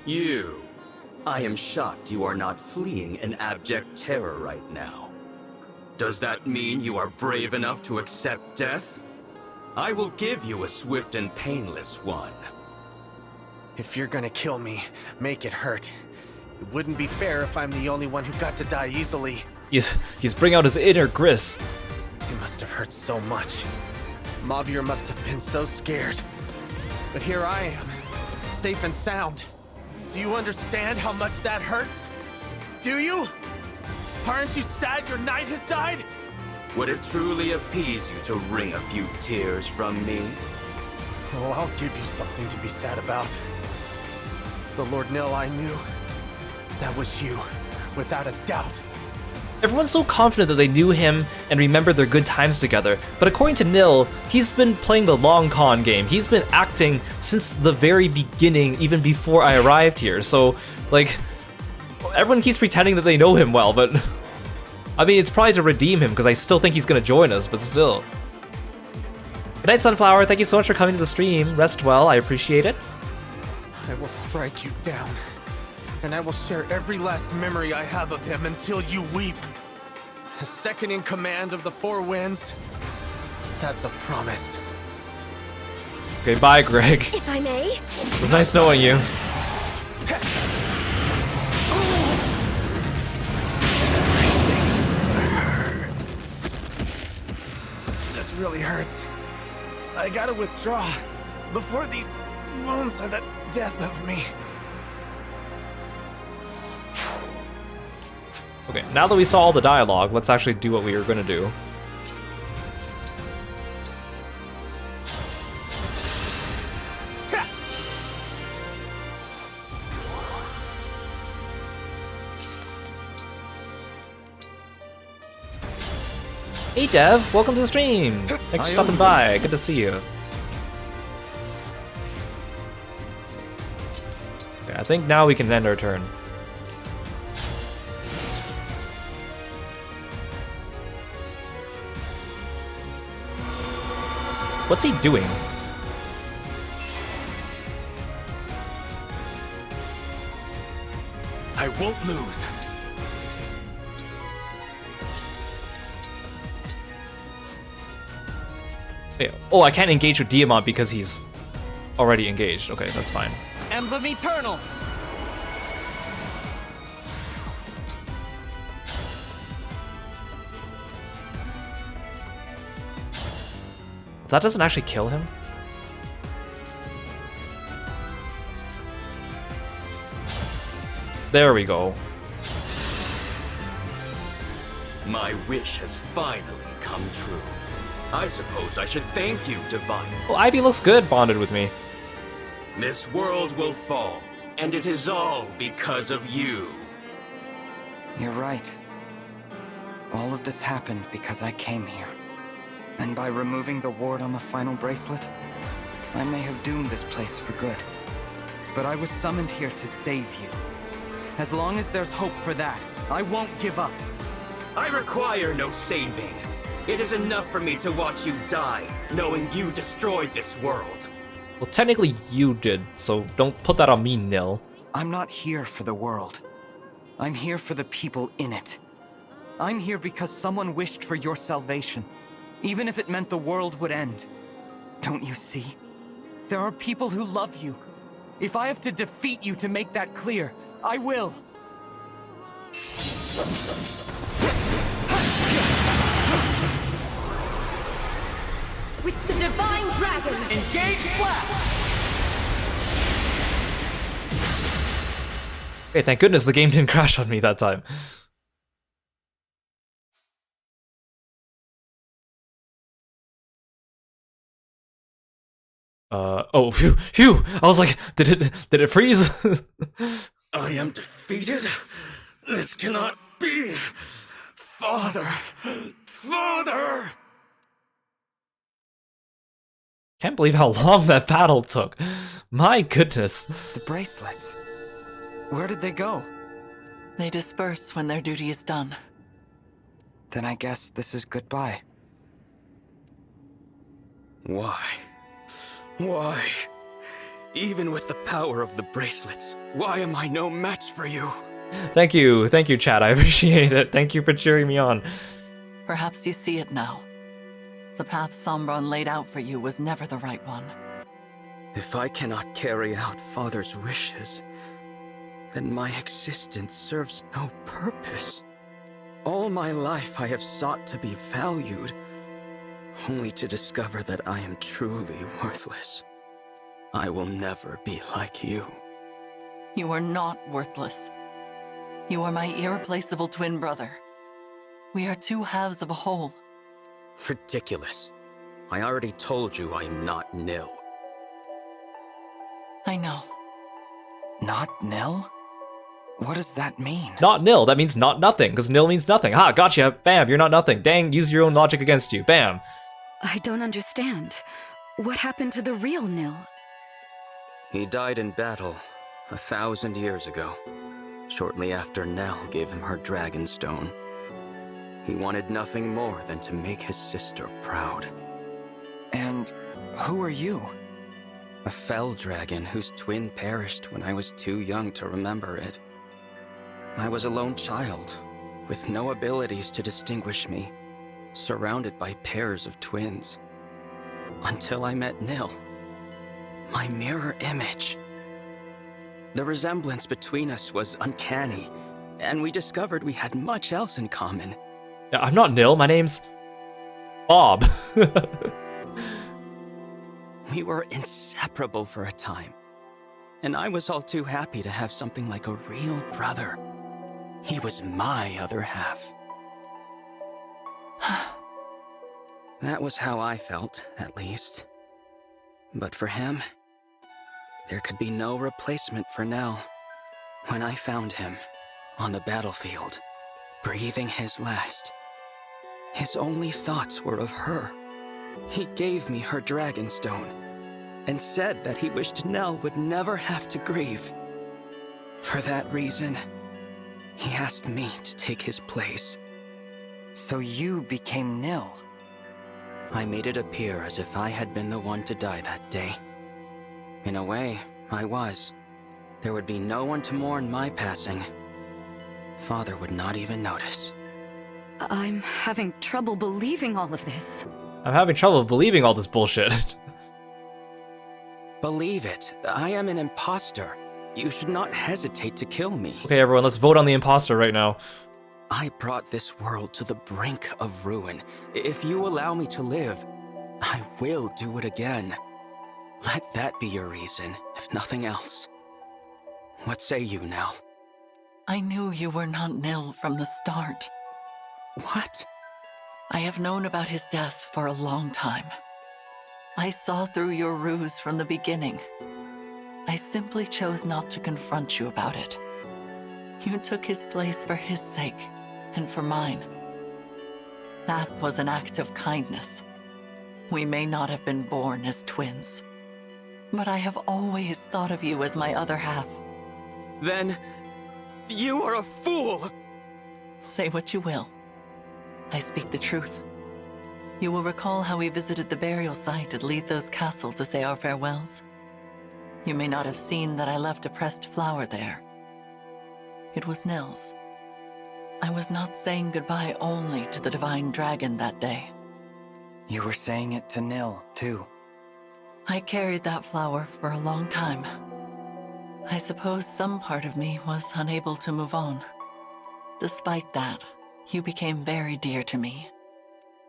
You. I am shocked you are not fleeing in abject terror right now. Does that mean you are brave enough to accept death? I will give you a swift and painless one. If you're gonna kill me, make it hurt. It wouldn't be fair if I'm the only one who got to die easily. He's bringing out his inner Gris. It must have hurt so much. Mavier must have been so scared. But here I am, safe and sound. Do you understand how much that hurts? Do you? Aren't you sad your knight has died? Would it truly appease you to wring a few tears from me? Oh, I'll give you something to be sad about. The Lord Nil I knew. That was you, without a doubt. Everyone's so confident that they knew him and remembered their good times together, but according to Nil, he's been playing the long con game. He's been acting since the very beginning, even before I arrived here, so, like, everyone keeps pretending that they know him well, but... I mean, it's probably to redeem him, because I still think he's gonna join us, but still. Good night, Sunflower. Thank you so much for coming to the stream. Rest well, I appreciate it. I will strike you down, and I will share every last memory I have of him until you weep. As second in command of the Four Winds, that's a promise. Okay, bye, Greg. If I may. It was nice knowing you. This really hurts. I gotta withdraw before these wounds are the death of me. Okay, now that we saw all the dialogue, let's actually do what we were gonna do. Hey Dev, welcome to the stream! Thanks for stopping by, good to see you. Okay, I think now we can end our turn. What's he doing? I won't lose. Wait, oh, I can't engage with Diamond because he's already engaged. Okay, that's fine. Emblem Eternal! That doesn't actually kill him? There we go. My wish has finally come true. I suppose I should thank you, Divine. Oh, Ivy looks good bonded with me. This world will fall, and it is all because of you. You're right. All of this happened because I came here. And by removing the ward on the final bracelet, I may have doomed this place for good. But I was summoned here to save you. As long as there's hope for that, I won't give up. I require no saving. It is enough for me to watch you die, knowing you destroyed this world. Well, technically you did, so don't put that on me, Nil. I'm not here for the world. I'm here for the people in it. I'm here because someone wished for your salvation, even if it meant the world would end. Don't you see? There are people who love you. If I have to defeat you to make that clear, I will. With the Divine Dragon! Engage Blast! Okay, thank goodness the game didn't crash on me that time. Oh, phew! I was like, did it freeze? I am defeated? This cannot be! Father! Father! Can't believe how long that battle took. My goodness. The bracelets. Where did they go? They disperse when their duty is done. Then I guess this is goodbye. Why? Why? Even with the power of the bracelets, why am I no match for you? Thank you, chat. I appreciate it. Thank you for cheering me on. Perhaps you see it now. The path Sombron laid out for you was never the right one. If I cannot carry out Father's wishes, then my existence serves no purpose. All my life I have sought to be valued, only to discover that I am truly worthless. I will never be like you. You are not worthless. You are my irreplaceable twin brother. We are two halves of a whole. Ridiculous. I already told you I am not Nil. I know. Not Nil? What does that mean? Not nil, that means not nothing, because nil means nothing. Ha, gotcha, bam, you're not nothing. Dang, use your own logic against you, bam. I don't understand. What happened to the real Nil? He died in battle 1,000 years ago, shortly after Nell gave him her dragon stone. He wanted nothing more than to make his sister proud. And who are you? A fell dragon whose twin perished when I was too young to remember it. I was a lone child, with no abilities to distinguish me, surrounded by pairs of twins. Until I met Nil, my mirror image. The resemblance between us was uncanny, and we discovered we had much else in common. Yeah, I'm not Nil, my name's Bob. We were inseparable for a time, and I was all too happy to have something like a real brother. He was my other half. That was how I felt, at least. But for him, there could be no replacement for Nell. When I found him, on the battlefield, breathing his last, His only thoughts were of her. He gave me her Dragonstone, and said that he wished Nell would never have to grieve. For that reason, he asked me to take his place. So you became Nil? I made it appear as if I had been the one to die that day. In a way, I was. There would be no one to mourn my passing. Father would not even notice. I'm having trouble believing all of this. I'm having trouble believing all this bullshit. Believe it, I am an imposter. You should not hesitate to kill me. Okay, everyone, let's vote on the imposter right now. I brought this world to the brink of ruin. If you allow me to live, I will do it again. Let that be your reason, if nothing else. What say you, Nell? I knew you were not Nil from the start. What? I have known about his death for a long time. I saw through your ruse from the beginning. I simply chose not to confront you about it. You took his place for his sake, and for mine. That was an act of kindness. We may not have been born as twins, but I have always thought of you as my other half. Then, you are a fool! Say what you will. I speak the truth. You will recall how we visited the burial site at Letho's castle to say our farewells. You may not have seen that I left a pressed flower there. It was Nil's. I was not saying goodbye only to the divine dragon that day. You were saying it to Nil, too. I carried that flower for a long time. I suppose some part of me was unable to move on. Despite that, you became very dear to me.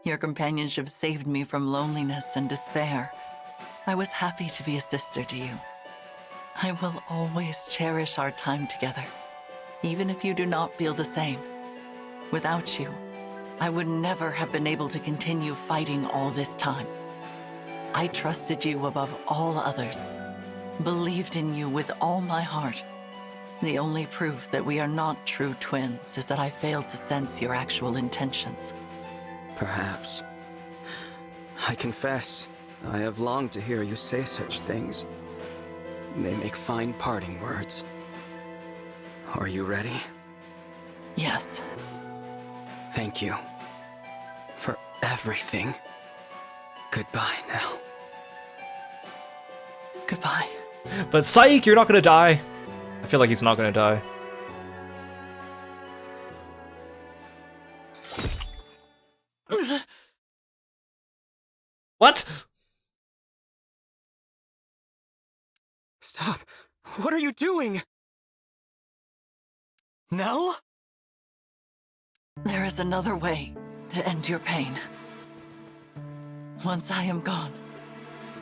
Your companionship saved me from loneliness and despair. I was happy to be a sister to you. I will always cherish our time together, even if you do not feel the same. Without you, I would never have been able to continue fighting all this time. I trusted you above all others, believed in you with all my heart. The only proof that we are not true twins is that I failed to sense your actual intentions. Perhaps. I confess, I have longed to hear you say such things. They make fine parting words. Are you ready? Yes. Thank you. For everything. Goodbye, Nell. Goodbye. But psych, you're not gonna die. I feel like he's not gonna die. What? Stop. What are you doing? Nell? There is another way to end your pain. Once I am gone,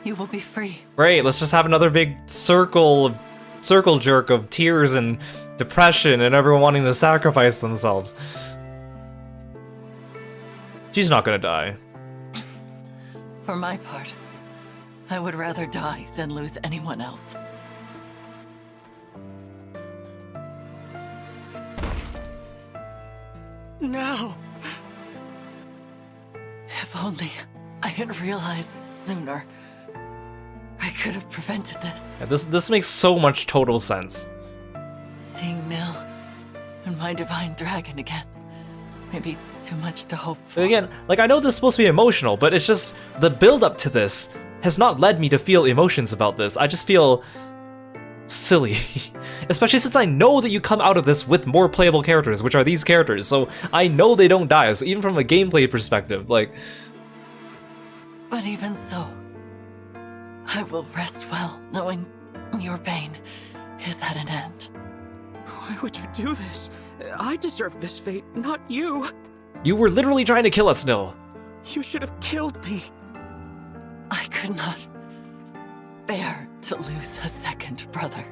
you will be free. Great, let's just have another big circle jerk of tears and depression and everyone wanting to sacrifice themselves. She's not gonna die. For my part, I would rather die than lose anyone else. No! If only I had realized sooner, I could have prevented this. Yeah, this makes so much total sense. Seeing Nil and my divine dragon again may be too much to hope for. Again, like, I know this is supposed to be emotional, but it's just the build-up to this has not led me to feel emotions about this. I just feel silly. Especially since I know that you come out of this with more playable characters, which are these characters, so I know they don't die, so even from a gameplay perspective, like... But even so, I will rest well knowing your pain is at an end. Why would you do this? I deserve this fate, not you. You were literally trying to kill us, Nil. You should have killed me. I could not bear to lose a second brother.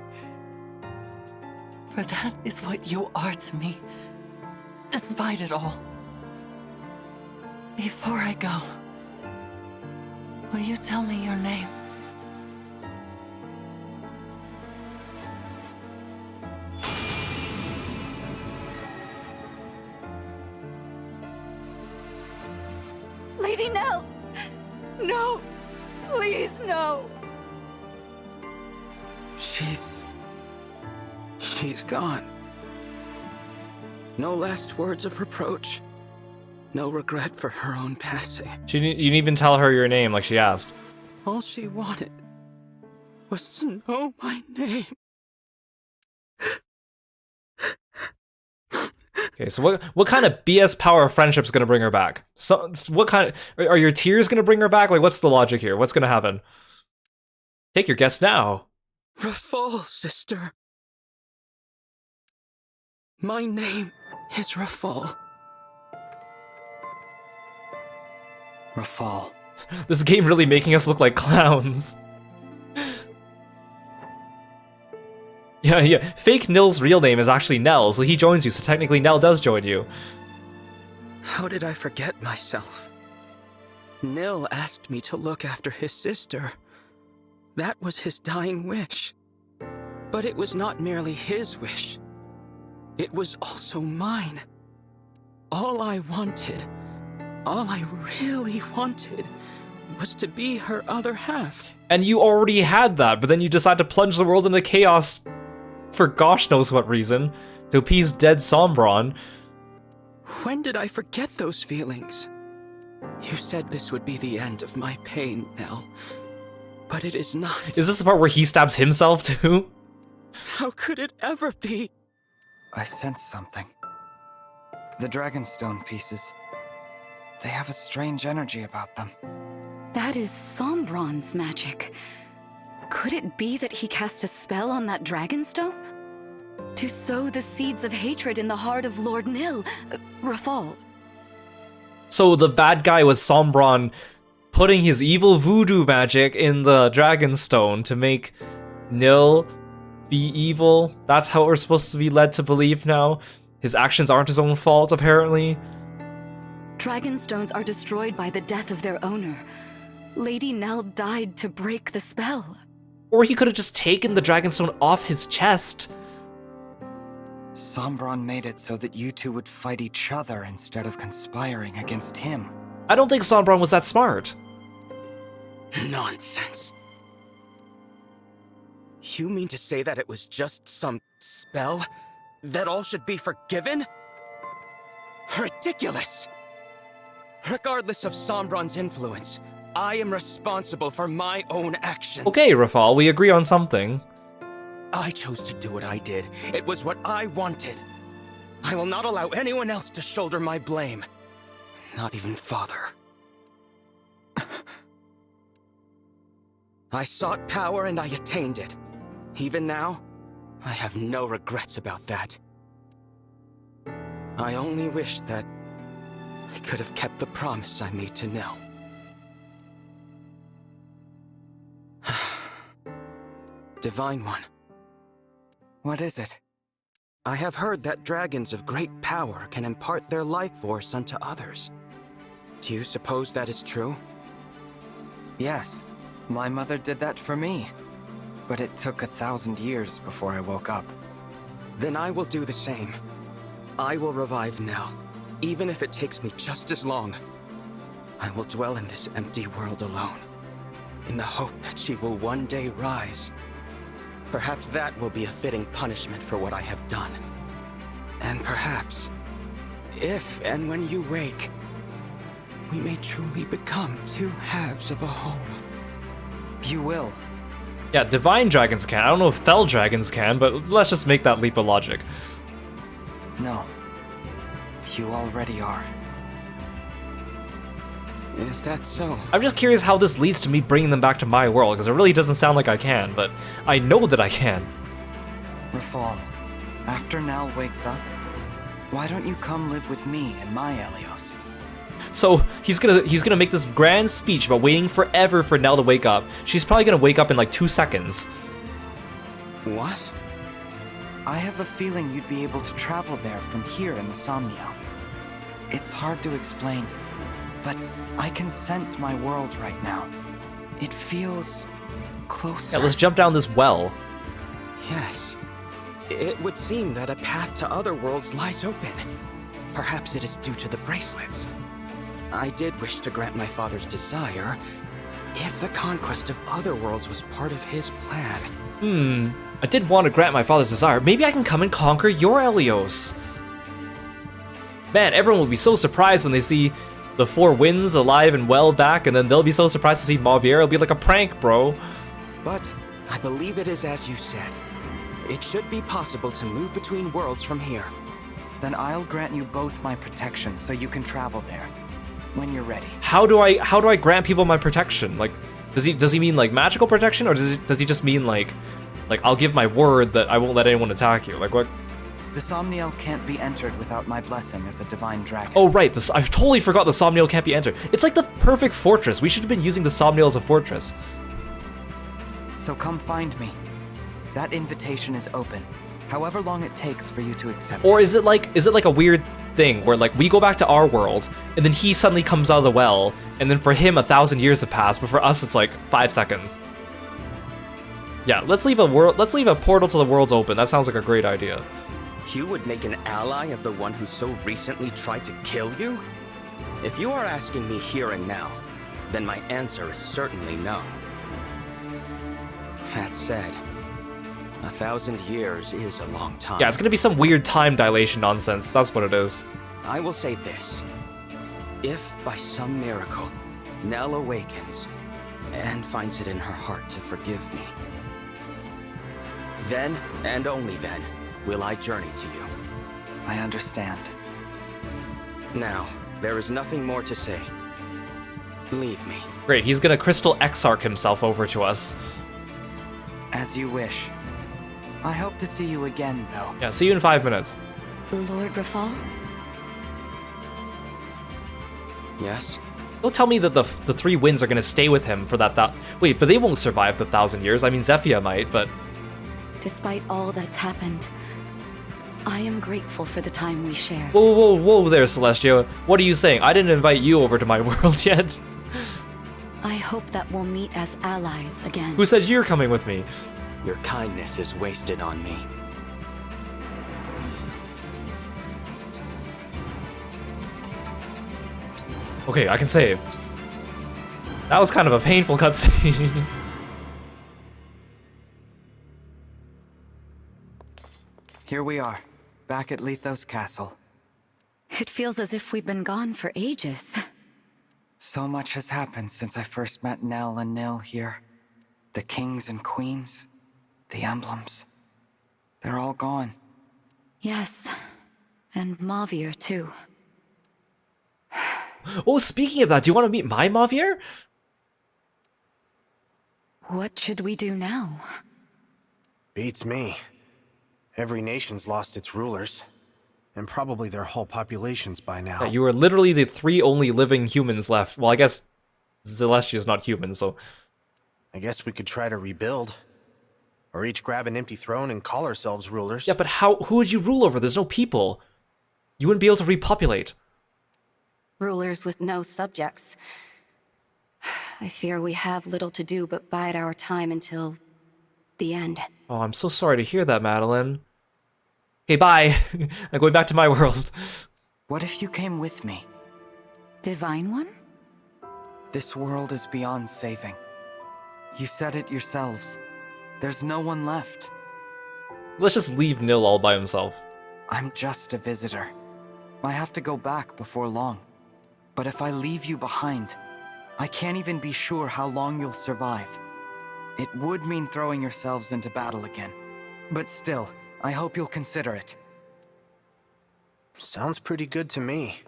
For that is what you are to me, despite it all. Before I go, will you tell me your name? Lady Nell! No! Please, no! She's gone. No last words of reproach. No regret for her own passing. You didn't even tell her your name like she asked. All she wanted was to know my name. Okay, so what kind of BS power of friendship is gonna bring her back? So what kind of, are your tears gonna bring her back? Like, what's the logic here? What's gonna happen? Take your guess now. Rafal, sister. My name is Rafal. Rafal. This game really making us look like clowns. Yeah. Fake Nill's real name is actually Nell, so he joins you, so technically Nell does join you. How did I forget myself? Nill asked me to look after his sister. That was his dying wish. But it was not merely his wish. It was also mine. All I wanted, all I really wanted, was to be her other half. And you already had that, but then you decide to plunge the world into chaos for gosh knows what reason, to appease dead Sombron. When did I forget those feelings? You said this would be the end of my pain, Nell. But it is not. Is this the part where he stabs himself too? How could it ever be? I sense something. The Dragonstone pieces. They have a strange energy about them. That is Sombron's magic. Could it be that he cast a spell on that Dragonstone? To sow the seeds of hatred in the heart of Lord Nil, Rafal. So the bad guy was Sombron putting his evil voodoo magic in the Dragonstone to make Nil be evil. That's how we're supposed to be led to believe now. His actions aren't his own fault, apparently. Dragonstones are destroyed by the death of their owner. Lady Nell died to break the spell. Or he could have just taken the Dragonstone off his chest. Sombron made it so that you two would fight each other instead of conspiring against him. I don't think Sombron was that smart. Nonsense. You mean to say that it was just some spell? That all should be forgiven? Ridiculous! Regardless of Sombron's influence, I am responsible for my own actions. Okay, Rafal, we agree on something. I chose to do what I did. It was what I wanted. I will not allow anyone else to shoulder my blame. Not even Father. I sought power and I attained it. Even now, I have no regrets about that. I only wish that I could have kept the promise I made to Nell. Divine One. What is it? I have heard that dragons of great power can impart their life force unto others. Do you suppose that is true? Yes. My mother did that for me. But it took 1,000 years before I woke up. Then I will do the same. I will revive Nell, even if it takes me just as long. I will dwell in this empty world alone, in the hope that she will one day rise. Perhaps that will be a fitting punishment for what I have done. And perhaps, if and when you wake, we may truly become two halves of a whole. You will. Yeah, divine dragons can. I don't know if fell dragons can, but let's just make that leap of logic. No. You already are. Is that so? I'm just curious how this leads to me bringing them back to my world, because it really doesn't sound like I can, but I know that I can. Rafal, after Nell wakes up, why don't you come live with me in my Helios? So he's gonna make this grand speech about waiting forever for Nell to wake up. She's probably gonna wake up in like 2 seconds. What? I have a feeling you'd be able to travel there from here in the Somniel. It's hard to explain, but I can sense my world right now. It feels closer. Yeah, let's jump down this well. Yes. It would seem that a path to other worlds lies open. Perhaps it is due to the bracelets. I did wish to grant my father's desire if the conquest of other worlds was part of his plan. I did want to grant my father's desire. Maybe I can come and conquer your Helios. Man, everyone will be so surprised when they see the Four Winds alive and well back, and then they'll be so surprised to see Mavier. It'll be like a prank, bro. But I believe it is as you said. It should be possible to move between worlds from here. Then I'll grant you both my protection so you can travel there when you're ready. How do I grant people my protection? Like, does he mean like magical protection, or does he just mean like I'll give my word that I won't let anyone attack you? Like what? The Somniel can't be entered without my blessing as a divine dragon. Oh right, I totally forgot the Somniel can't be entered. It's like the perfect fortress. We should have been using the Somniel as a fortress. So come find me. That invitation is open, however long it takes for you to accept Or it. is it like a weird thing where like we go back to our world and then he suddenly comes out of the well, and then for him 1,000 years have passed, but for us it's like 5 seconds. Yeah, let's leave a portal to the worlds open. That sounds like a great idea. You would make an ally of the one who so recently tried to kill you? If you are asking me here and now, then my answer is certainly no. That said, 1,000 years is a long time. Yeah, it's gonna be some weird time dilation nonsense. That's what it is. I will say this. If, by some miracle, Nell awakens and finds it in her heart to forgive me, then, and only then, will I journey to you. I understand. Now, there is nothing more to say. Leave me. Great, he's gonna Crystal Exarch himself over to us. As you wish. I hope to see you again, though. Yeah, see you in 5 minutes. Lord Rafal? Yes? Don't tell me that the three winds are gonna stay with him for that. Wait, but they won't survive the 1,000 years. I mean, Zephyr might, but... Despite all that's happened, I am grateful for the time we shared. Whoa there, Zelestia. What are you saying? I didn't invite you over to my world yet. I hope that we'll meet as allies again. Who said you're coming with me? Your kindness is wasted on me. Okay, I can save. That was kind of a painful cutscene. Here we are, back at Lethos Castle. It feels as if we've been gone for ages. So much has happened since I first met Nell and Nil here. The kings and queens, the emblems. They're all gone. Yes, and Mavier too. Oh, speaking of that, do you want to meet my Mavier? What should we do now? Beats me. Every nation's lost its rulers, and probably their whole populations by now. Yeah, you are literally the three only living humans left. Well, I guess Zelestia is not human, so... I guess we could try to rebuild. Or each grab an empty throne and call ourselves rulers. Yeah, but who would you rule over? There's no people. You wouldn't be able to repopulate. Rulers with no subjects. I fear we have little to do but bide our time until the end. Oh, I'm so sorry to hear that, Madeline. Okay, bye. I'm going back to my world. What if you came with me? Divine One? This world is beyond saving. You said it yourselves. There's no one left. Let's just leave Nil all by himself. I'm just a visitor. I have to go back before long. But if I leave you behind, I can't even be sure how long you'll survive. It would mean throwing yourselves into battle again. But still, I hope you'll consider it. Sounds pretty good to me.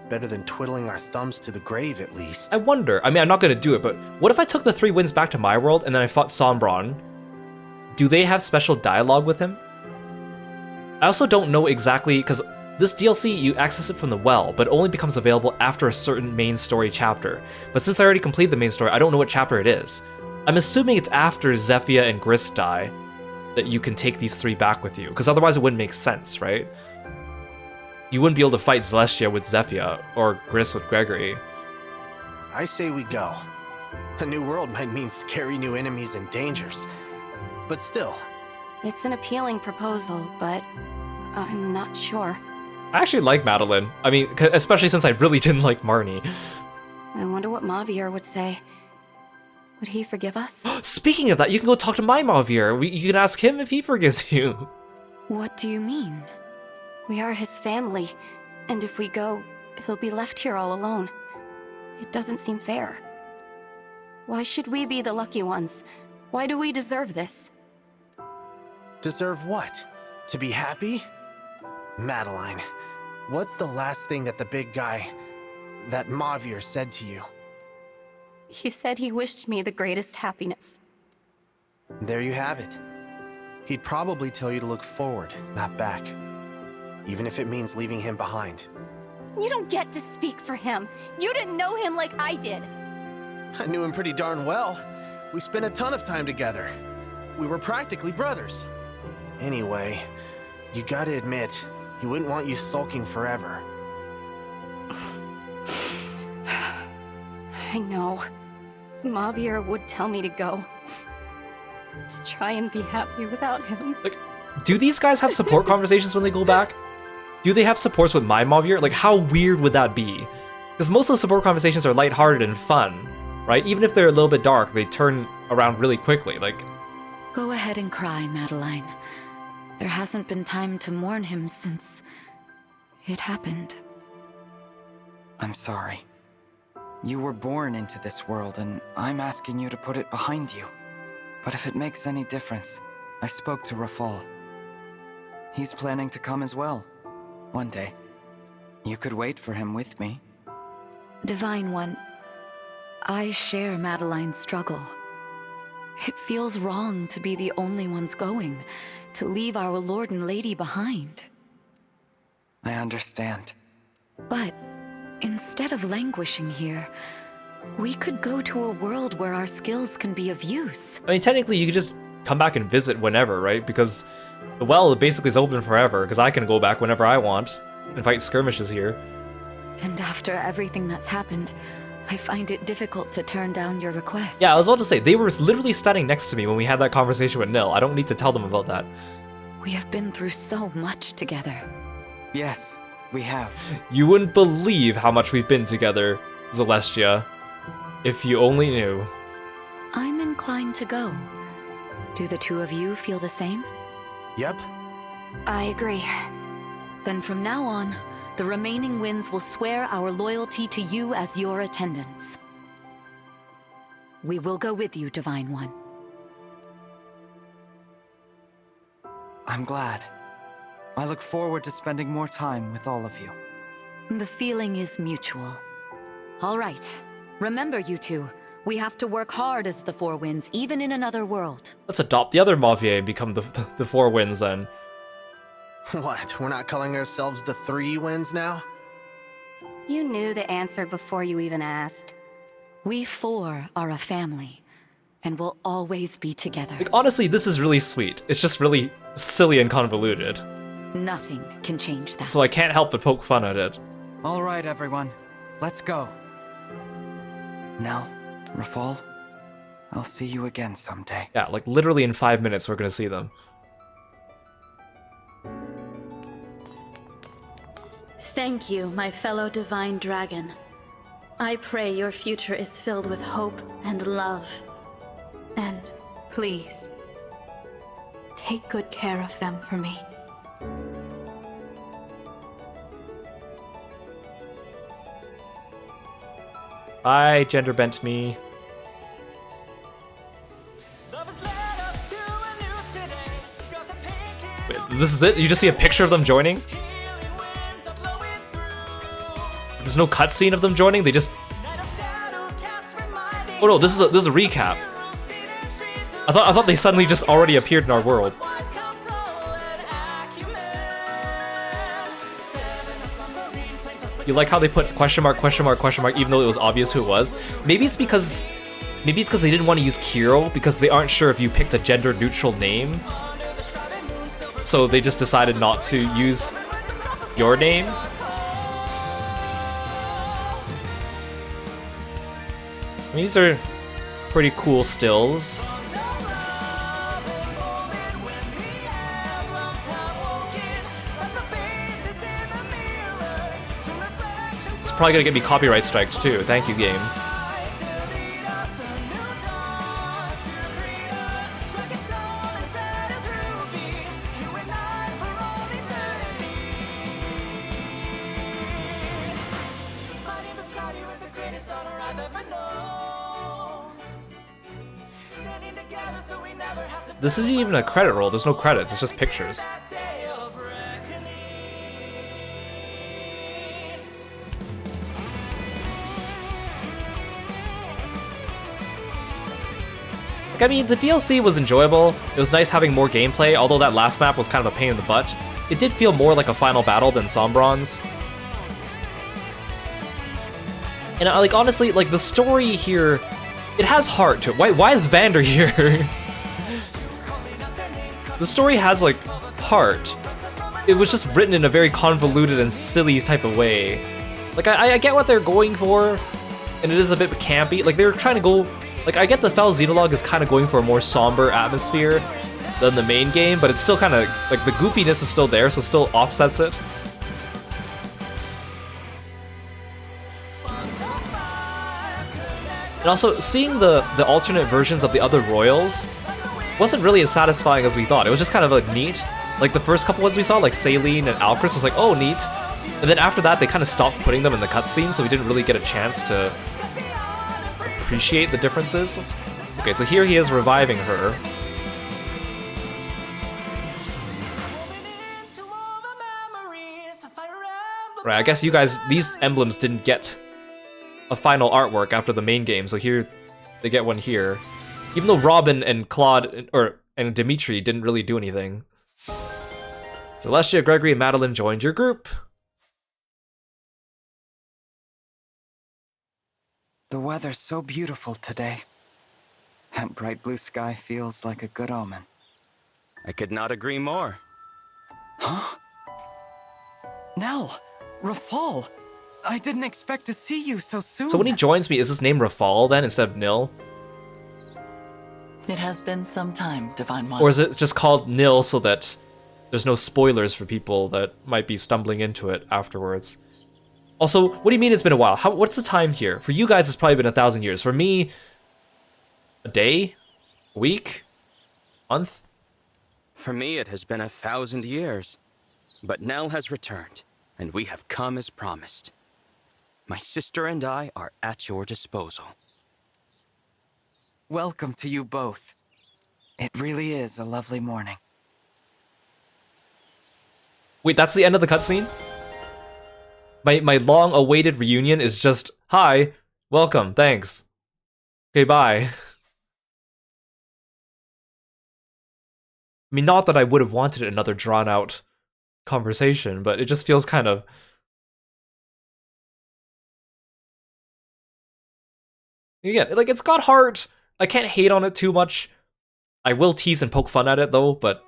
Better than twiddling our thumbs to the grave, at least. I wonder, I mean, I'm not going to do it, but what if I took the three winds back to my world and then I fought Sombron? Do they have special dialogue with him? I also don't know exactly, because this DLC, you access it from the well, but it only becomes available after a certain main story chapter. But since I already completed the main story, I don't know what chapter it is. I'm assuming it's after Zephyr and Gris die that you can take these three back with you, because otherwise it wouldn't make sense, right? You wouldn't be able to fight Zelestia with Zephyr, or Gris with Gregory. I say we go. A new world might mean scary new enemies and dangers. But still. It's an appealing proposal, but I'm not sure. I actually like Madeline. I mean, especially since I really didn't like Marnie. I wonder what Mavier would say. Would he forgive us? Speaking of that, you can go talk to my Mavier. You can ask him if he forgives you. What do you mean? We are his family, and if we go, he'll be left here all alone. It doesn't seem fair. Why should we be the lucky ones? Why do we deserve this? Deserve what? To be happy? Madeline, what's the last thing that the big guy, that Mavier, said to you? He said he wished me the greatest happiness. There you have it. He'd probably tell you to look forward, not back. Even if it means leaving him behind. You don't get to speak for him. You didn't know him like I did. I knew him pretty darn well. We spent a ton of time together. We were practically brothers. Anyway, you gotta admit, he wouldn't want you sulking forever. I know. Mavier would tell me to go. To try and be happy without him. Like, do these guys have support conversations when they go back? Do they have supports with my Mavier? Like, how weird would that be? Because most of the support conversations are lighthearted and fun, right? Even if they're a little bit dark, they turn around really quickly. Like, Go ahead and cry, Madeline. There hasn't been time to mourn him since it happened. I'm sorry. You were born into this world, and I'm asking you to put it behind you. But if it makes any difference, I spoke to Rafal. He's planning to come as well. One day. You could wait for him with me. Divine One, I share Madeline's struggle. It feels wrong to be the only ones going, to leave our Lord and Lady behind. I understand. But instead of languishing here, we could go to a world where our skills can be of use. I mean, technically, you could just come back and visit whenever, right? Because the well basically is open forever, because I can go back whenever I want and fight skirmishes here. And after everything that's happened, I find it difficult to turn down your request. Yeah, I was about to say, they were literally standing next to me when we had that conversation with Nil. I don't need to tell them about that. We have been through so much together. Yes, we have. You wouldn't believe how much we've been together, Zelestia. If you only knew. I'm inclined to go. Do the two of you feel the same? Yep. I agree. Then from now on, the remaining winds will swear our loyalty to you as your attendants. We will go with you, Divine One. I'm glad. I look forward to spending more time with all of you. The feeling is mutual. All right. Remember, you two. We have to work hard as the Four Winds, even in another world. Let's adopt the other Mavier and become the Four Winds then. What, we're not calling ourselves the Three Winds now? You knew the answer before you even asked. We four are a family, and will always be together. Like, honestly, this is really sweet. It's just really silly and convoluted. Nothing can change that. So I can't help but poke fun at it. All right, everyone. Let's go. Nell, Rafal, I'll see you again someday. Yeah, like literally in 5 minutes we're gonna see them. Thank you, my fellow divine dragon. I pray your future is filled with hope and love. And please, take good care of them for me. Bye, gender bent me. Wait, this is it? You just see a picture of them joining? There's no cutscene of them joining, they just... Oh no, this is a recap. I thought they suddenly just already appeared in our world. You like how they put question mark, even though it was obvious who it was? Maybe it's because they didn't want to use Kiro, because they aren't sure if you picked a gender-neutral name. So they just decided not to use your name. I mean, these are pretty cool stills. probably gonna get me copyright strikes too. Thank you, game. This isn't even a credit roll, there's no credits, it's just pictures. Like, I mean, the DLC was enjoyable, it was nice having more gameplay, although that last map was kind of a pain in the butt. It did feel more like a final battle than Sombron's. And like, honestly, like, the story here, it has heart to it. Why is Vander here? The story has, like, heart. It was just written in a very convoluted and silly type of way. Like, I get what they're going for, and it is a bit campy. Like, they were trying to go... Like, I get the Fell Xenologue is kind of going for a more somber atmosphere than the main game, but it's still kind of... Like, the goofiness is still there, so it still offsets it. And also, seeing the alternate versions of the other royals wasn't really as satisfying as we thought. It was just kind of like neat. Like the first couple ones we saw, like Saline and Alcris, was like, oh, neat. And then after that, they kind of stopped putting them in the cutscene, so we didn't really get a chance to appreciate the differences. Okay, so here he is reviving her. Right, I guess you guys, these emblems didn't get a final artwork after the main game, so here they get one here. Even though Robin and Claude and Dimitri didn't really do anything. Zelestia, Gregory, and Madeline joined your group. The weather's so beautiful today. That bright blue sky feels like a good omen. I could not agree more. Huh? Nell! Rafal! I didn't expect to see you so soon. So when he joins me, is his name Rafal then instead of Nil? It has been some time, Divine One. Or is it just called Nil so that there's no spoilers for people that might be stumbling into it afterwards? Also, what do you mean it's been a while? What's the time here? For you guys, it's probably been 1,000 years. For me, a day? A week? Month? For me, it has been 1,000 years. But Nell has returned, and we have come as promised. My sister and I are at your disposal. Welcome to you both. It really is a lovely morning. Wait, that's the end of the cutscene? My long-awaited reunion is just, hi, welcome, thanks. Okay, bye. I mean, not that I would have wanted another drawn-out conversation, but it just feels kind of... Yeah, like, it's got heart. I can't hate on it too much. I will tease and poke fun at it, though, but...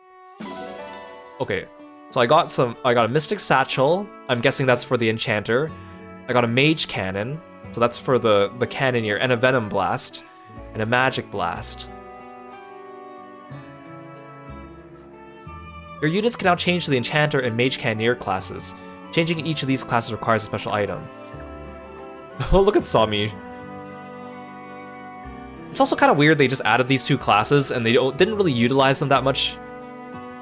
Okay, so I got a Mystic Satchel. I'm guessing that's for the Enchanter. I got a Mage Cannon, so that's for the Cannoneer, and a Venom Blast, and a Magic Blast. Your units can now change to the Enchanter and Mage Cannoneer classes. Changing each of these classes requires a special item. Oh, look at Sami. It's also kind of weird they just added these two classes and they didn't really utilize them that much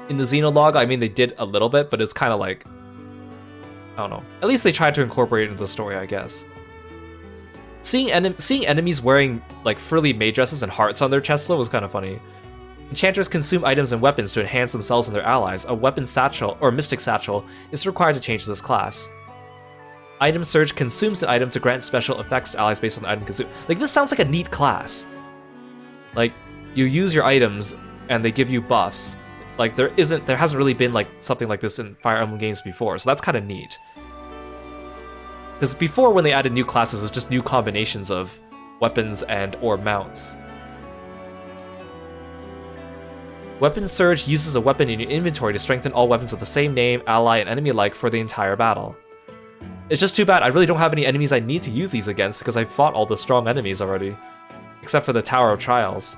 in the Xenologue. I mean, they did a little bit, but it's kind of like... I don't know. At least they tried to incorporate it into the story, I guess. Seeing enemies wearing, like, frilly maid dresses and hearts on their chests, though, was kind of funny. Enchanters consume items and weapons to enhance themselves and their allies. A weapon satchel, or mystic satchel, is required to change this class. Item Surge consumes an item to grant special effects to allies based on the item consumed. Like, this sounds like a neat class. Like, you use your items, and they give you buffs. Like, there hasn't really been, like, something like this in Fire Emblem games before, so that's kind of neat. Because before, when they added new classes, it was just new combinations of weapons and or mounts. Weapon Surge uses a weapon in your inventory to strengthen all weapons of the same name, ally, and enemy alike for the entire battle. It's just too bad, I really don't have any enemies I need to use these against, because I've fought all the strong enemies already. Except for the Tower of Trials.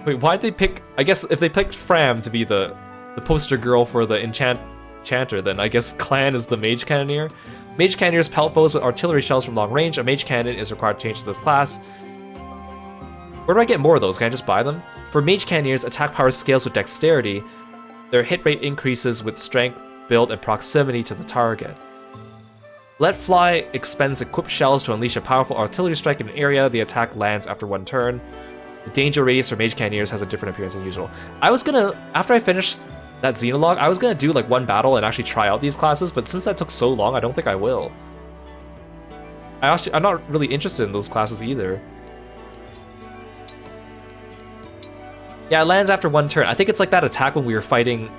Wait, why'd they pick... I guess if they picked Fram to be the poster girl for the Enchanter, then I guess Clan is the Mage Cannoneer? Mage Cannoneers pelt foes with artillery shells from long range. A Mage Cannon is required to change to this class. Where do I get more of those? Can I just buy them? For Mage Cannoneers, attack power scales with dexterity. Their hit rate increases with strength, build, and proximity to the target. Let Fly expends equipped shells to unleash a powerful artillery strike in an area. The attack lands after 1 turn. The danger radius for Mage Cannoneers has a different appearance than usual. I was gonna, after I finished that Xenologue, I was gonna do like 1 battle and actually try out these classes, but since that took so long, I don't think I will. I'm not really interested in those classes either. Yeah, it lands after 1 turn. I think it's like that attack when we were fighting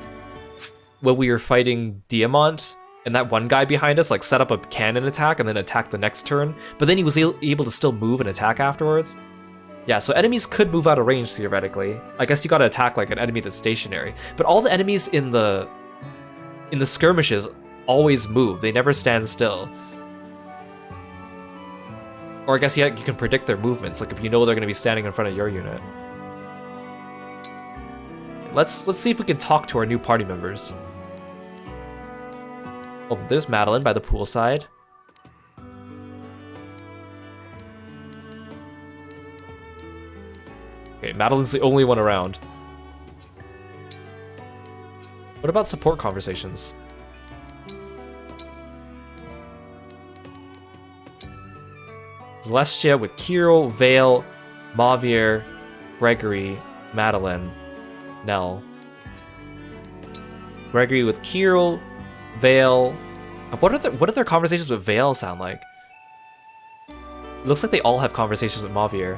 Diamant, and that one guy behind us like set up a cannon attack and then attacked the next turn, but then he was able to still move and attack afterwards. Yeah, so enemies could move out of range theoretically. I guess you gotta attack like an enemy that's stationary. But all the enemies in the skirmishes always move. They never stand still. Or I guess you can predict their movements, like if you know they're gonna be standing in front of your unit. Let's see if we can talk to our new party members. Oh, there's Madeline by the poolside. Okay, Madeline's the only one around. What about support conversations? Zelestia with Kiro, Vale, Mavier, Gregory, Madeline, Nell. Gregory with Kiro, Vale. What do their conversations with Vale sound like? It looks like they all have conversations with Mavier.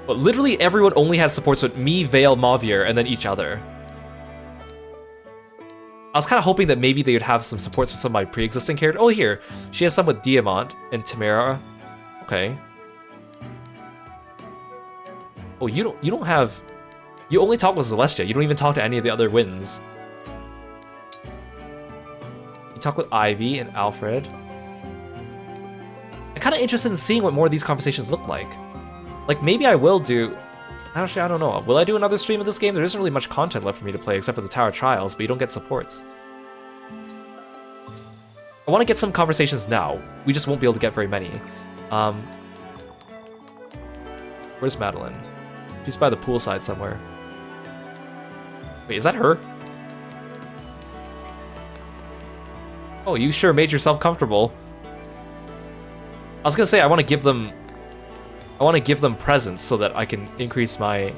But literally everyone only has supports with me, Vale, Mavier, and then each other. I was kind of hoping that maybe they would have some supports with some of my pre-existing characters. Oh, here. She has some with Diamant and Tamara. Okay. Oh, you don't have... You only talk with Zelestia. You don't even talk to any of the other Winds. You talk with Ivy and Alfred. I'm kind of interested in seeing what more of these conversations look like. Like, maybe I will do... Actually, I don't know. Will I do another stream of this game? There isn't really much content left for me to play except for the Tower Trials, but you don't get supports. I want to get some conversations now. We just won't be able to get very many. Where's Madeline? She's by the poolside somewhere. Wait, is that her? Oh, you sure made yourself comfortable. I was gonna say I want to give them presents so that I can increase my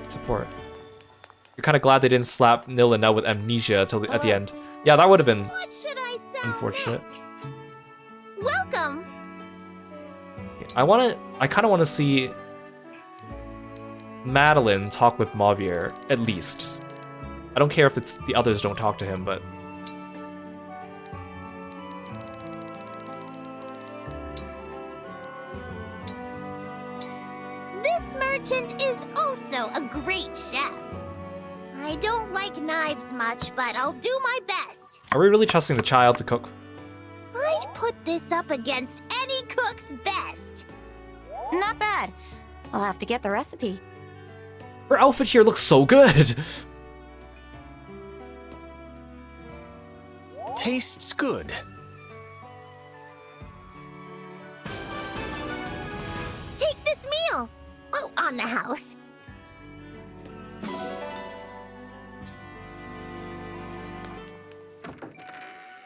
support. You're kind of glad they didn't slap Nil and Nell with amnesia until at the end. Yeah, that would have been unfortunate. Welcome. I kind of want to see Madeline talk with Mavier, at least. I don't care if it's the others don't talk to him, but... This merchant is also a great chef. I don't like knives much, but I'll do my best. Are we really trusting the child to cook? I'd put this up against any cook's best. Not bad. I'll have to get the recipe. Her outfit here looks so good! Tastes good. Take this meal. Oh, on the house.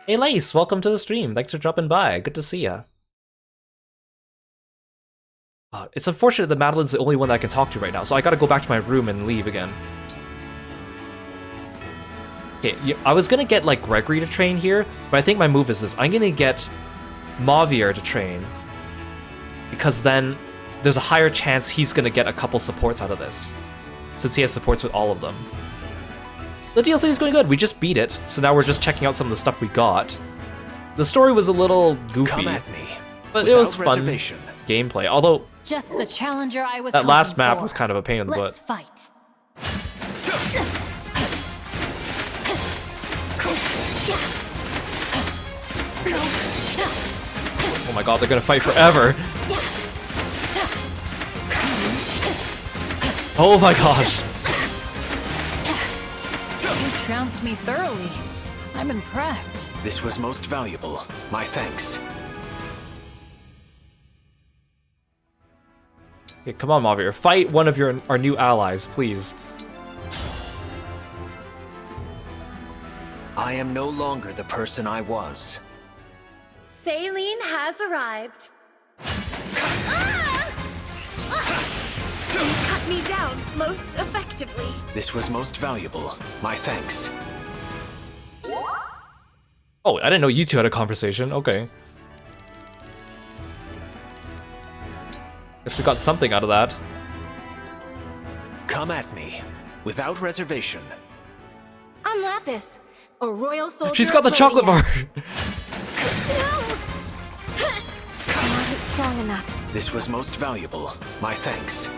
Hey Lace, welcome to the stream. Thanks for dropping by. Good to see ya. It's unfortunate that Madeline's the only one that I can talk to right now, so I gotta go back to my room and leave again. Okay, I was gonna get like Gregory to train here, but I think my move is this. I'm gonna get Mavier to train, because then there's a higher chance he's gonna get a couple supports out of this, since he has supports with all of them. The DLC is going good. We just beat it, so now we're just checking out some of the stuff we got. The story was a little goofy, Come at me, but it was fun gameplay. Although just the challenger I was that last map for. was kind of a pain in the Let's butt. Fight. Oh my god, they're gonna fight forever. Oh my gosh. trounced me thoroughly. I'm impressed. This was most valuable. My thanks. Okay, come on, Mavier. Fight one of our new allies, please. I am no longer the person I was. Saline has arrived. Ah! You cut me down most effectively. This was most valuable. My thanks. Oh, I didn't know you two had a conversation. Okay. Guess we got something out of that. Come at me. Without reservation. I'm Lapis, a royal soldier. She's got the of chocolate bar! No! I wasn't strong enough. This was most valuable. My thanks.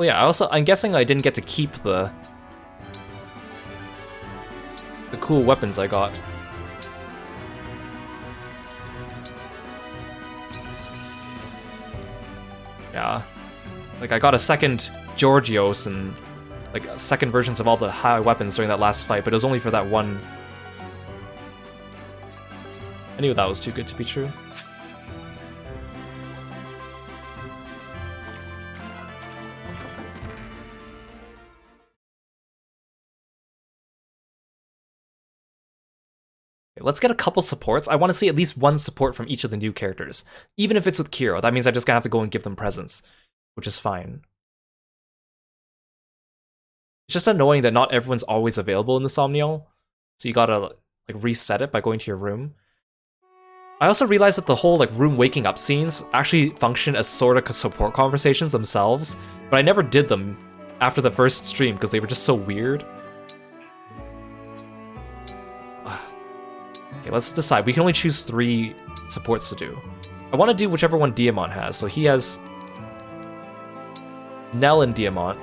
Oh yeah, I'm guessing I didn't get to keep the cool weapons I got. Yeah. Like, I got a second Georgios and, like, second versions of all the high weapons during that last fight, but it was only for that one. I knew that was too good to be true. Let's get a couple supports. I want to see at least one support from each of the new characters. Even if it's with Kiro, that means I just gonna have to go and give them presents, which is fine. It's just annoying that not everyone's always available in the Somnial, so you gotta like reset it by going to your room. I also realized that the whole like room waking up scenes actually function as sort of support conversations themselves, but I never did them after the first stream because they were just so weird. Okay, let's decide. We can only choose 3 supports to do. I want to do whichever one Diamant has. So he has Nell and Diamant.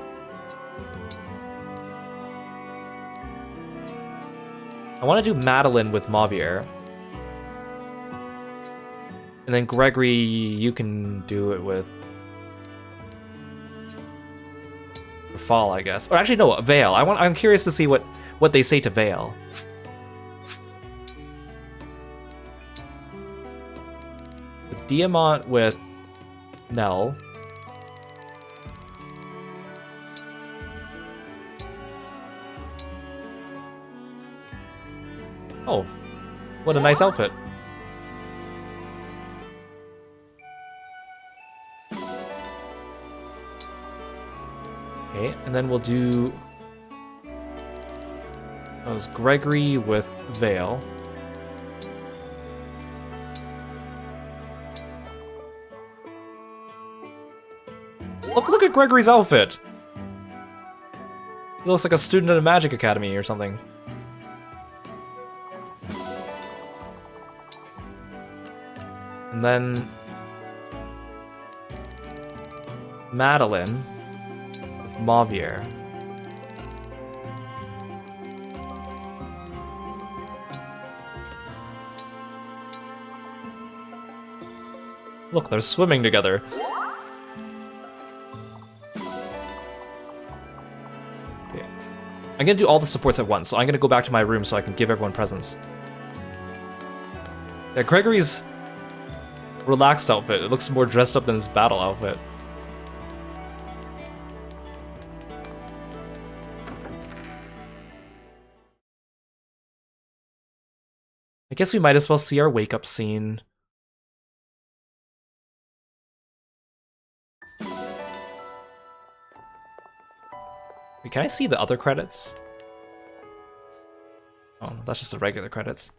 I want to do Madeline with Mavier. And then Gregory, you can do it with Fall, I guess. Or actually, no, Vale. I'm curious to see what they say to Vale. Diamant with Nell. Oh, what a nice outfit. Okay, and then we'll do... That was Gregory with Vale. Look at Gregory's outfit! He looks like a student at a magic academy or something. And then... Madeline with Mavier. Look, they're swimming together. I'm gonna do all the supports at once, so I'm gonna go back to my room so I can give everyone presents. Yeah, Gregory's relaxed outfit. It looks more dressed up than his battle outfit. I guess we might as well see our wake-up scene. Wait, can I see the other credits? Oh, that's just the regular credits.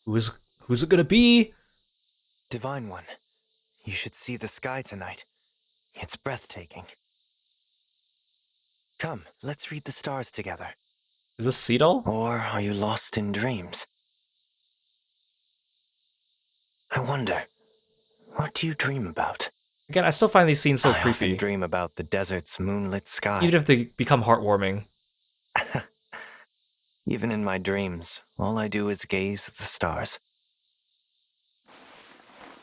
Who's it gonna be? Divine One, you should see the sky tonight. It's breathtaking. Come, let's read the stars together. Is this Seedal? Or are you lost in dreams? I wonder, what do you dream about? Again, I still find these scenes so I creepy. often dream about the desert's moonlit sky. Even if they become heartwarming. Even in my dreams, all I do is gaze at the stars.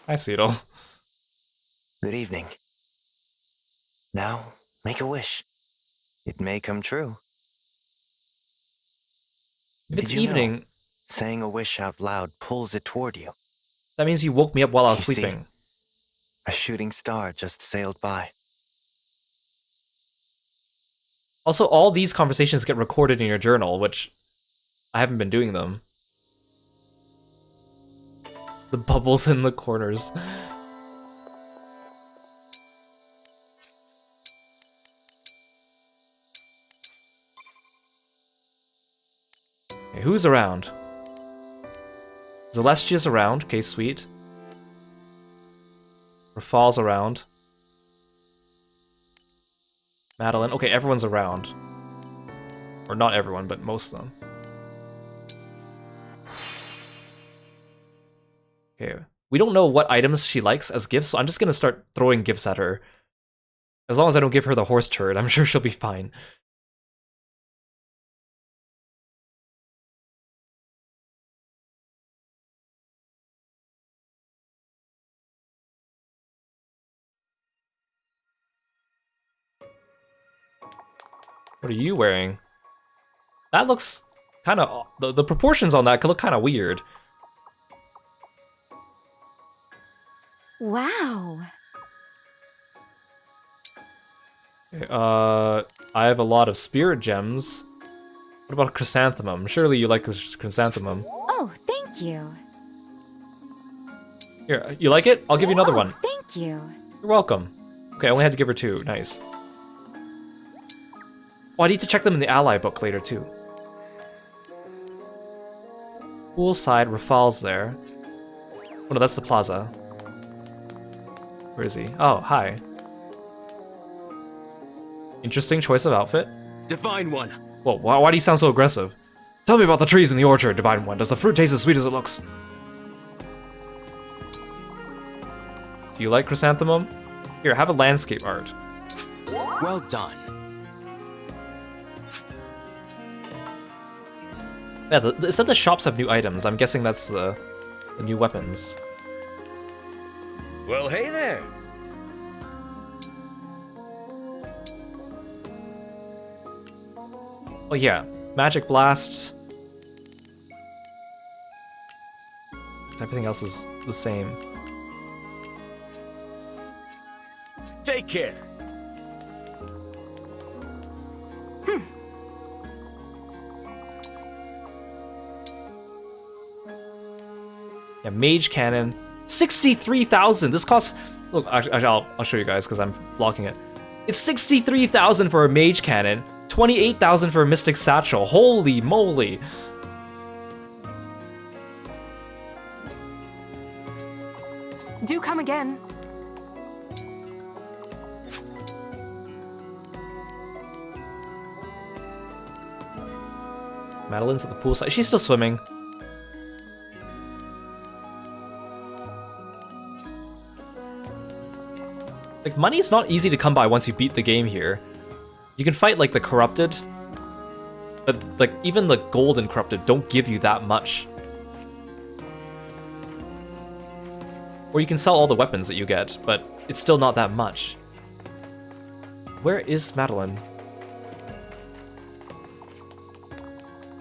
I see it all. Good evening. Now, make a wish. It may come true. If it's Did you know, evening, saying a wish out loud pulls it toward you. that means you woke me up while I was You see, sleeping. a shooting star just sailed by. Also, all these conversations get recorded in your journal, which I haven't been doing them. The bubbles in the corners. Okay, who's around? Zelestia's around. Okay, sweet. Rafal's around. Madeline. Okay, everyone's around. Or not everyone, but most of them. Okay, we don't know what items she likes as gifts, so I'm just gonna start throwing gifts at her. As long as I don't give her the horse turd, I'm sure she'll be fine. What are you wearing? That looks kind of... The proportions on that could look kind of weird. Wow. Okay, I have a lot of spirit gems. What about a chrysanthemum? Surely you like this chrysanthemum. Oh, thank you. Here, you like it? I'll give you another one. Thank you. You're welcome. Okay, I only had to give her 2. Nice. Oh, I need to check them in the ally book later, too. Poolside, Rafal's there. Oh no, that's the plaza. Where is he? Oh, hi. Interesting choice of outfit. Divine One. Whoa, why do you sound so aggressive? Tell me about the trees in the orchard, Divine One. Does the fruit taste as sweet as it looks? Do you like chrysanthemum? Here, have a landscape art. Well done. Yeah, it said the shops have new items. I'm guessing that's the new weapons. Well, hey there. Oh yeah, magic blasts. Everything else is the same. Take care. Yeah, mage cannon, 63,000. This costs. Look, actually, I'll show you guys because I'm blocking it. It's 63,000 for a mage cannon, 28,000 for a mystic satchel. Holy moly! Do come again. Madeline's at the poolside. She's still swimming. Like, money's not easy to come by once you beat the game here. You can fight, like, the corrupted, but, like, even the gold and corrupted don't give you that much. Or you can sell all the weapons that you get, but it's still not that much. Where is Madeline?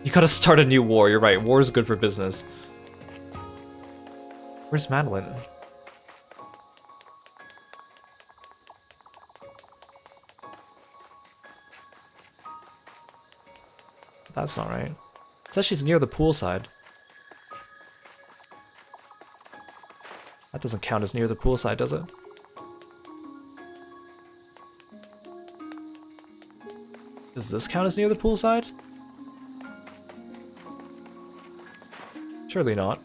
You gotta start a new war, you're right. War is good for business. Where's Madeline? That's not right. It says she's near the poolside. That doesn't count as near the poolside, does it? Does this count as near the poolside? Surely not.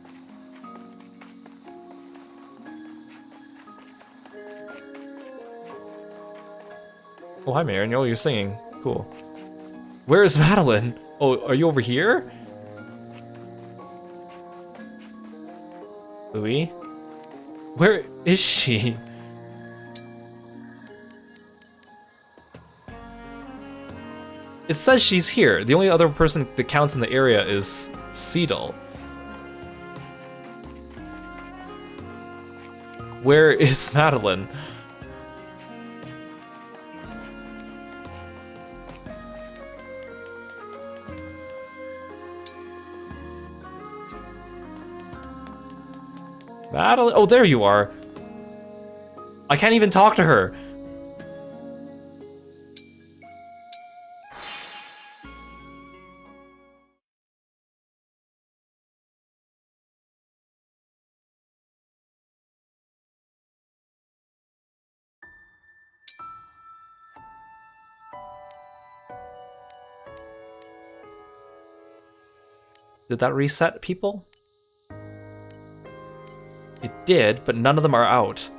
Oh, hi, Marion. Oh, you're singing. Cool. Where is Madeline? Oh, are you over here? Louis? Where is she? It says she's here. The only other person that counts in the area is Seedle. Where is Madeline? Madeline? Oh, there you are. I can't even talk to her. Did that reset people? It did, but none of them are out.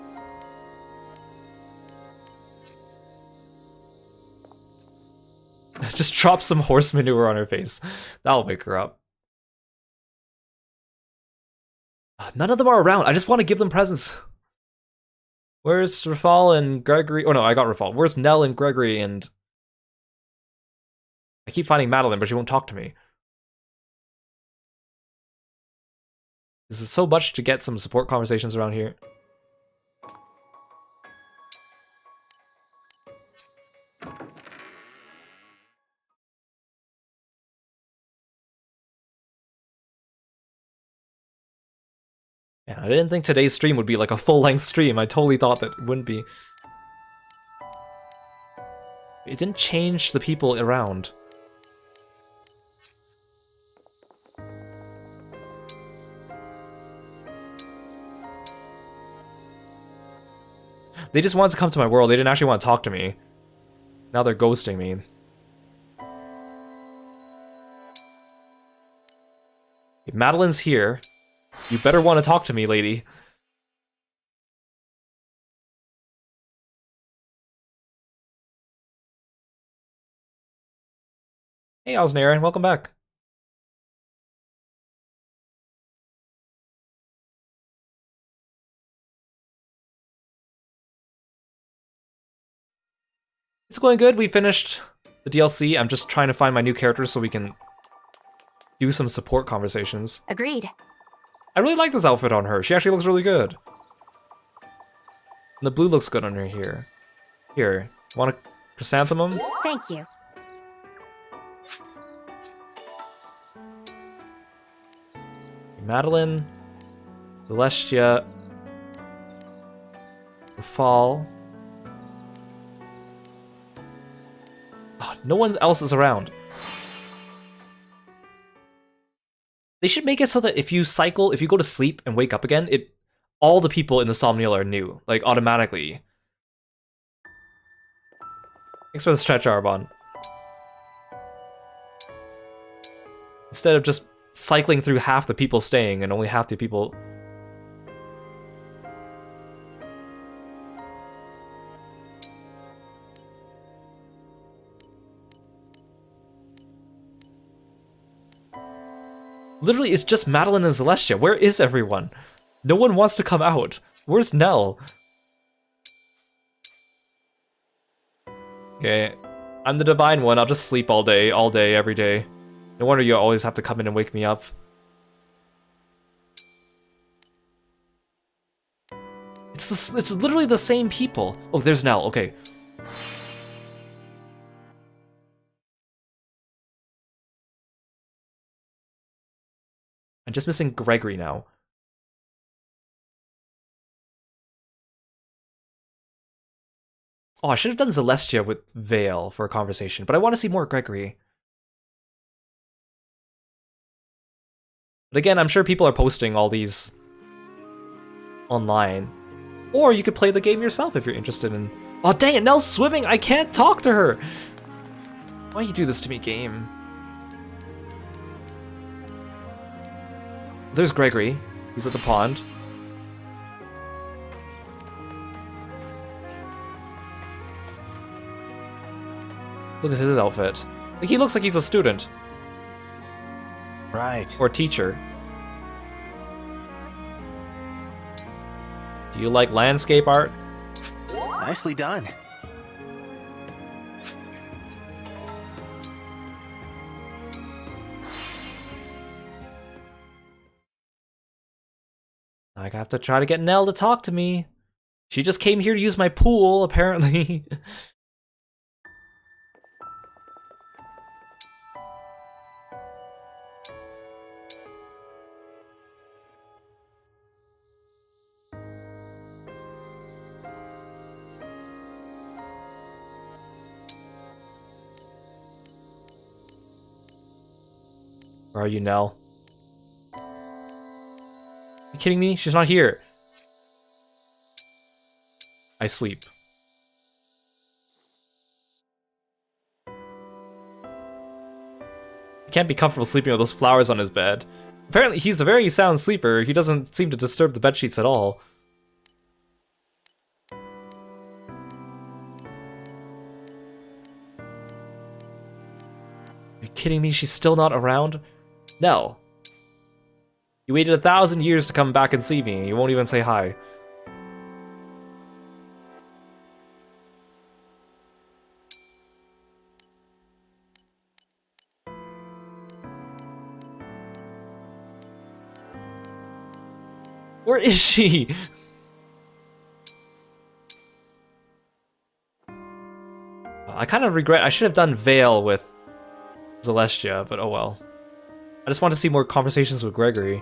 Just drop some horse manure on her face. That'll wake her up. None of them are around. I just want to give them presents. Where's Rafal and Gregory? Oh no, I got Rafal. Where's Nell and Gregory and... I keep finding Madeline, but she won't talk to me. This is so much to get some support conversations around here. Yeah, I didn't think today's stream would be like a full-length stream. I totally thought that it wouldn't be. It didn't change the people around. They just wanted to come to my world. They didn't actually want to talk to me. Now they're ghosting me. If Madeline's here. You better want to talk to me, lady. Hey, Osnaren, welcome back. It's going good. We finished the DLC. I'm just trying to find my new characters so we can do some support conversations. Agreed. I really like this outfit on her. She actually looks really good. And the blue looks good on her here. Here, want a chrysanthemum? Thank you. Madeline, Zelestia, Fall. Oh, no one else is around. They should make it so that if you go to sleep and wake up again, all the people in the Somnial are new, like automatically. Thanks for the stretch, Arbon. Instead of just cycling through half the people staying and only half the people... Literally, it's just Madeline and Zelestia. Where is everyone? No one wants to come out. Where's Nell? Okay, I'm the divine one. I'll just sleep all day, every day. No wonder you always have to come in and wake me up. It's literally the same people. Oh, there's Nell. Okay. I'm just missing Gregory now. Oh, I should have done Zelestia with Vale for a conversation, but I want to see more Gregory. But again, I'm sure people are posting all these online. Or you could play the game yourself if you're interested in... Oh, dang it, Nell's swimming! I can't talk to her! Why you do this to me, game? There's Gregory. He's at the pond. Look at his outfit. Like, he looks like he's a student. Right. Or teacher. Do you like landscape art? Nicely done. I have to try to get Nell to talk to me. She just came here to use my pool, apparently. Where are you, Nell? Are you kidding me? She's not here. I sleep. He can't be comfortable sleeping with those flowers on his bed. Apparently, he's a very sound sleeper. He doesn't seem to disturb the bed sheets at all. Are you kidding me? She's still not around? No. You waited 1,000 years to come back and see me. You won't even say hi. Where is she? I kind of regret. I should have done Veil with Zelestia, but oh well. I just want to see more conversations with Gregory.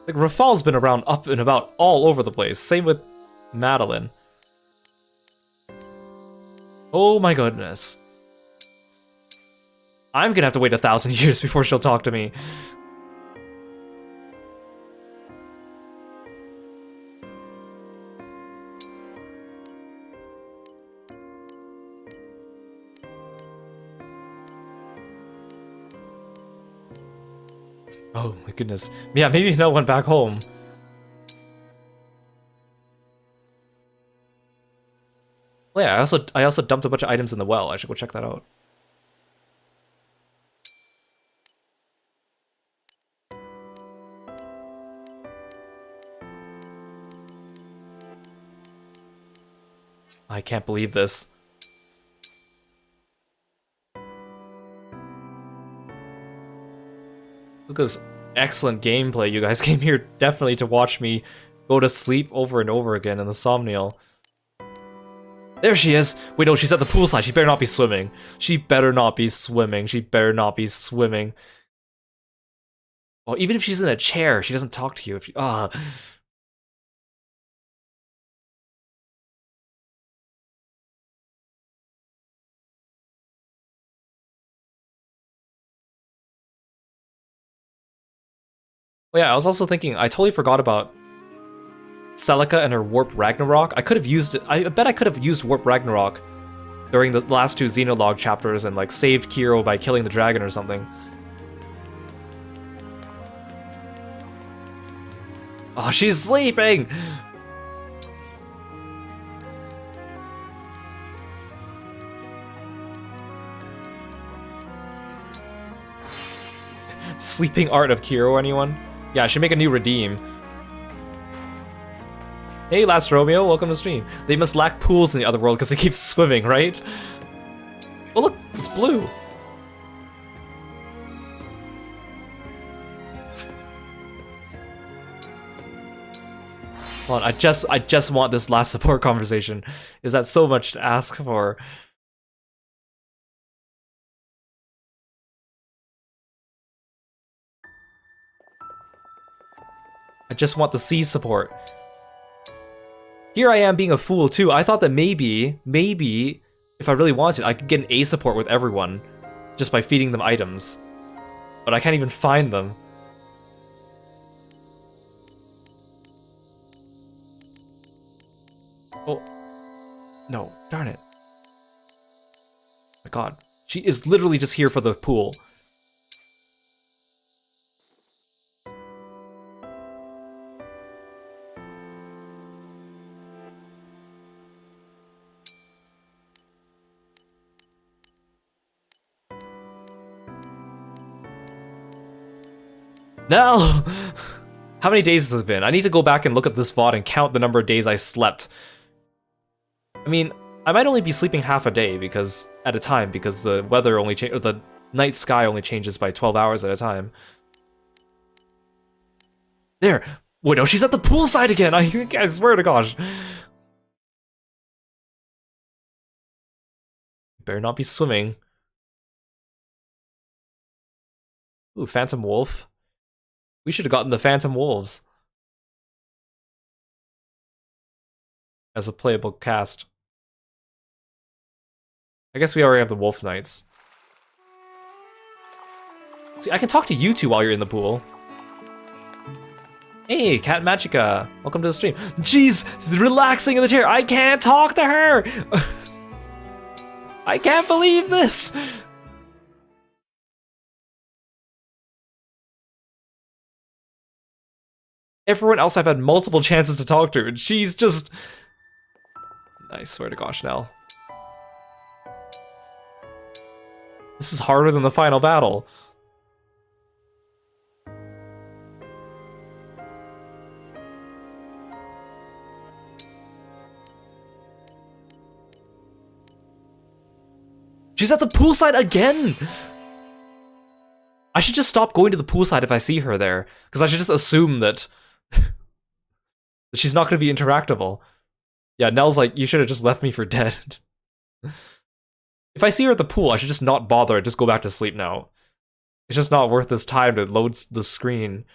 Like, Rafal's been around up and about all over the place. Same with Madeline. Oh my goodness. I'm gonna have to wait 1,000 years before she'll talk to me. Oh my goodness. Yeah, maybe no one back home. Oh yeah, I also dumped a bunch of items in the well. I should go check that out. I can't believe this. Look at this excellent gameplay. You guys came here definitely to watch me go to sleep over and over again in the Somnial. There she is! Wait, no, she's at the poolside. She better not be swimming. She better not be swimming. She better not be swimming. Well, even if she's in a chair, she doesn't talk to you. If you, Oh yeah, I was also thinking, I totally forgot about Celica and her Warp Ragnarok. I could have used it. I bet I could have used Warp Ragnarok during the last two Xenologue chapters and like saved Kiro by killing the dragon or something. Oh, she's sleeping! Sleeping Art of Kiro, anyone? Yeah, I should make a new redeem. Hey, Last Romeo, welcome to stream. They must lack pools in the other world because they keep swimming, right? Oh look, it's blue. Hold on, I just want this last support conversation. Is that so much to ask for? I just want the C support. Here I am being a fool too. I thought that maybe, if I really wanted, I could get an A support with everyone just by feeding them items. But I can't even find them. Oh. No, darn it. My god. She is literally just here for the pool. Now! How many days has it been? I need to go back and look at this VOD and count the number of days I slept. I mean, I might only be sleeping half a day at a time because the weather only changes, the night sky only changes by 12 hours at a time. There! Wait, no, she's at the poolside again! I swear to gosh. Better not be swimming. Ooh, Phantom Wolf. We should have gotten the Phantom Wolves as a playable cast. I guess we already have the Wolf Knights. See, I can talk to you two while you're in the pool. Hey, Cat Magica, welcome to the stream. Jeez, relaxing in the chair. I can't talk to her. I can't believe this. Everyone else I've had multiple chances to talk to, and she's just... I swear to gosh, Nell. This is harder than the final battle. She's at the poolside again! I should just stop going to the poolside if I see her there, because I should just assume that she's not going to be interactable. Yeah, Nell's like, you should have just left me for dead. If I see her at the pool, I should just not bother and just go back to sleep now. It's just not worth this time to load the screen.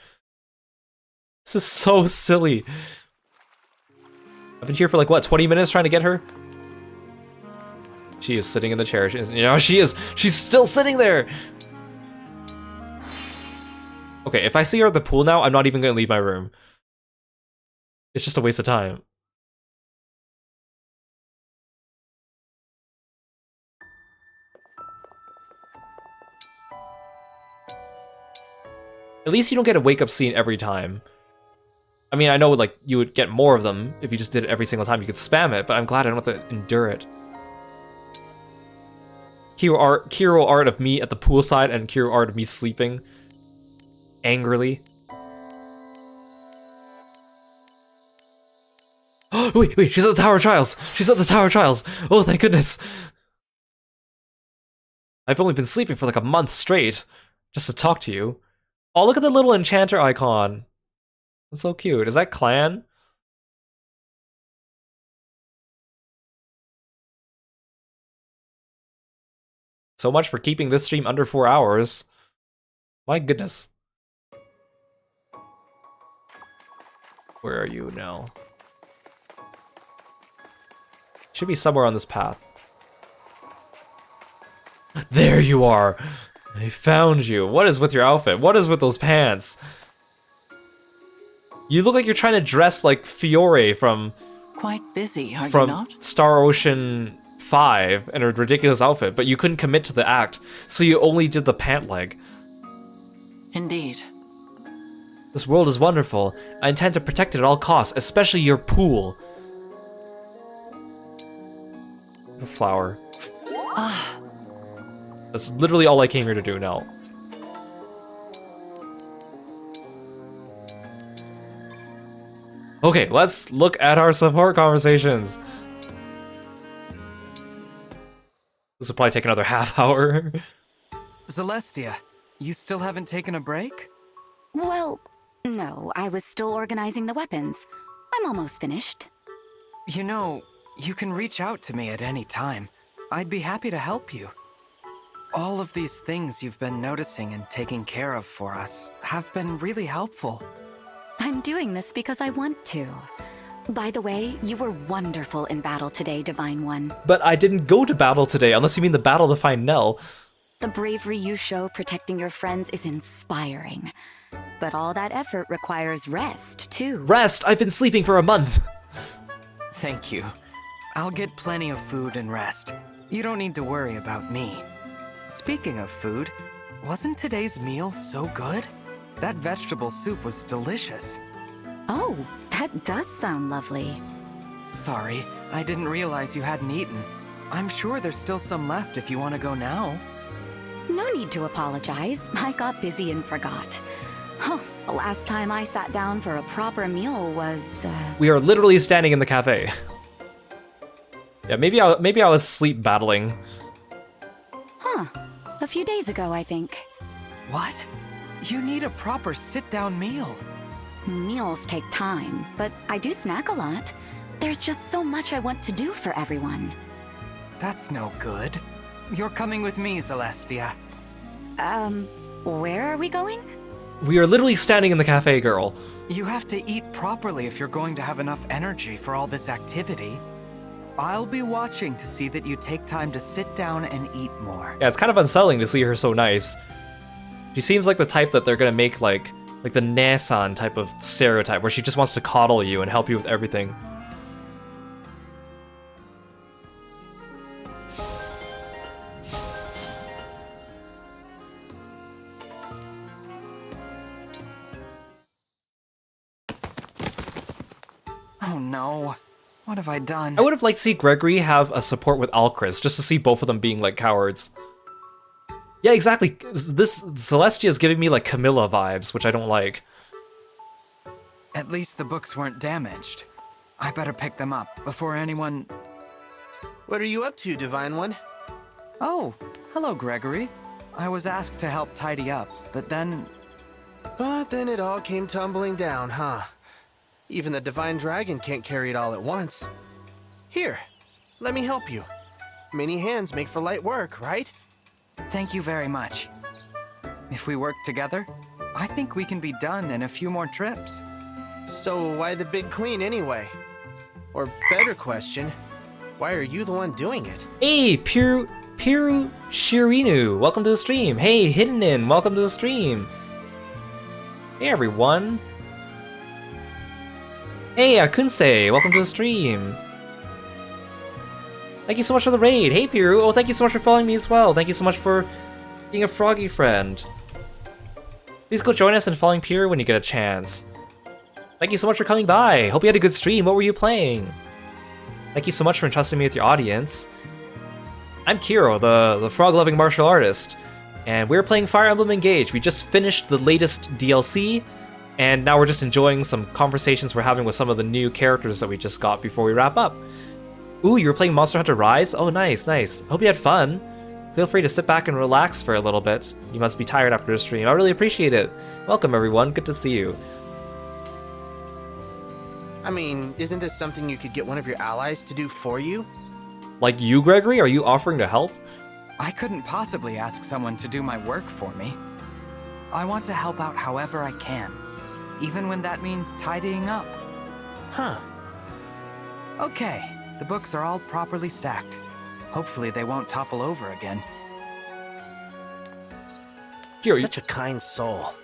This is so silly. I've been here for like, what, 20 minutes trying to get her? She is sitting in the chair. She's still sitting there! Okay, if I see her at the pool now, I'm not even gonna leave my room. It's just a waste of time. At least you don't get a wake-up scene every time. I mean, I know like you would get more of them if you just did it every single time. You could spam it, but I'm glad I don't have to endure it. Kiro art of me at the poolside and Kiro art of me sleeping angrily. Oh, wait, she's at the Tower of Trials! She's at the Tower of Trials! Oh, thank goodness! I've only been sleeping for like a month straight, just to talk to you. Oh, look at the little enchanter icon! That's so cute. Is that Clan? So much for keeping this stream under 4 hours. My goodness. Where are you now? Should be somewhere on this path. There you are! I found you. What is with your outfit? What is with those pants? You look like you're trying to dress like Fiore from... Quite busy, are you not? Star Ocean 5 in a ridiculous outfit, but you couldn't commit to the act, so you only did the pant leg. Indeed. This world is wonderful. I intend to protect it at all costs, especially your pool. A flower. Ah. That's literally all I came here to do now. Okay, let's look at our support conversations. This will probably take another half hour. Zelestia, you still haven't taken a break? Well, no, I was still organizing the weapons. I'm almost finished. You know, you can reach out to me at any time. I'd be happy to help you. All of these things you've been noticing and taking care of for us have been really helpful. I'm doing this because I want to. By the way, you were wonderful in battle today, Divine One. But I didn't go to battle today, unless you mean the battle to find Nell. The bravery you show protecting your friends is inspiring. But all that effort requires rest, too. Rest? I've been sleeping for a month! Thank you. I'll get plenty of food and rest. You don't need to worry about me. Speaking of food, wasn't today's meal so good? That vegetable soup was delicious. Oh, that does sound lovely. Sorry, I didn't realize you hadn't eaten. I'm sure there's still some left if you want to go now. No need to apologize. I got busy and forgot. Huh, the last time I sat down for a proper meal was, We are literally standing in the cafe. Yeah, maybe I was sleep battling. Huh, a few days ago, I think. What? You need a proper sit-down meal. Meals take time, but I do snack a lot. There's just so much I want to do for everyone. That's no good. You're coming with me, Zelestia. Where are we going? We are literally standing in the cafe, girl. You have to eat properly if you're going to have enough energy for all this activity. I'll be watching to see that you take time to sit down and eat more. Yeah, it's kind of unsettling to see her so nice. She seems like the type that they're gonna make like the Nasan type of stereotype, where she just wants to coddle you and help you with everything. Oh no. What have I done? I would have liked to see Gregory have a support with Alchris, just to see both of them being like cowards. Yeah, exactly. This Zelestia is giving me like Camilla vibes, which I don't like. At least the books weren't damaged. I better pick them up before anyone... What are you up to, Divine One? Oh, hello, Gregory. I was asked to help tidy up, but then... But then it all came tumbling down, huh? Even the Divine Dragon can't carry it all at once. Here, let me help you. Many hands make for light work, right? Thank you very much. If we work together, I think we can be done in a few more trips. So why the big clean anyway? Or better question, why are you the one doing it? Hey, Piru Shirinu, welcome to the stream. Hey, Hidden, welcome to the stream. Hey, everyone. Hey, Akunse, welcome to the stream. Thank you so much for the raid. Hey, Piru. Oh, thank you so much for following me as well. Thank you so much for being a froggy friend. Please go join us in following Piru when you get a chance. Thank you so much for coming by. Hope you had a good stream. What were you playing? Thank you so much for entrusting me with your audience. I'm Kiro, the frog-loving martial artist, and we're playing Fire Emblem Engage. We just finished the latest DLC, and now we're just enjoying some conversations we're having with some of the new characters that we just got before we wrap up. Ooh, you were playing Monster Hunter Rise? Oh, nice, nice. Hope you had fun. Feel free to sit back and relax for a little bit. You must be tired after the stream. I really appreciate it. Welcome, everyone. Good to see you. I mean, isn't this something you could get one of your allies to do for you? Like you, Gregory? Are you offering to help? I couldn't possibly ask someone to do my work for me. I want to help out however I can, even when that means tidying up. Huh. Okay, the books are all properly stacked. Hopefully they won't topple over again. Kiro, Such a kind soul.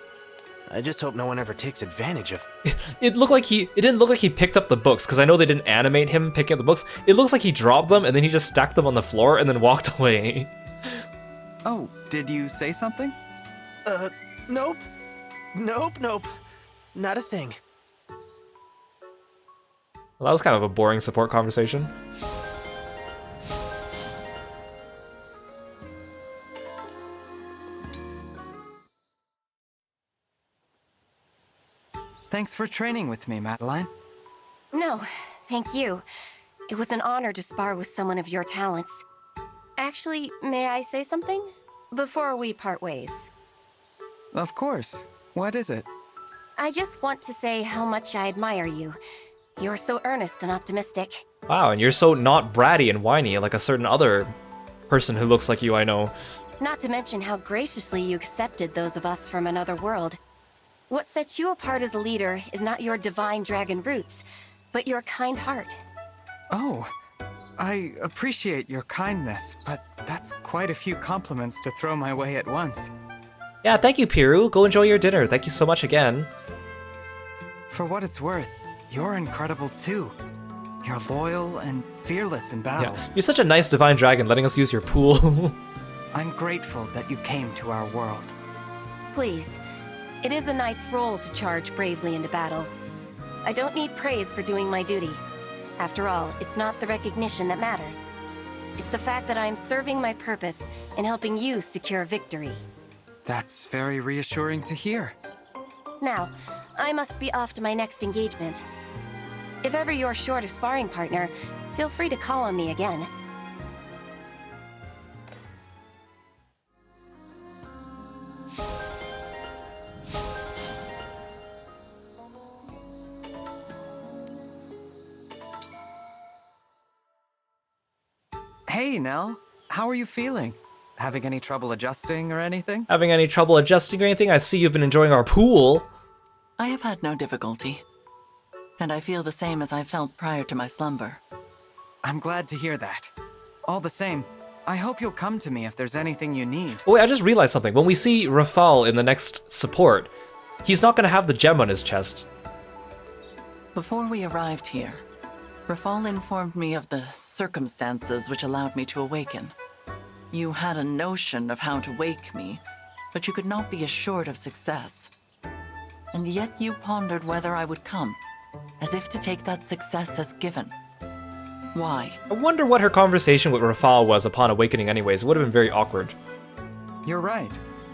I just hope no one ever takes advantage of... It didn't look like he picked up the books, because I know they didn't animate him picking up the books. It looks like he dropped them, and then he just stacked them on the floor, and then walked away. Oh, did you say something? Nope. Nope. Not a thing. Well, that was kind of a boring support conversation. Thanks for training with me, Madeline. No, thank you. It was an honor to spar with someone of your talents. Actually, may I say something? Before we part ways. Of course. What is it? I just want to say how much I admire you. You're so earnest and optimistic. Wow, and you're so not bratty and whiny like a certain other person who looks like you I know. Not to mention how graciously you accepted those of us from another world. What sets you apart as a leader is not your divine dragon roots, but your kind heart. Oh, I appreciate your kindness, but that's quite a few compliments to throw my way at once. Yeah, thank you, Piru. Go enjoy your dinner. Thank you so much again. For what it's worth, you're incredible too. You're loyal and fearless in battle. Yeah, you're such a nice divine dragon letting us use your pool. I'm grateful that you came to our world. Please, it is a knight's role to charge bravely into battle. I don't need praise for doing my duty. After all, it's not the recognition that matters. It's the fact that I'm serving my purpose and helping you secure victory. That's very reassuring to hear. Now, I must be off to my next engagement. If ever you're short of sparring partner, feel free to call on me again. Hey, Nell. How are you feeling? Having any trouble adjusting or anything? Having any trouble adjusting or anything? I see you've been enjoying our pool. I have had no difficulty. And I feel the same as I felt prior to my slumber. I'm glad to hear that. All the same, I hope you'll come to me if there's anything you need. Oh wait, I just realized something. When we see Rafal in the next support, he's not going to have the gem on his chest. Before we arrived here, Rafal informed me of the circumstances which allowed me to awaken. You had a notion of how to wake me, but you could not be assured of success. And yet you pondered whether I would come, as if to take that success as given. Why? I wonder what her conversation with Rafal was upon awakening anyways. It would have been very awkward. You're right.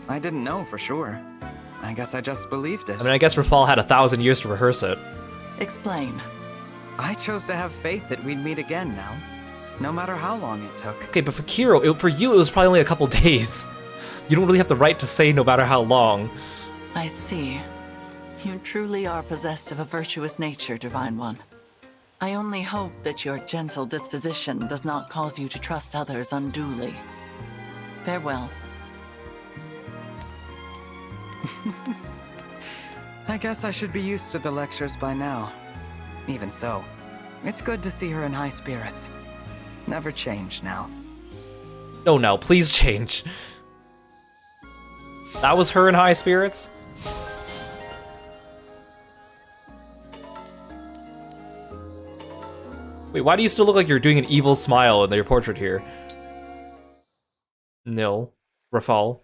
I didn't know for sure. I guess I just believed it. I mean, I guess Rafal had 1,000 years to rehearse it. Explain. I chose to have faith that we'd meet again now, no matter how long it took. Okay, but for Kiro, for you, it was probably only a couple days. You don't really have the right to say no matter how long. I see. You truly are possessed of a virtuous nature, Divine One. I only hope that your gentle disposition does not cause you to trust others unduly. Farewell. I guess I should be used to the lectures by now. Even so, it's good to see her in high spirits. Never change now. No, no, please change. That was her in high spirits? Wait, why do you still look like you're doing an evil smile in your portrait here? No. Rafal.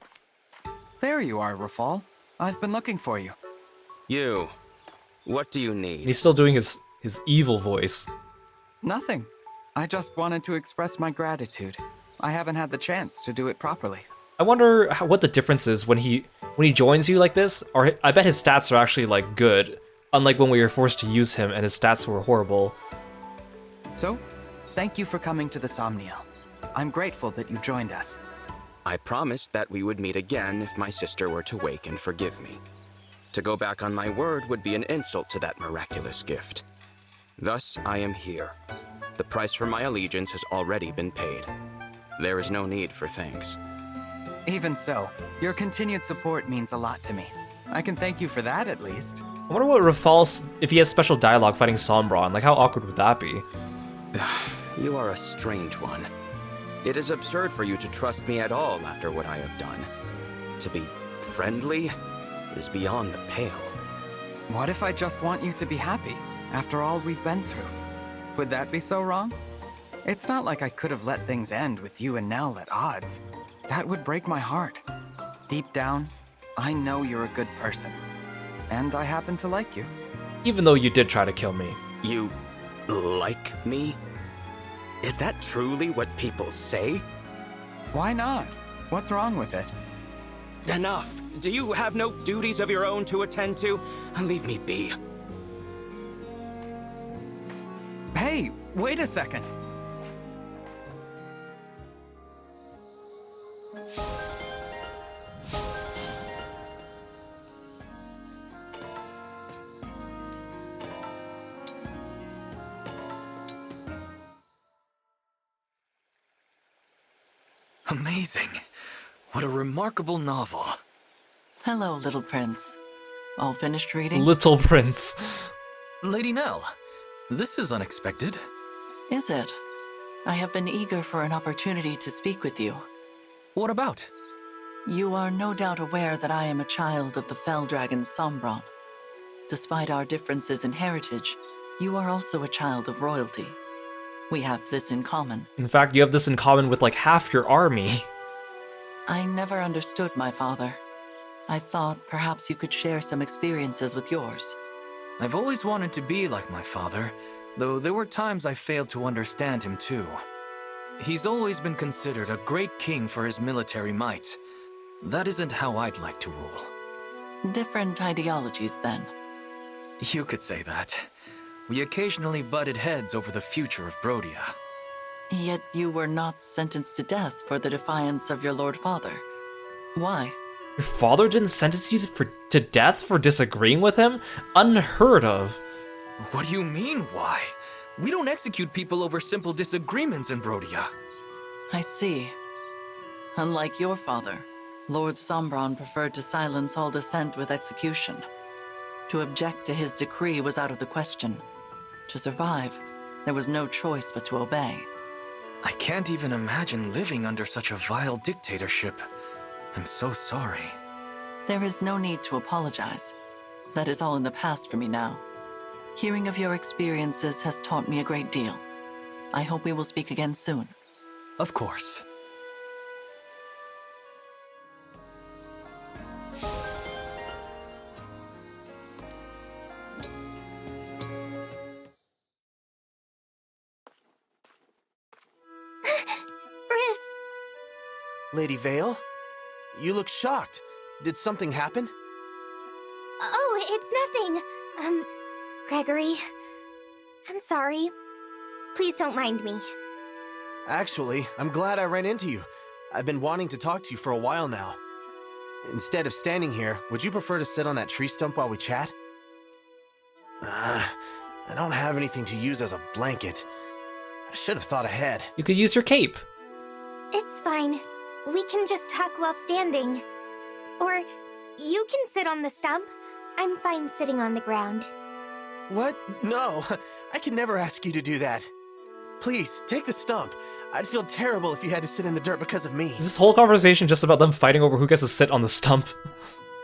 There you are, Rafal. I've been looking for you. You. What do you need? And he's still doing his evil voice. Nothing. I just wanted to express my gratitude. I haven't had the chance to do it properly. I wonder what the difference is when he joins you like this. Or I bet his stats are actually like good, unlike when we were forced to use him and his stats were horrible. So, thank you for coming to the Somniel. I'm grateful that you've joined us. I promised that we would meet again if my sister were to wake and forgive me. To go back on my word would be an insult to that miraculous gift. Thus, I am here. The price for my allegiance has already been paid. There is no need for thanks. Even so, your continued support means a lot to me. I can thank you for that, at least. I wonder what Rafal's, if he has special dialogue fighting Sombron. Like, how awkward would that be? You are a strange one. It is absurd for you to trust me at all after what I have done. To be friendly is beyond the pale. What if I just want you to be happy, after all we've been through? Would that be so wrong? It's not like I could have let things end with you and Nell at odds. That would break my heart. Deep down, I know you're a good person. And I happen to like you. Even though you did try to kill me. You like me? Is that truly what people say? Why not? What's wrong with it? Enough! Do you have no duties of your own to attend to? Leave me be. Hey, wait a second. Amazing. What a remarkable novel. Hello, little prince. All finished reading? Little prince. Lady Nell, this is unexpected. Is it? I have been eager for an opportunity to speak with you. What about? You are no doubt aware that I am a child of the Fell Dragon Sombron. Despite our differences in heritage, you are also a child of royalty. We have this in common. In fact, you have this in common with like half your army. I never understood my father. I thought perhaps you could share some experiences with yours. I've always wanted to be like my father, though there were times I failed to understand him too. He's always been considered a great king for his military might. That isn't how I'd like to rule. Different ideologies, then. You could say that. We occasionally butted heads over the future of Brodia. Yet you were not sentenced to death for the defiance of your Lord Father. Why? Your father didn't sentence you to death for disagreeing with him? Unheard of. What do you mean, why? We don't execute people over simple disagreements in Brodia. I see. Unlike your father, Lord Sombron preferred to silence all dissent with execution. To object to his decree was out of the question. To survive, there was no choice but to obey. I can't even imagine living under such a vile dictatorship. I'm so sorry. There is no need to apologize. That is all in the past for me now. Hearing of your experiences has taught me a great deal. I hope we will speak again soon. Of course. Lady Vale? You look shocked. Did something happen? Oh, it's nothing. Gregory. I'm sorry. Please don't mind me. Actually, I'm glad I ran into you. I've been wanting to talk to you for a while now. Instead of standing here, would you prefer to sit on that tree stump while we chat? I don't have anything to use as a blanket. I should have thought ahead. You could use your cape. It's fine. We can just talk while standing. Or you can sit on the stump. I'm fine sitting on the ground. What? No, I can never ask you to do that. Please, take the stump. I'd feel terrible if you had to sit in the dirt because of me. Is this whole conversation just about them fighting over who gets to sit on the stump?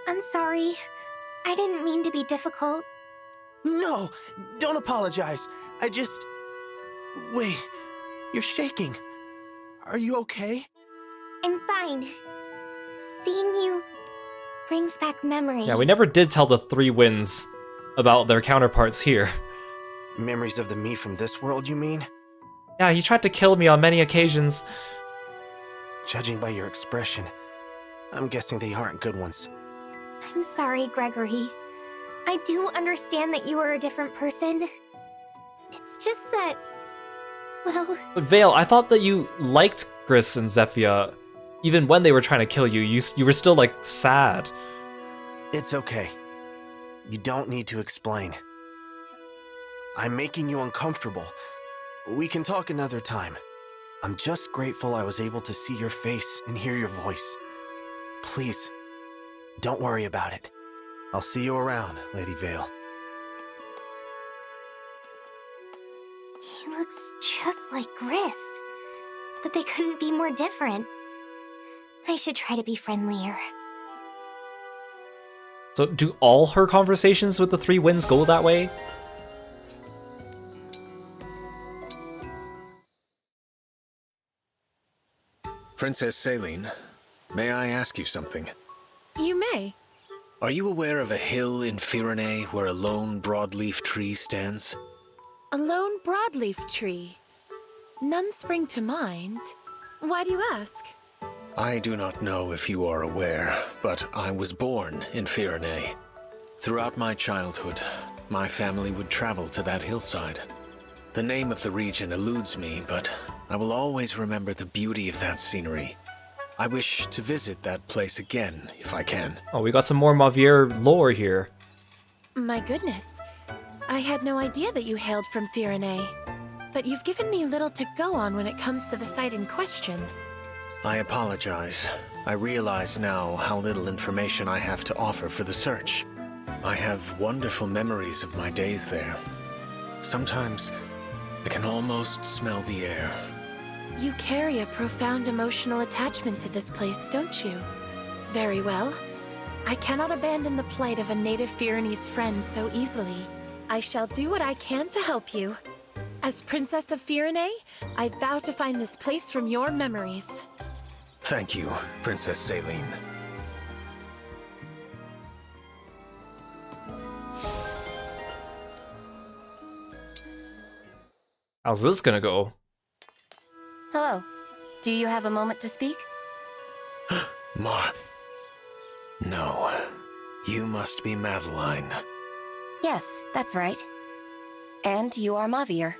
I'm sorry. I didn't mean to be difficult. No, don't apologize. I just... Wait, you're shaking. Are you okay? I'm fine. Seeing you brings back memories. Yeah, we never did tell the Three Winds about their counterparts here. Memories of the me from this world, you mean? Yeah, he tried to kill me on many occasions. Judging by your expression, I'm guessing they aren't good ones. I'm sorry, Gregory. I do understand that you are a different person. It's just that... well... But Vale, I thought that you liked Gris and Zephia. Even when they were trying to kill you, you were still, like, sad. It's okay. You don't need to explain. I'm making you uncomfortable. We can talk another time. I'm just grateful I was able to see your face and hear your voice. Please, don't worry about it. I'll see you around, Lady Vale. He looks just like Gris. But they couldn't be more different. I should try to be friendlier. So do all her conversations with the Three Winds go that way? Princess Selene, may I ask you something? You may. Are you aware of a hill in Firene where a lone broadleaf tree stands? A lone broadleaf tree. None spring to mind. Why do you ask? I do not know if you are aware, but I was born in Firene. Throughout my childhood, my family would travel to that hillside. The name of the region eludes me, but I will always remember the beauty of that scenery. I wish to visit that place again, if I can. Oh, we got some more Mavier lore here. My goodness. I had no idea that you hailed from Firene. But you've given me little to go on when it comes to the site in question. I apologize. I realize now how little information I have to offer for the search. I have wonderful memories of my days there. Sometimes I can almost smell the air. You carry a profound emotional attachment to this place, don't you? Very well. I cannot abandon the plight of a native Firenese friend so easily. I shall do what I can to help you. As Princess of Firene, I vow to find this place from your memories. Thank you, Princess Selene. How's this gonna go? Hello. Do you have a moment to speak? No. You must be Madeline. Yes, that's right. And you are Mavier.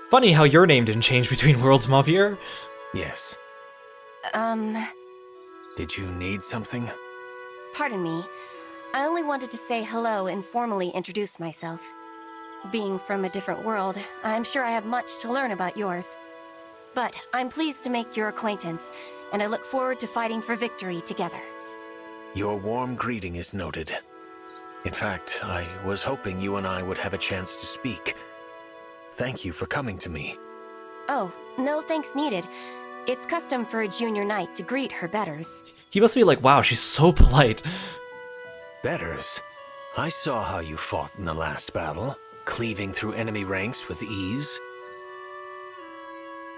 Funny how your name didn't change between worlds, Mavier. Yes. Um, Did you need something? pardon me. I only wanted to say hello and formally introduce myself. Being from a different world, I'm sure I have much to learn about yours. But I'm pleased to make your acquaintance, and I look forward to fighting for victory together. Your warm greeting is noted. In fact, I was hoping you and I would have a chance to speak. Thank you for coming to me. Oh, no thanks needed. It's custom for a junior knight to greet her betters. He must be like, wow, she's so polite. Betters? I saw how you fought in the last battle, cleaving through enemy ranks with ease.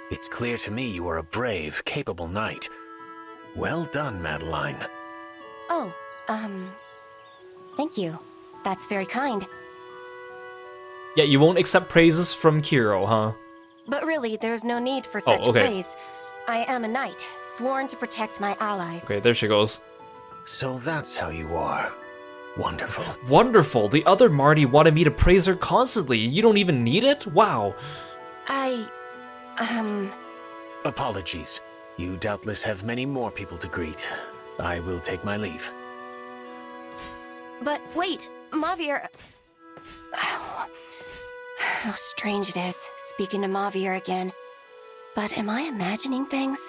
It's clear to me you are a brave, capable knight. Well done, Madeline. Oh, thank you. That's very kind. Yeah, you won't accept praises from Kiro, huh? But really, there's no need for such okay. praise. I am a knight, sworn to protect my allies. Okay, there she goes. So that's how you are. Wonderful. Wonderful! The other Marty wanted me to praise her constantly. You don't even need it? Wow. Apologies. You doubtless have many more people to greet. I will take my leave. But wait, Mavier... Oh, how strange it is, speaking to Mavier again. But am I imagining things?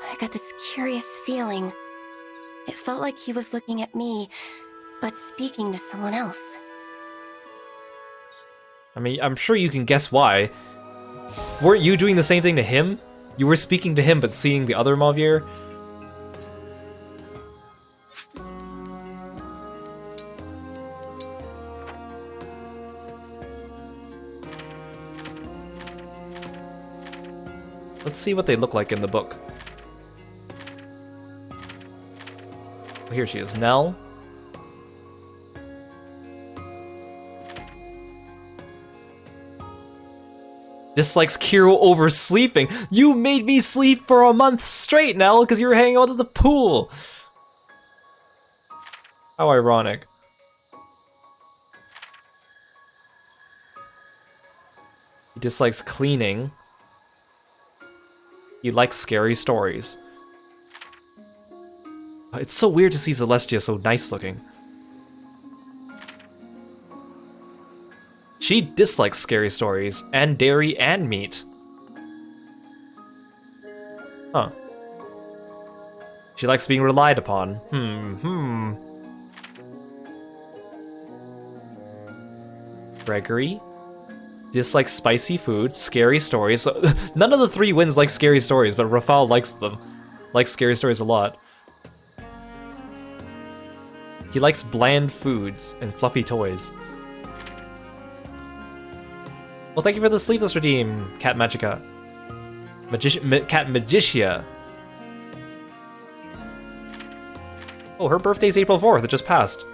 I got this curious feeling. It felt like he was looking at me, but speaking to someone else. I mean, I'm sure you can guess why. Weren't you doing the same thing to him? You were speaking to him, but seeing the other Mavier? Let's see what they look like in the book. Oh, here she is, Nell. Dislikes Kiro oversleeping. You made me sleep for a month straight, Nell, because you were hanging out at the pool. How ironic. He dislikes cleaning. He likes scary stories. It's so weird to see Zelestia so nice looking. She dislikes scary stories, and dairy and meat. Huh. She likes being relied upon. Gregory? Dislikes spicy food, scary stories. None of the three wins like scary stories, but Rafal likes them. Likes scary stories a lot. He likes bland foods and fluffy toys. Well, thank you for the sleepless redeem, Cat Magica. Cat Magicia. Oh, her birthday's April 4th. It just passed.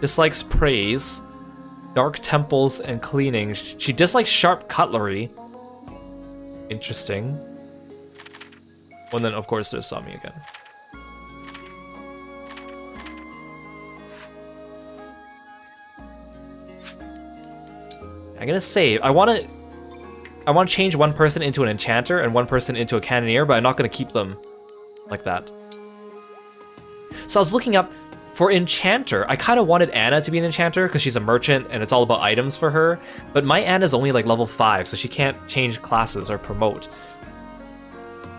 Dislikes praise, dark temples, and cleaning. She dislikes sharp cutlery. Interesting. Well, then, of course, there's Sami again. I'm gonna save. I want to change one person into an Enchanter and one person into a Cannoneer, but I'm not gonna keep them like that. So I was looking up for Enchanter. I kind of wanted Anna to be an Enchanter because she's a merchant and it's all about items for her. But my Anna's only like level 5, so she can't change classes or promote.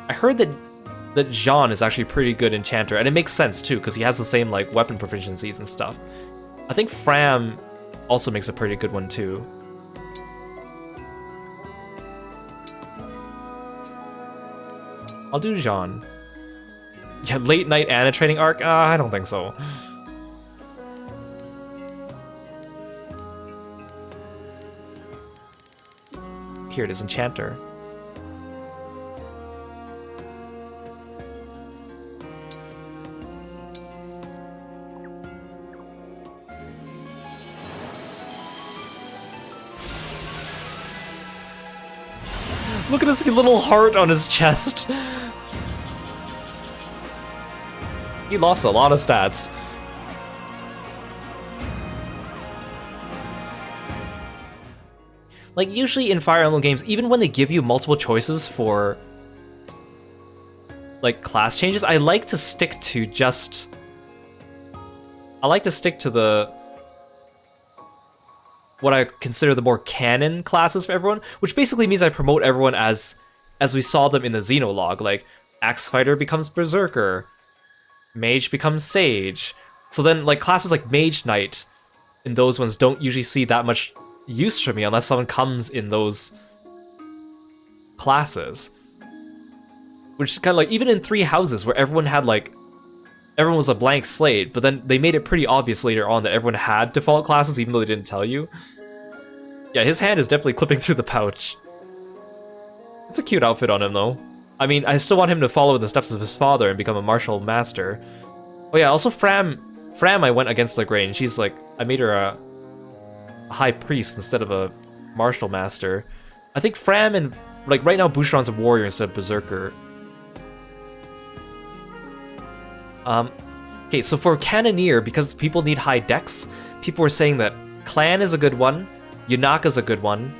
I heard that Jean is actually a pretty good Enchanter, and it makes sense too because he has the same like weapon proficiencies and stuff. I think Fram also makes a pretty good one too. I'll do Jean. Yeah, late night Anna training arc? I don't think so. Here it is, Enchanter. Look at his little heart on his chest. He lost a lot of stats. Like, usually in Fire Emblem games, even when they give you multiple choices for, like, class changes, I like to stick to just... I like to stick to the... what I consider the more canon classes for everyone, which basically means I promote everyone as we saw them in the Xenologue. Like, Axe Fighter becomes Berserker, Mage becomes Sage. So then, like, classes like Mage Knight and those ones don't usually see that much use for me unless someone comes in those classes. Which is kind of like, even in Three Houses, where everyone was a blank slate, but then they made it pretty obvious later on that everyone had default classes, even though they didn't tell you. Yeah, his hand is definitely clipping through the pouch. It's a cute outfit on him, though. I mean, I still want him to follow in the steps of his father and become a martial master. Oh yeah, also Fram I went against the grain. She's like, I made her a high priest instead of a martial master. I think Fram and, like, right now Boucheron's a warrior instead of berserker. Okay, so for Cannoneer, because people need high dex, people were saying that Clan is a good one, Yunaka's a good one.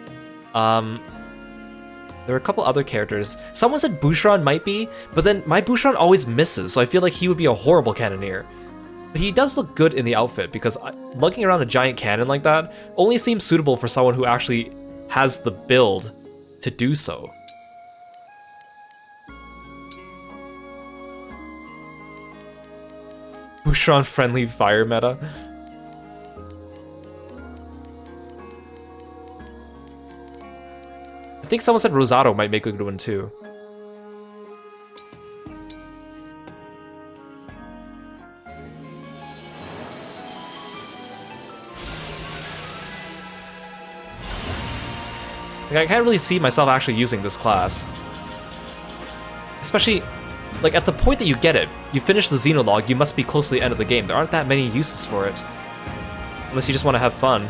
There are a couple other characters. Someone said Boucheron might be, but then my Boucheron always misses, so I feel like he would be a horrible Cannoneer. But he does look good in the outfit, because lugging around a giant cannon like that only seems suitable for someone who actually has the build to do so. Boucheron-friendly fire meta. I think someone said Rosado might make a good one too. Like, I can't really see myself actually using this class. Especially, like, at the point that you get it, you finish the Xenologue, you must be close to the end of the game. There aren't that many uses for it. Unless you just want to have fun.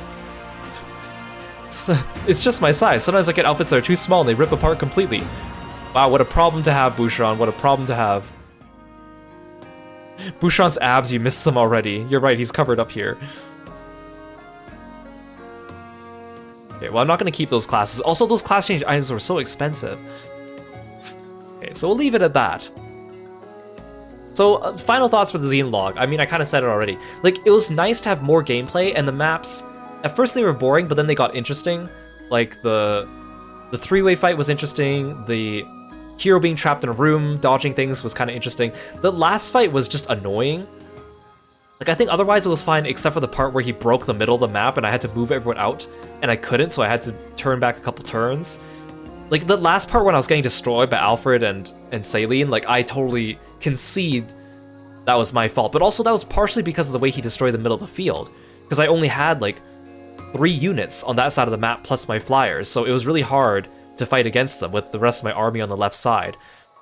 It's just my size. Sometimes I get outfits that are too small and they rip apart completely. Wow, what a problem to have, Boucheron. What a problem to have. Boucheron's abs, you missed them already. You're right, he's covered up here. Okay, well, I'm not going to keep those classes. Also, those class change items were so expensive. Okay, so we'll leave it at that. So, final thoughts for the Xenologue. I mean, I kind of said it already. Like, it was nice to have more gameplay, and the maps... At first they were boring, but then they got interesting. Like, the three-way fight was interesting, the Kiro being trapped in a room, dodging things was kind of interesting. The last fight was just annoying. Like, I think otherwise it was fine, except for the part where he broke the middle of the map and I had to move everyone out, and I couldn't, so I had to turn back a couple turns. Like, the last part when I was getting destroyed by Alfred and Celine, like, I totally concede that was my fault. But also, that was partially because of the way he destroyed the middle of the field. Because I only had, like, 3 units on that side of the map plus my flyers, so it was really hard to fight against them with the rest of my army on the left side.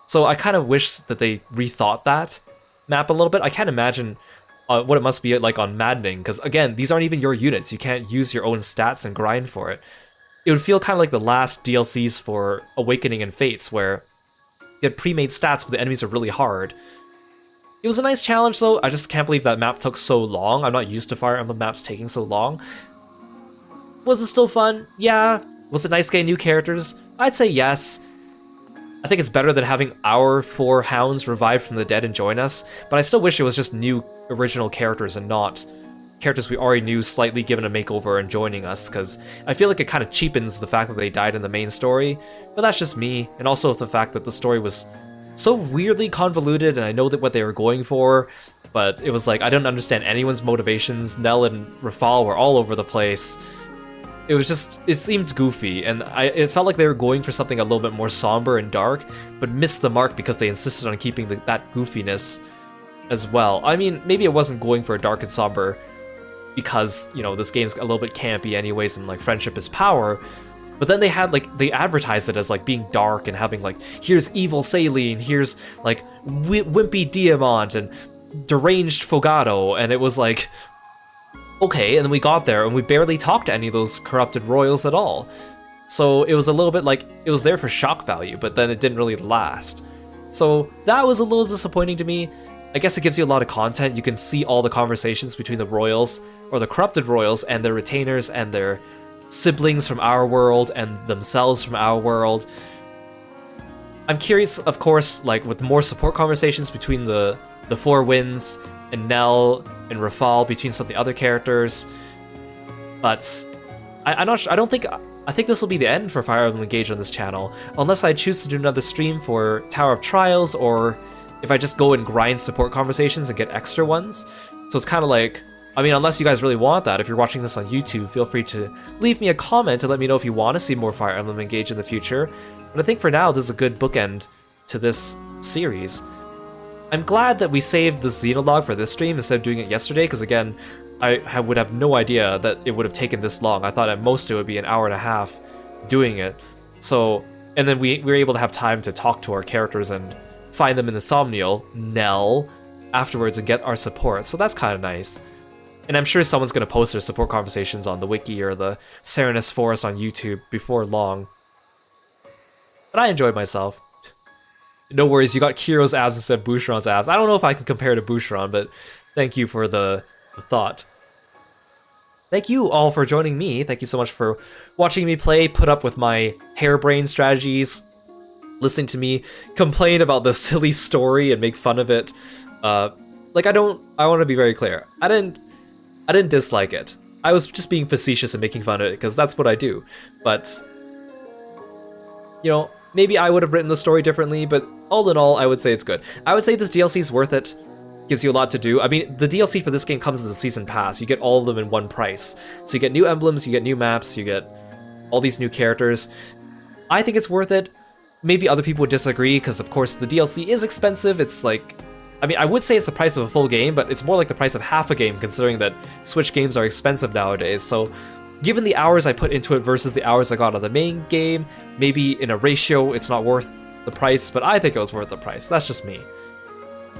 So I kind of wish that they rethought that map a little bit. I can't imagine what it must be like on Maddening, because again, these aren't even your units. You can't use your own stats and grind for it. It would feel kind of like the last DLCs for Awakening and Fates, where you had pre-made stats but the enemies are really hard. It was a nice challenge though. I just can't believe that map took so long. I'm not used to Fire Emblem maps taking so long. Was it still fun? Yeah. Was it nice getting new characters? I'd say yes. I think it's better than having our 4 hounds revive from the dead and join us, but I still wish it was just new original characters and not characters we already knew slightly given a makeover and joining us, because I feel like it kind of cheapens the fact that they died in the main story, but that's just me, and also the fact that the story was so weirdly convoluted, and I know that what they were going for, but it was like, I didn't understand anyone's motivations. Nell and Rafal were all over the place. It was just, it seemed goofy, and it felt like they were going for something a little bit more somber and dark, but missed the mark because they insisted on keeping that goofiness as well. I mean, maybe it wasn't going for a dark and somber because, you know, this game's a little bit campy anyways, and like friendship is power, but then they had like, they advertised it as like being dark and having like, here's evil Celine, here's like wimpy Diamant and deranged Fogado, and it was like, okay, and then we got there and we barely talked to any of those corrupted royals at all. So it was a little bit like, it was there for shock value, but then it didn't really last. So that was a little disappointing to me. I guess it gives you a lot of content. You can see all the conversations between the royals, or the corrupted royals, and their retainers, and their siblings from our world, and themselves from our world. I'm curious, of course, like with more support conversations between the Four Winds, and Nell, and Rafal, between some of the other characters. But I'm not sure. I think this will be the end for Fire Emblem Engage on this channel, unless I choose to do another stream for Tower of Trials, or if I just go and grind support conversations and get extra ones. So it's kind of like, I mean, unless you guys really want that, if you're watching this on YouTube, feel free to leave me a comment to let me know if you want to see more Fire Emblem Engage in the future. But I think for now, this is a good bookend to this series. I'm glad that we saved the Xenologue for this stream instead of doing it yesterday, because again, I would have no idea that it would have taken this long. I thought at most it would be an hour and a half doing it. So, and then we were able to have time to talk to our characters and find them in the Somnial, Nell, afterwards and get our support. So that's kind of nice. And I'm sure someone's going to post their support conversations on the wiki or the Serenus Forest on YouTube before long. But I enjoyed myself. No worries, you got Kiro's abs instead of Boucheron's abs. I don't know if I can compare to Boucheron, but thank you for the thought. Thank you all for joining me. Thank you so much for watching me play, put up with my harebrained strategies, listening to me complain about the silly story and make fun of it. Like, I want to be very clear. I didn't dislike it. I was just being facetious and making fun of it, because that's what I do. But, you know, maybe I would have written the story differently, but all in all, I would say it's good. I would say this DLC is worth it. Gives you a lot to do. I mean, the DLC for this game comes as a season pass. You get all of them in one price. So you get new emblems, you get new maps, you get all these new characters. I think it's worth it. Maybe other people would disagree, because of course the DLC is expensive. It's like, I mean, I would say it's the price of a full game, but it's more like the price of half a game, considering that Switch games are expensive nowadays. So given the hours I put into it versus the hours I got on the main game, maybe in a ratio it's not worth the price, but I think it was worth the price. That's just me.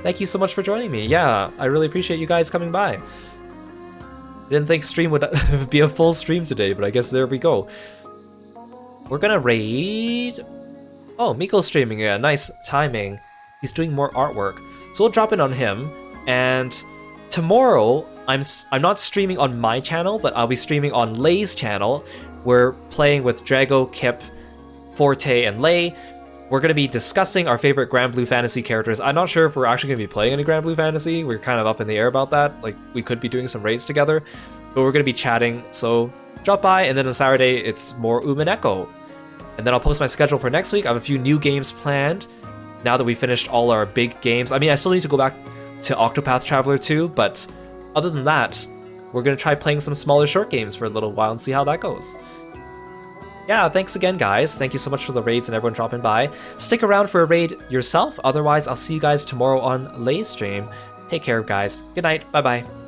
Thank you so much for joining me. Yeah, I really appreciate you guys coming by. Didn't think stream would be a full stream today, but I guess there we go. We're gonna raid... Oh, Miko's streaming again. Nice timing. He's doing more artwork. So we'll drop in on him. And tomorrow, I'm not streaming on my channel, but I'll be streaming on Lay's channel. We're playing with Drago, Kip, Forte, and Lay. We're going to be discussing our favorite Grand Blue Fantasy characters. I'm not sure if we're actually going to be playing any Grand Blue Fantasy. We're kind of up in the air about that. Like, we could be doing some raids together, but we're going to be chatting. So drop by, and then on Saturday, it's more Umineko. And then I'll post my schedule for next week. I have a few new games planned now that we finished all our big games. I mean, I still need to go back to Octopath Traveler 2, but other than that, we're going to try playing some smaller short games for a little while and see how that goes. Yeah, thanks again, guys. Thank you so much for the raids and everyone dropping by. Stick around for a raid yourself. Otherwise, I'll see you guys tomorrow on Lay's stream. Take care, guys. Good night. Bye-bye.